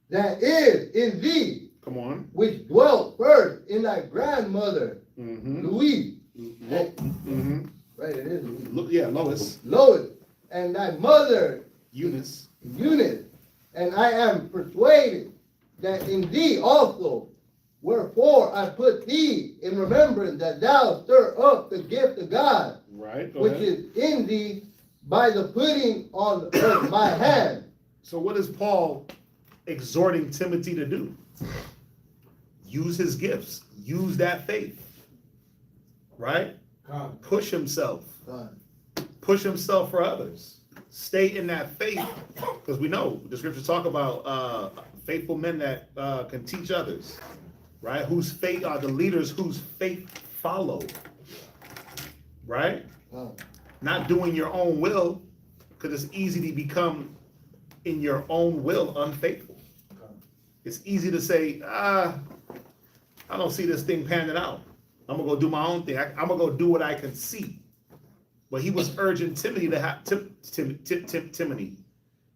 That is in thee, Come on. which dwelt first in thy grandmother, Mm-hmm. Louise. Mm-hmm. Right, it is Louise. Yeah, Lois. Lois, and thy mother, Eunice. Eunice. And I am persuaded that in thee also, wherefore I put thee in remembrance that thou stir up the gift of God, Right. Go which ahead. is in thee by the putting on of my hand. So what is Paul exhorting Timothy to do? Use his gifts. Use that faith. Right? Push himself. Push himself for others. Stay in that faith. Because we know the scriptures talk about faithful men that can teach others. Right? Whose faith are the leaders whose faith follow. Right? Not doing your own will, because it's easy to become in your own will unfaithful. It's easy to say, I don't see this thing panning out. I'm gonna go do my own thing. I'm gonna go do what I can see. But he was urging Timothy to have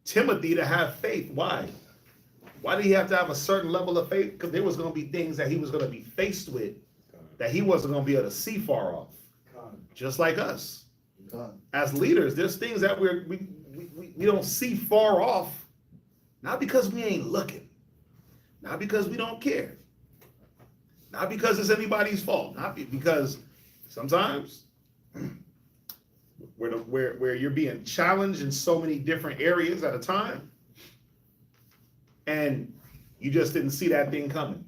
Timothy to have faith. Why? Why did he have to have a certain level of faith? Because there was going to be things that he was going to be faced with that he wasn't going to be able to see far off. Just like us. As leaders, there's things that we don't see far off, not because we ain't looking, not because we don't care, not because it's anybody's fault, not because sometimes where you're being challenged in so many different areas at a time, and you just didn't see that thing coming,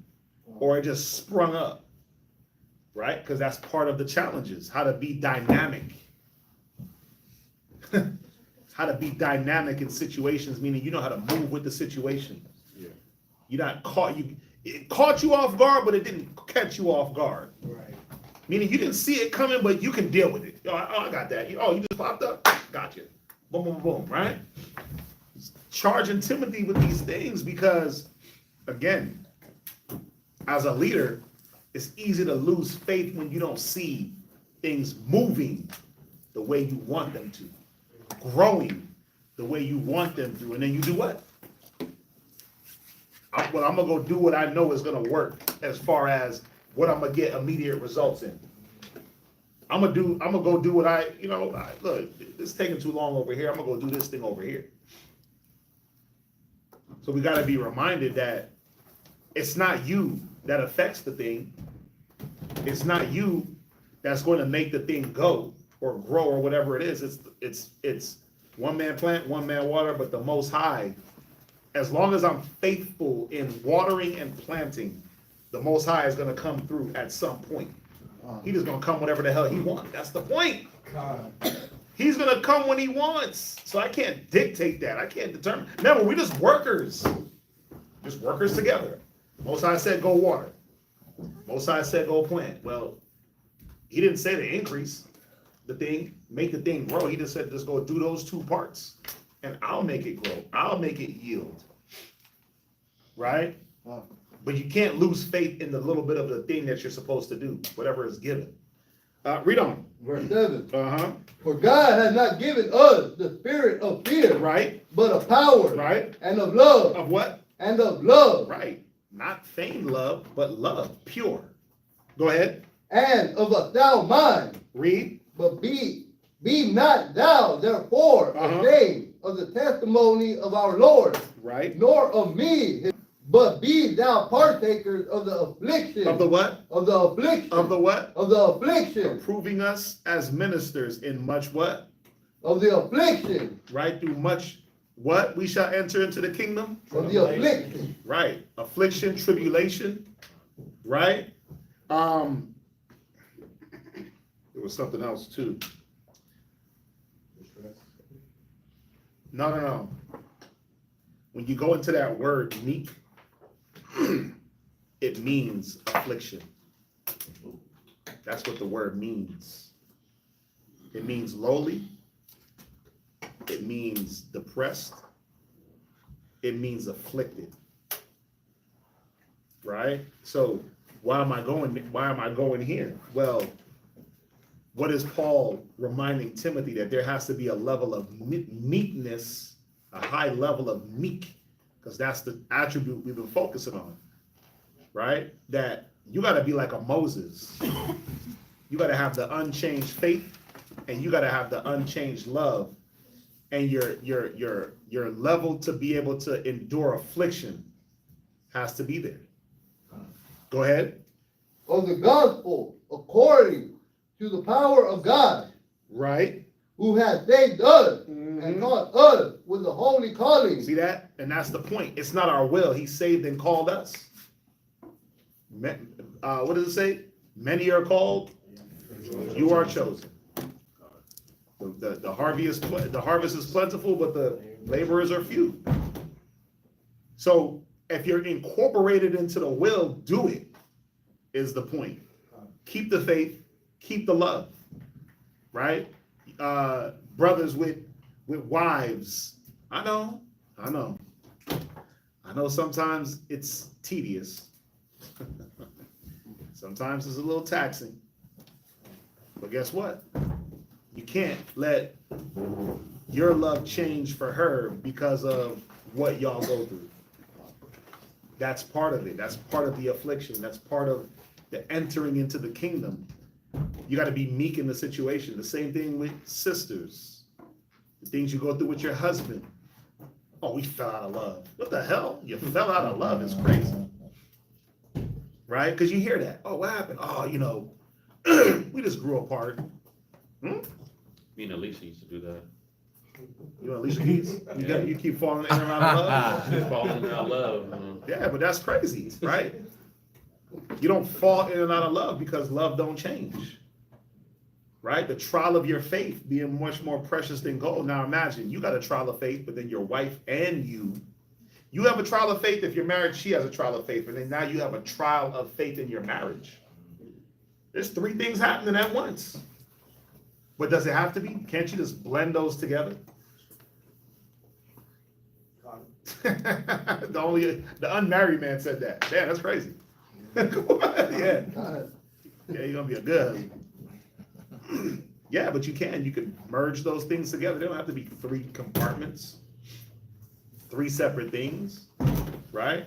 or it just sprung up, right? Because that's part of the challenges, how to be dynamic. How to be dynamic in situations, meaning you know how to move with the situation. Yeah. You're not caught, it caught you off guard, but it didn't catch you off guard. Right. Meaning you didn't see it coming, but you can deal with it. Oh, I got that. Oh, you just popped up? Gotcha. Boom, boom, boom, right? Charging Timothy with these things because, again, as a leader, it's easy to lose faith when you don't see things moving the way you want them to, growing the way you want them to, and then you do what? I'm gonna go do what I know is gonna work as far as what I'm gonna get immediate results in. I'm gonna go do what look, it's taking too long over here. I'm gonna go do this thing over here. So we gotta be reminded that it's not you that affects the thing. It's not you that's going to make the thing go or grow or whatever it is. It's one man plant, one man water, but the Most High. As long as I'm faithful in watering and planting, the Most High is going to come through at some point. He just going to come whatever the hell he wants. That's the point. He's going to come when he wants. So I can't dictate that. I can't determine. Remember, we're just workers. Just workers together. Most High said go water. Most High said go plant. Well, he didn't say to increase the thing, make the thing grow. He just said just go do those two parts. And I'll make it grow. I'll make it yield. Right? But you can't lose faith in the little bit of the thing that you're supposed to do, whatever is given. Read on. Verse 7. Uh-huh. For God has not given us the spirit of fear, right? But of power, right? And of love. Of what? And of love. Right. Not feigned love, but love, pure. Go ahead. And of a sound mind. Read. But be not thou therefore ashamed of the testimony of our Lord. Right. Nor of me, but be thou partakers of the affliction. Of the what? Of the affliction. Of the what? Of the affliction. Proving us as ministers in much what? Of the affliction. Right. Through much what? We shall enter into the kingdom? Of the affliction. Right. Affliction, tribulation. Right. There was something else too. No. When you go into that word meek, it means affliction. That's what the word means. It means lowly. It means depressed. It means afflicted. Right? So why am I going here? Well, what is Paul reminding Timothy? That there has to be a level of meekness, a high level of meek, because that's the attribute we've been focusing on, right? That you got to be like a Moses. You got to have the unchanged faith, and you got to have the unchanged love, and your level to be able to endure affliction has to be there. Go ahead. Of the gospel according to the power of God, right? Who has saved us and called us with the holy calling. See that? And that's the point. It's not our will. He saved and called us. What does it say? Many are called, you are chosen. The harvest is plentiful, but the laborers are few. So if you're incorporated into the will, do it, is the point. Keep the faith, keep the love, right? Brothers with wives. I know. I know sometimes it's tedious. Sometimes it's a little taxing. But guess what? You can't let your love change for her because of what y'all go through. That's part of it. That's part of the affliction. That's part of the entering into the kingdom. You got to be meek in the situation. The same thing with sisters. The things you go through with your husband. Oh, we fell out of love. What the hell? You fell out of love is crazy. Right? Because you hear that. Oh, what happened? Oh, you know, we just grew apart. Me and Alicia used to do that. You know, Alicia Keys? You keep falling in and out of love? Just falling out of love. Yeah, but that's crazy, right? You don't fall in and out of love because love don't change. Right? The trial of your faith being much more precious than gold. Now imagine, you got a trial of faith, but then your wife and you have a trial of faith. If you're married, she has a trial of faith. And then now you have a trial of faith in your marriage. There's 3 things happening at once. But does it have to be? Can't you just blend those together? The unmarried man said that. Man, that's crazy. Yeah. Yeah, you're gonna be a good husband. Yeah, but you can merge those things together. They don't have to be 3 compartments, 3 separate things, right?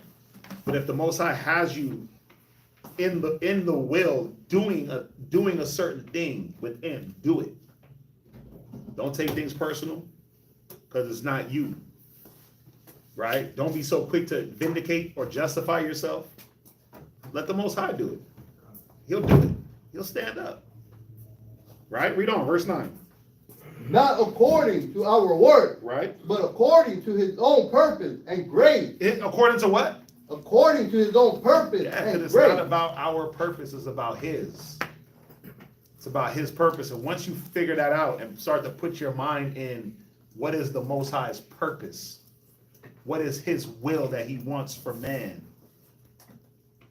But if the Most High has you in the will doing a certain thing within, do it. Don't take things personal because it's not you, right? Don't be so quick to vindicate or justify yourself. Let the Most High do it. He'll do it. He'll stand up. Right? Read on, verse 9. Not according to our work, Right? but according to his own purpose and grace. According to what? According to his own purpose Yeah, and because it's grace. not about our purpose, it's about his. It's about his purpose. And once you figure that out and start to put your mind in what is the Most High's purpose, what is his will that he wants for man,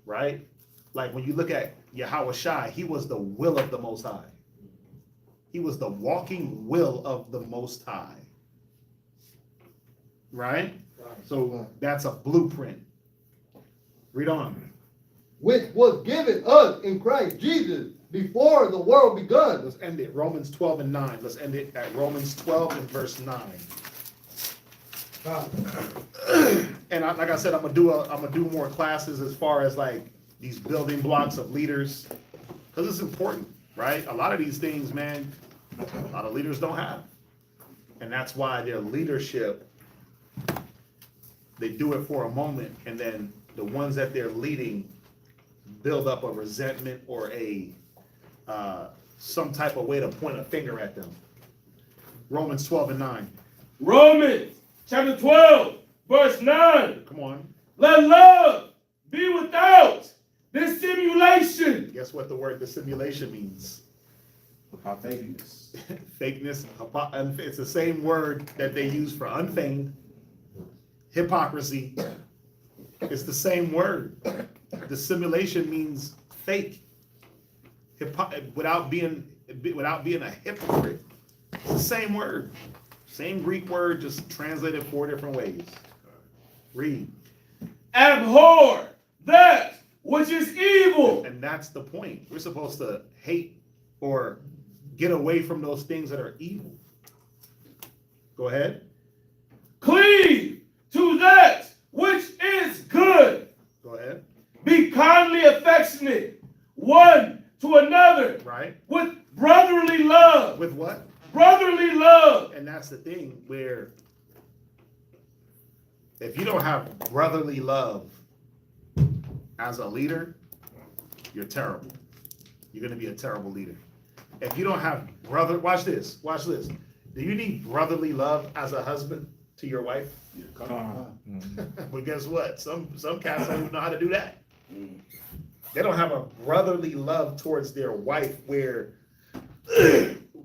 right? Like when you look at Yahweh Shai, he was the will of the Most High. He was the walking will of the Most High. Right? So that's a blueprint. Read on. Which was given us in Christ Jesus before the world begun. Let's end it. Romans 12 and 9. Let's end it at Romans 12 and verse 9. And like I said, I'm gonna do more classes as far as like these building blocks of leaders, because it's important, right? A lot of these things, man, a lot of leaders don't have, and that's why their leadership, they do it for a moment, and then the ones that they're leading build up a resentment or a some type of way to point a finger at them. Romans 12 and 9. Romans chapter 12, verse 9. Come on. Let love be without dissimulation. Guess what the word dissimulation means? Fakeness. Fakeness. It's the same word that they use for unfeigned. Hypocrisy. It's the same word. Dissimulation means fake. Without being a hypocrite. It's the same word. Same Greek word, just translated 4 different ways. Read. Abhor that which is evil. And that's the point. We're supposed to hate or get away from those things that are evil. Go ahead. Cleave to that which is good. Go ahead. Be kindly affectionate one to another. Right. With brotherly love. With what? Brotherly love. And that's the thing where if you don't have brotherly love as a leader, you're terrible. You're going to be a terrible leader. If you don't have watch this. Do you need brotherly love as a husband to your wife? But guess what? Some cats don't even know how to do that. They don't have a brotherly love towards their wife where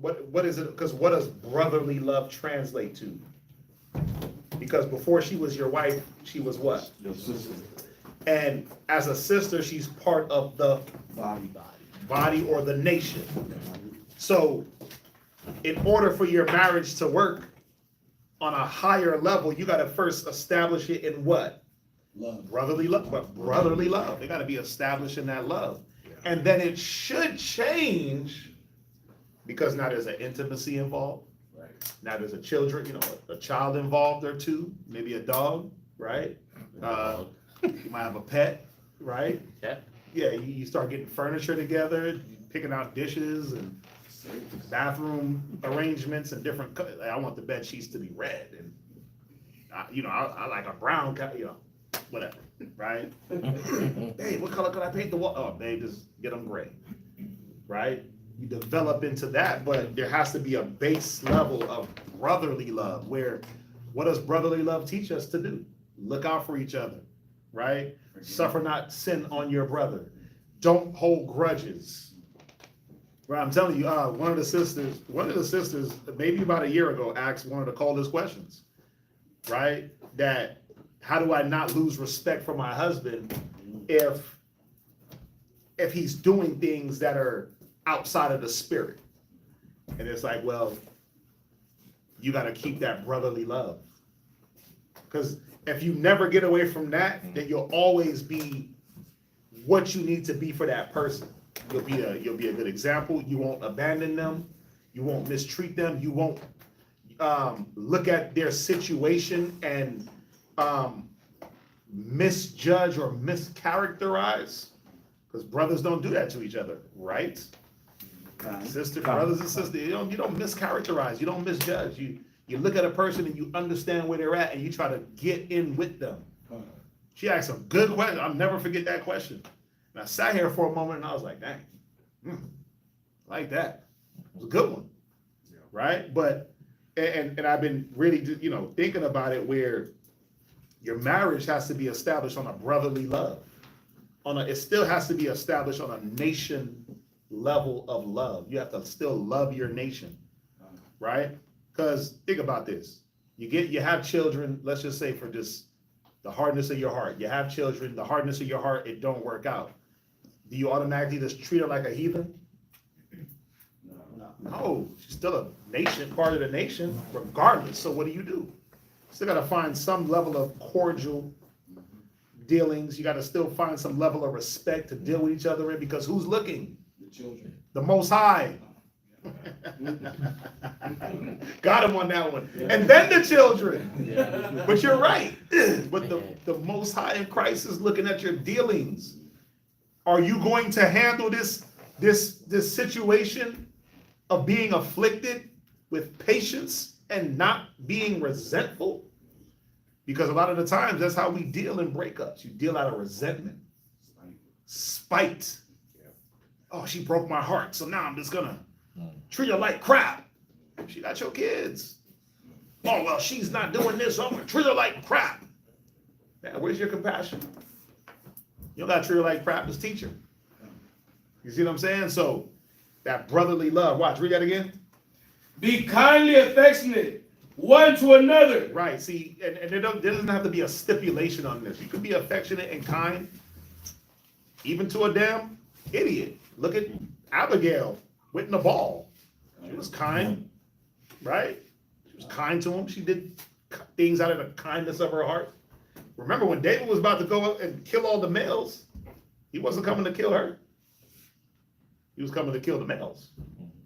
what is it? Because what does brotherly love translate to? Because before she was your wife, she was what? Your sister. And as a sister, she's part of the body or the nation. So in order for your marriage to work on a higher level, you got to first establish it in what? Love. Brotherly love, but brotherly love. They got to be established in that love. And then it should change because now there's an intimacy involved. Right. Now there's a child involved or two, maybe a dog, right? You might have a pet, right? Yeah. Yeah, you start getting furniture together, picking out dishes and bathroom arrangements and different colors. I want the bed sheets to be red, and I like a brown, whatever, right? Hey, what color could I paint the wall? Oh, babe, just get them gray, right? You develop into that, but there has to be a base level of brotherly love. Where, what does brotherly love teach us to do? Look out for each other, right? Suffer not sin on your brother. Don't hold grudges. Right, I'm telling you, one of the sisters, maybe about a year ago, asked one of the coldest questions, right? That how do I not lose respect for my husband if he's doing things that are outside of the spirit? And it's like, well, you got to keep that brotherly love, because if you never get away from that, then you'll always be what you need to be for that person. You'll be a good example. You won't abandon them. You won't mistreat them. You won't look at their situation and misjudge or mischaracterize, because brothers don't do that to each other, right? Brothers and sisters, you don't mischaracterize. You don't misjudge. You look at a person and you understand where they're at and you try to get in with them. She asked some good questions. I'll never forget that question. And I sat here for a moment and I was like, dang, like that. It was a good one, right? But, and I've been really, thinking about it, where your marriage has to be established on a brotherly love. It still has to be established on a nation level of love. You have to still love your nation, right? Because think about this. You have children, let's just say, for just the hardness of your heart. You have children, the hardness of your heart, it don't work out. Do you automatically just treat her like a heathen? No, she's still a nation, part of the nation, regardless. So what do? Still got to find some level of cordial dealings. You got to still find some level of respect to deal with each other in, because who's looking? The children. The Most High. Got him on that one. And then the children. But you're right. But the Most High in Christ is looking at your dealings. Are you going to handle this situation of being afflicted with patience and not being resentful? Because a lot of the times that's how we deal in breakups. You deal out of resentment, spite. Oh, she broke my heart, so now I'm just gonna treat her like crap. She got your kids. Oh, well, she's not doing this, so I'm gonna treat her like crap. Man, where's your compassion? You don't gotta treat her like crap, just teach her. You see what I'm saying? So that brotherly love. Watch, read that again. Be kindly affectionate one to another. Right, see, and there doesn't have to be a stipulation on this. You can be affectionate and kind, even to a damn idiot. Look at Abigail with Nabal. She was kind, right? She was kind to him. She did things out of the kindness of her heart. Remember when David was about to go up and kill all the males, he wasn't coming to kill her. He was coming to kill the males.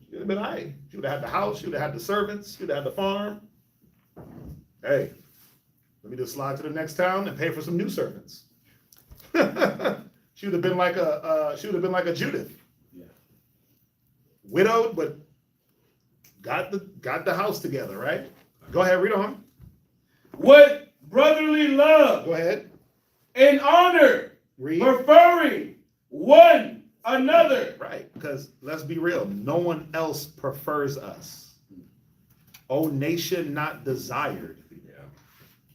She would have been all right. She would have had the house. She would have had the servants. She would have had the farm. Hey, let me just slide to the next town and pay for some new servants. She would have been like a Judith. Yeah. Widowed, but got the house together, right? Go ahead, read on. With brotherly love. Go ahead. And honor. Read. Preferring one another. Right, because let's be real, no one else prefers us. O nation not desired.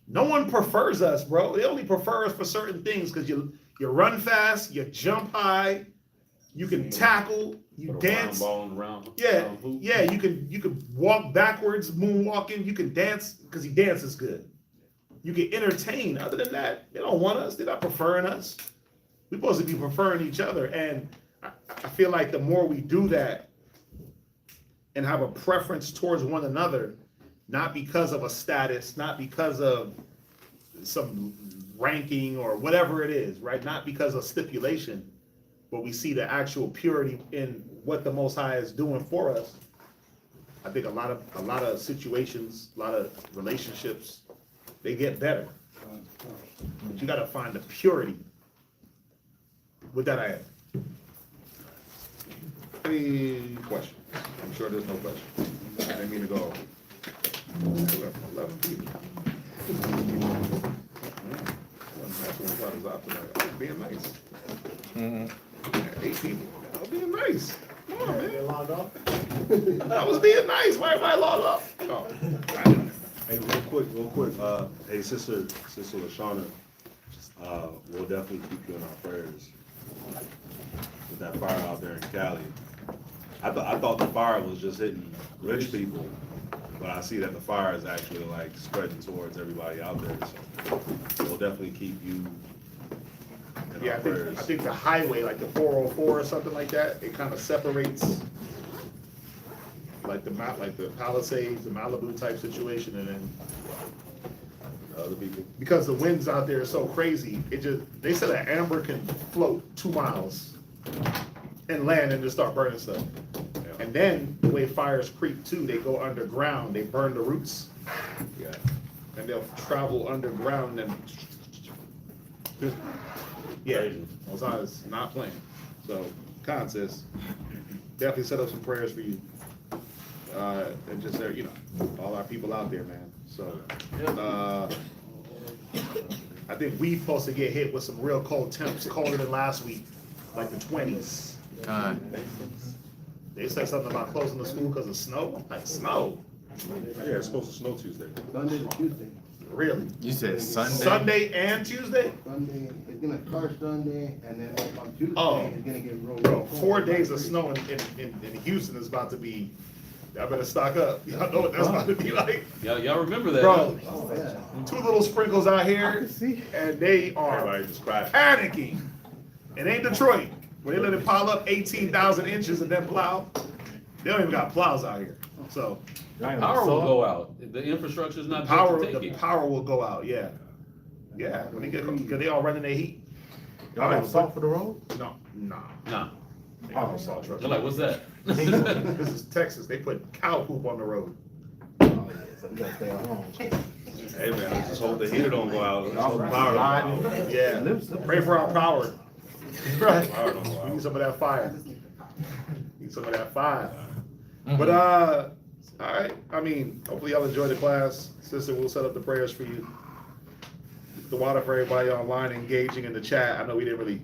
No one prefers us, bro. They only prefer us for certain things, because you run fast, you jump high, you can tackle, you dance. Yeah, you can walk backwards, moonwalking, you can dance, because he dances good. You can entertain. Other than that, they don't want us. They're not preferring us. We're supposed to be preferring each other. And I feel like the more we do that and have a preference towards one another, not because of a status, not because of some ranking or whatever it is, right? Not because of stipulation, but we see the actual purity in what the Most High is doing for us. I think a lot of situations, a lot of relationships, they get better. But you got to find the purity. With that, I have. Any questions? I'm sure there's no questions. I didn't mean to go. 11 people. I was being nice. Mm-hmm. 8 people. I was being nice. Come on, man. Logged off? I was being nice. Why am I logged off? Oh, Hey, real quick, hey, Sister LaShawna, we'll definitely keep you in our prayers with that fire out there in Cali. I thought the fire was just hitting rich people, but I see that the fire is actually like spreading towards everybody out there, so we'll definitely keep you in yeah, our prayers. I think the highway, like the 404 or something like that, it kind of separates like the Palisades, the Malibu type situation, and then Other people. because the winds out there are so crazy, they said an amber can float 2 miles and land and just start burning stuff. And then the way fires creep too, they go underground, they burn the roots. Yeah. And they'll travel underground and yeah, Mosiah's not playing. So, sis, definitely set up some prayers for you. And just there, all our people out there, man. So, I think we supposed to get hit with some real cold temps, colder than last week, like the 20s. They said something about closing the school because of snow. I'm like, snow? Yeah, it's supposed to snow Tuesday. Sunday to Tuesday. Really? You said Sunday? Sunday and Tuesday? Sunday, it's gonna start Sunday, and then on Tuesday, Oh. it's gonna get real. Bro, cold. 4 days of snow in Houston is about to be, y'all better stock up. Y'all know what that's about to be like. Y'all remember that? Bro, Oh, yeah. 2 little sprinkles out here, and they are Everybody just crashed. panicking. It ain't Detroit, where they let it pile up 18,000 inches and then plow. They don't even got plows out here. So, Power will go out. The infrastructure's not power, built to the take it. power will go out, yeah. Yeah, when they get, because they all running their heat. Y'all have salt for the road? No, nah. Nah. They got no salt trucks. They're like, what's that? This is Texas. They put cow poop on the road. Oh, yeah, so we gotta stay at home. Hey man, let's just hope the heater don't go out. Let's hope the power don't go out. Yeah, pray for our power. Right. Power don't go We need out. some of that fire. Need some of that fire. But all right. I mean, hopefully y'all enjoyed the class. Sister, we'll set up the prayers for you. The water for everybody online engaging in the chat. I know we didn't really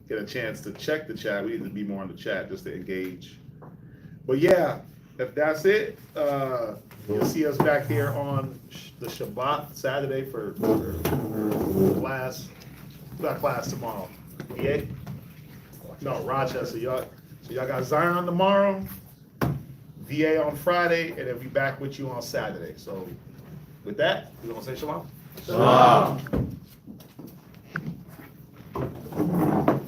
get a chance to check the chat. We need to be more in the chat just to engage. But yeah, if that's it, you'll see us back here on the Shabbat Saturday for class. We got class tomorrow. Yeah? No, Rochester. So y'all got Zion tomorrow, VA on Friday, and then we back with you on Saturday. So with that, we're gonna say shalom. Shalom.